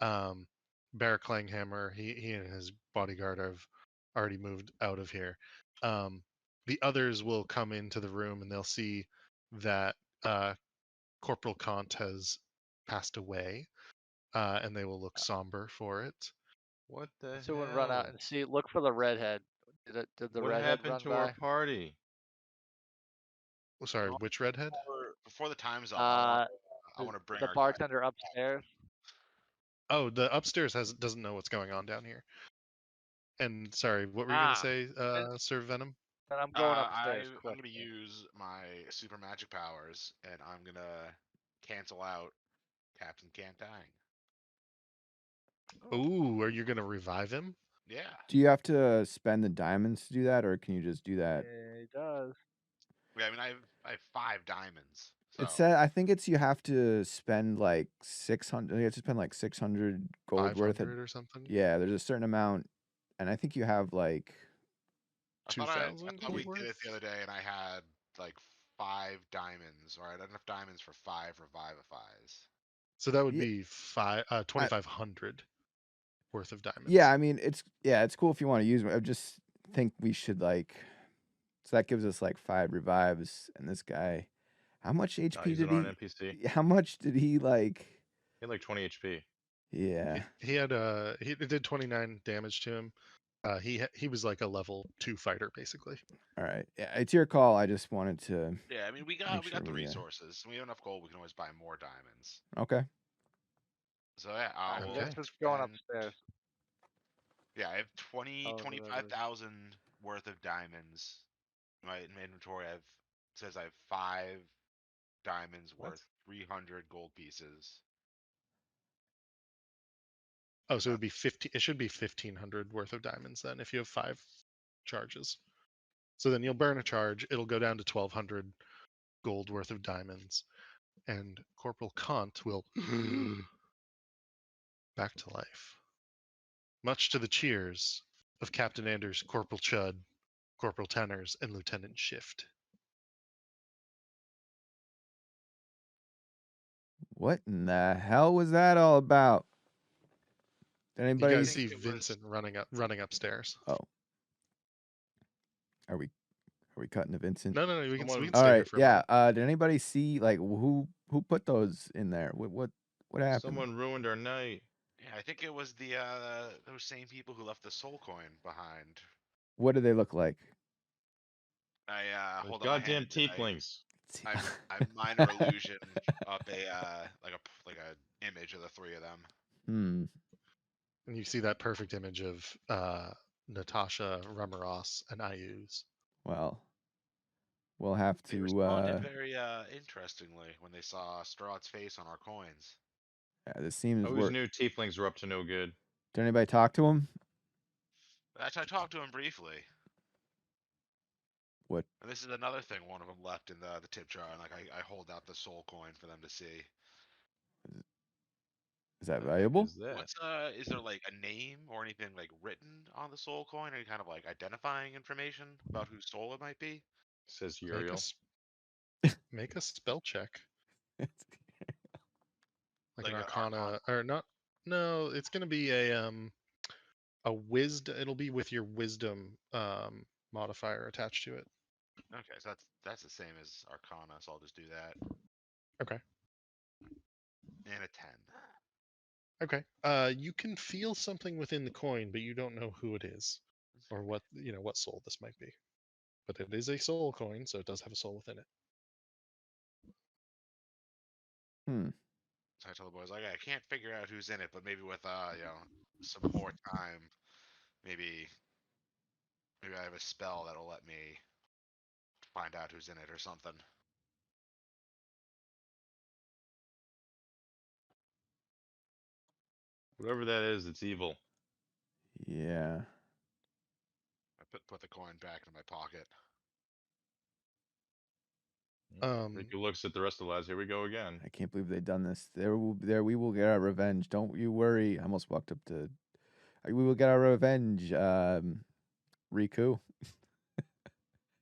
Speaker 2: Bear Clanghammer, he and his bodyguard have already moved out of here. The others will come into the room and they'll see that Corporal Kant has passed away, and they will look somber for it.
Speaker 7: What the
Speaker 5: So
Speaker 7: hell?
Speaker 5: would run out and see. Look for the redhead. Did the
Speaker 7: what
Speaker 5: redhead
Speaker 7: happened
Speaker 5: run
Speaker 7: to
Speaker 5: by?
Speaker 7: our party?
Speaker 2: Oh, sorry,
Speaker 6: No,
Speaker 2: which redhead?
Speaker 6: Before the time's up, I
Speaker 5: The-
Speaker 6: want to bring
Speaker 5: the
Speaker 6: our guy.
Speaker 5: bartender upstairs.
Speaker 2: Oh, the upstairs doesn't know what's going on down here. And sorry, what were you gonna say, Sir Venom?
Speaker 5: And I'm going upstairs.
Speaker 6: I'm
Speaker 5: quick.
Speaker 6: gonna use my super magic powers, and I'm gonna cancel out Captain Can't Dying.
Speaker 2: Ooh, are you gonna revive him?
Speaker 6: Yeah.
Speaker 3: Do you have to spend the diamonds to do that, or can you just do that?
Speaker 5: Yeah, he does.
Speaker 6: Yeah, I mean, I have 5 diamonds. So
Speaker 3: It said I think it's you have to spend like 600. You have to spend like 600 gold worth of.
Speaker 2: 500 or something?
Speaker 3: Yeah, there's a certain amount, and I think you have like.
Speaker 6: I thought I
Speaker 2: 2,000
Speaker 6: thought we
Speaker 2: gold
Speaker 6: did it
Speaker 2: worth?
Speaker 6: the other day, and I had like 5 diamonds, or I had enough diamonds for 5 revivifies.
Speaker 2: So that would
Speaker 3: Yeah.
Speaker 2: be 2,500 worth of diamonds.
Speaker 3: Yeah, I mean it's cool if you want to use them. I just think we should like. So that gives us like 5 revives, and this guy, how much HP
Speaker 7: Use
Speaker 3: did
Speaker 7: it on
Speaker 3: he?
Speaker 7: an NPC.
Speaker 3: How much did he like?
Speaker 7: He had like 20 HP.
Speaker 3: Yeah.
Speaker 2: He had he did 29 damage to him. He was like a level 2 fighter basically.
Speaker 3: All right. Yeah, it's your call. I just wanted to.
Speaker 6: Yeah, I mean, we
Speaker 3: Make
Speaker 6: got
Speaker 3: sure
Speaker 6: the
Speaker 3: we,
Speaker 6: resources. We have enough gold. We can always buy more diamonds.
Speaker 3: Okay.
Speaker 6: So yeah, I will
Speaker 2: Okay.
Speaker 5: This is going
Speaker 6: spend-
Speaker 5: upstairs.
Speaker 6: Yeah, I have
Speaker 5: Oh, whatever.
Speaker 6: 25,000 worth of diamonds. In my inventory, it says I have 5 diamonds
Speaker 7: What?
Speaker 6: worth 300 gold pieces.
Speaker 2: Oh, so it would be 50. It should be 1,500 worth of diamonds then if you have 5 charges. So then you'll burn a charge. It'll go down to 1,200 gold worth of diamonds, and Corporal Kant will back to life. Much to the cheers of Captain Anders, Corporal Chud, Corporal Tenners, and Lieutenant Shift.
Speaker 3: What in the hell was that all about? Did
Speaker 2: You
Speaker 3: anybody?
Speaker 2: guys see
Speaker 6: think it was-
Speaker 2: Vincent running upstairs.
Speaker 3: Oh. Are we cutting to Vincent?
Speaker 2: No, we can
Speaker 7: Someone-
Speaker 2: we can
Speaker 3: All
Speaker 2: stay here
Speaker 3: right.
Speaker 2: for a
Speaker 3: Yeah.
Speaker 2: minute.
Speaker 3: Did anybody see like who put those in there? What happened?
Speaker 7: Someone ruined our night.
Speaker 6: Yeah, I think it was the those same people who left the soul coin behind.
Speaker 3: What do they look like?
Speaker 6: I
Speaker 7: Those
Speaker 6: hold on. my
Speaker 7: goddamn
Speaker 6: hand, and
Speaker 7: tieflings.
Speaker 6: I minor illusion up a like a image of the 3 of them.
Speaker 3: Hmm.
Speaker 2: And you see that perfect image of Natasha, Ramaros, and Ayuz.
Speaker 3: Well, we'll have
Speaker 6: They
Speaker 3: to.
Speaker 6: responded very interestingly when they saw Strahd's face on our coins.
Speaker 3: Yeah, this seems.
Speaker 7: I always knew tieflings were up to no good.
Speaker 3: Did anybody talk to him?
Speaker 6: Actually, I talked to him briefly.
Speaker 3: What?
Speaker 6: And this is another thing one of them left in the tip jar, and like I hold out the soul coin for them to see.
Speaker 3: Is that
Speaker 7: The heck
Speaker 3: valuable?
Speaker 7: is that?
Speaker 6: What's is there like a name or anything like written on the soul coin? Any kind of like identifying information about whose soul it might be?
Speaker 7: Says
Speaker 2: Make a,
Speaker 7: Uriel.
Speaker 2: make a spell check. Like
Speaker 6: Like
Speaker 2: an
Speaker 6: an
Speaker 2: Arcana, or not? No, it's gonna be a wisdom. It'll be with your wisdom modifier attached to it.
Speaker 6: Okay, so that's the same as Arcana, so I'll just do that.
Speaker 2: Okay.
Speaker 6: And a 10.
Speaker 2: Okay. You can feel something within the coin, but you don't know who it is, or what what soul this might be. But it is a soul coin, so it does have a soul within it.
Speaker 3: Hmm.
Speaker 6: So I told the boys like I can't figure out who's in it, but maybe with some more time, maybe I have a spell that'll let me find out who's in it or something.
Speaker 7: Whatever that is, it's evil.
Speaker 3: Yeah.
Speaker 6: I put the coin back in my pocket.
Speaker 7: Riku looks at the rest of the lads. Here we go again.
Speaker 3: I can't believe they've done this. There we will get our revenge. Don't you worry. I almost walked up to. We will get our revenge, Riku.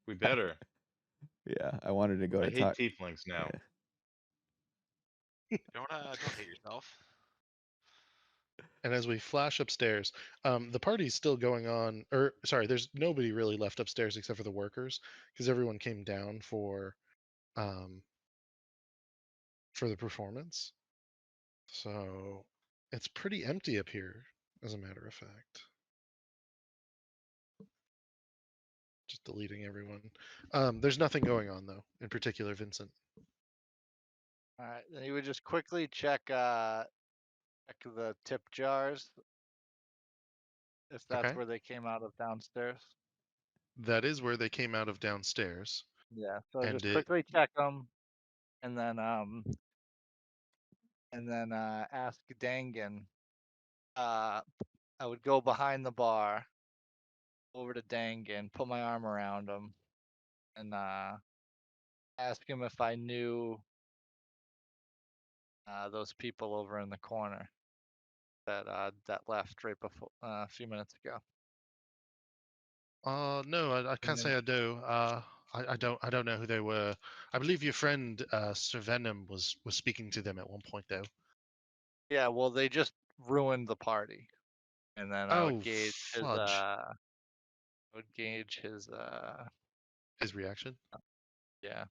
Speaker 7: We better.
Speaker 3: Yeah, I wanted to go
Speaker 7: I
Speaker 3: to
Speaker 7: hate
Speaker 3: talk.
Speaker 7: tieflings now.
Speaker 3: Yeah.
Speaker 6: Don't hate yourself.
Speaker 2: And as we flash upstairs, the party's still going on. Or sorry, there's nobody really left upstairs except for the workers, because everyone came down um, for the performance. So it's pretty empty up here, as a matter of fact. Just deleting everyone. There's nothing going on though, in particular, Vincent.
Speaker 5: All right, then you would just quickly check the tip jars if that's
Speaker 2: Okay,
Speaker 5: where they came out of downstairs.
Speaker 2: that is where they came out of downstairs,
Speaker 5: Yeah, so
Speaker 2: and
Speaker 5: just
Speaker 2: it.
Speaker 5: quickly check them, and then ask Dangan. I would go behind the bar, over to Dangan, put my arm around him, and ask him if I knew those people over in the corner that left right before a few minutes ago.
Speaker 2: No, I can't say I do. I don't know who they were. I believe your friend Sir Venom was speaking to them at one point though.
Speaker 5: Yeah, well, they just ruined the party, and then I would
Speaker 2: Oh,
Speaker 5: gauge his
Speaker 2: fudge! His reaction.
Speaker 5: yeah.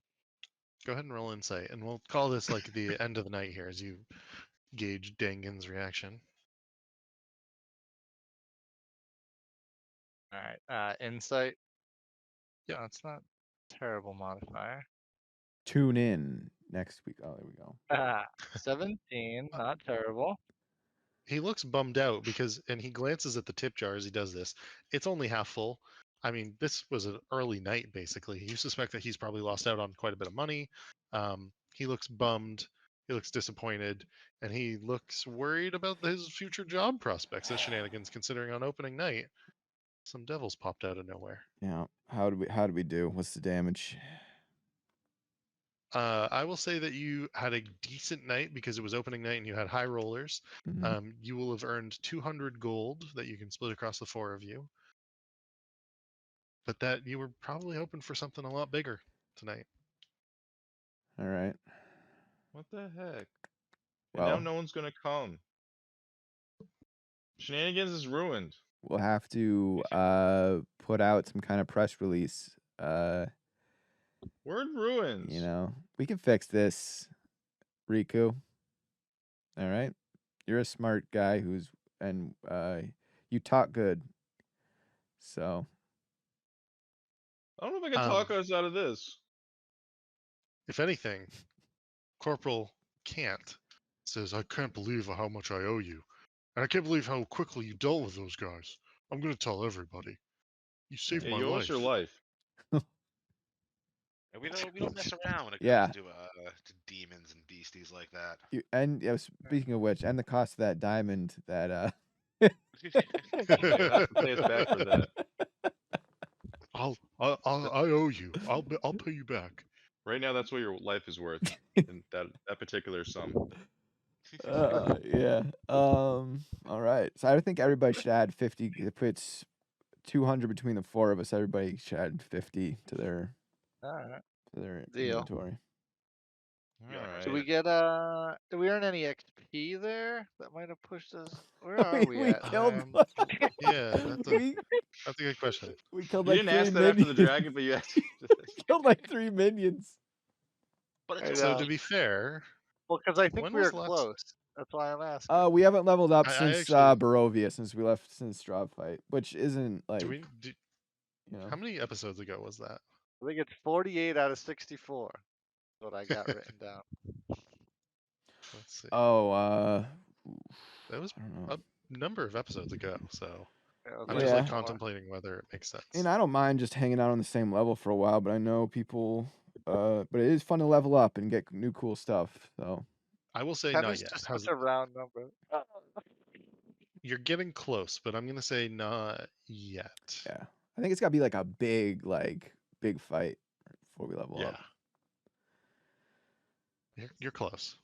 Speaker 2: Go ahead and roll insight, and we'll call this like the end of the night here as you gauge Dangan's reaction.
Speaker 5: All right, insight.
Speaker 2: Yep.
Speaker 5: No, it's not a terrible modifier.
Speaker 3: Tune in next week. Oh, there we go.
Speaker 5: 17, not terrible.
Speaker 2: He looks bummed out and he glances at the tip jar as he does this. It's only half full. I mean, this was an early night, basically. You suspect that he's probably lost out on quite a bit of money. He looks bummed. He looks disappointed, and he looks worried about his future job prospects at Shenanigans, considering on opening night, some devils popped out of nowhere.
Speaker 3: Yeah. How do we do? What's the damage?
Speaker 2: I will say that you had a decent night because it was opening night and you had high rollers.
Speaker 3: Mhm.
Speaker 2: You will have earned 200 gold that you can split across the four of you. But that you were probably hoping for something a lot bigger tonight.
Speaker 3: All right.
Speaker 7: What the heck? And now
Speaker 3: Well,
Speaker 7: no one's gonna come. Shenanigans is ruined.
Speaker 3: we'll have to put out some kind of press release.
Speaker 7: We're in ruins.
Speaker 3: You know, we can fix this, Riku. All right. You're a smart guy and you talk good. So,
Speaker 7: I don't know if I can
Speaker 2: Um,
Speaker 7: talk us out of this.
Speaker 2: If anything, Corporal Can't says, I can't believe how much I owe you. And I can't believe how quickly you dealt with those guys. I'm going to tell everybody. You saved
Speaker 7: Yeah,
Speaker 2: my
Speaker 7: you owe
Speaker 2: life.
Speaker 7: us your life.
Speaker 6: And we don't mess around when it
Speaker 3: Yeah.
Speaker 6: comes to demons and beasties like that.
Speaker 3: speaking of which, and the cost of that diamond that
Speaker 7: Yeah, you'll have to pay us back for that.
Speaker 2: I owe you. I'll pay you back.
Speaker 7: Right now, that's what your life is worth. In that particular sum.
Speaker 3: yeah. All right. So I think everybody should add 50 if it's 200 between the four of us. Everybody should add 50 to their
Speaker 5: All right. Deal.
Speaker 3: inventory.
Speaker 6: Yeah,
Speaker 7: Alright.
Speaker 5: Do we get do we earn any XP there? That might have pushed us. Where are we
Speaker 3: we
Speaker 5: at?
Speaker 3: killed.
Speaker 2: Yeah, that's
Speaker 3: we,
Speaker 2: a good question.
Speaker 3: we killed
Speaker 7: You
Speaker 3: like
Speaker 7: didn't
Speaker 3: 3
Speaker 7: ask that
Speaker 3: minions.
Speaker 7: after the dragon, but you asked.
Speaker 3: We killed like 3 minions.
Speaker 6: But it's
Speaker 5: I
Speaker 2: So
Speaker 5: know.
Speaker 2: to be fair,
Speaker 5: Well, because I think
Speaker 2: when
Speaker 5: we
Speaker 2: was
Speaker 5: were
Speaker 2: the last?
Speaker 5: close. That's why I'm asking.
Speaker 3: We haven't leveled up
Speaker 2: I
Speaker 3: since
Speaker 2: actually
Speaker 3: Barovia, since we left since Straw Fight, which isn't like
Speaker 2: do
Speaker 3: you know.
Speaker 2: how many episodes ago was that?
Speaker 5: I think it's 48 out of 64. What I got written down.
Speaker 2: Let's see.
Speaker 3: Oh,
Speaker 2: That was
Speaker 3: I don't know.
Speaker 2: a number of episodes ago, so
Speaker 5: Yeah, it was
Speaker 2: I'm
Speaker 5: like
Speaker 2: just like
Speaker 3: Yeah.
Speaker 5: more.
Speaker 2: contemplating whether it makes sense.
Speaker 3: I don't mind just hanging out on the same level for a while, but I know people. But it is fun to level up and get new cool stuff. So
Speaker 2: I will say
Speaker 5: 10
Speaker 2: not
Speaker 5: is
Speaker 2: yet.
Speaker 5: just
Speaker 2: How's
Speaker 5: such a round number.
Speaker 2: You're getting close, but I'm gonna say not yet.
Speaker 3: yeah, I think it's got to be like a big fight before we level
Speaker 2: Yeah.
Speaker 3: up.
Speaker 2: You're close.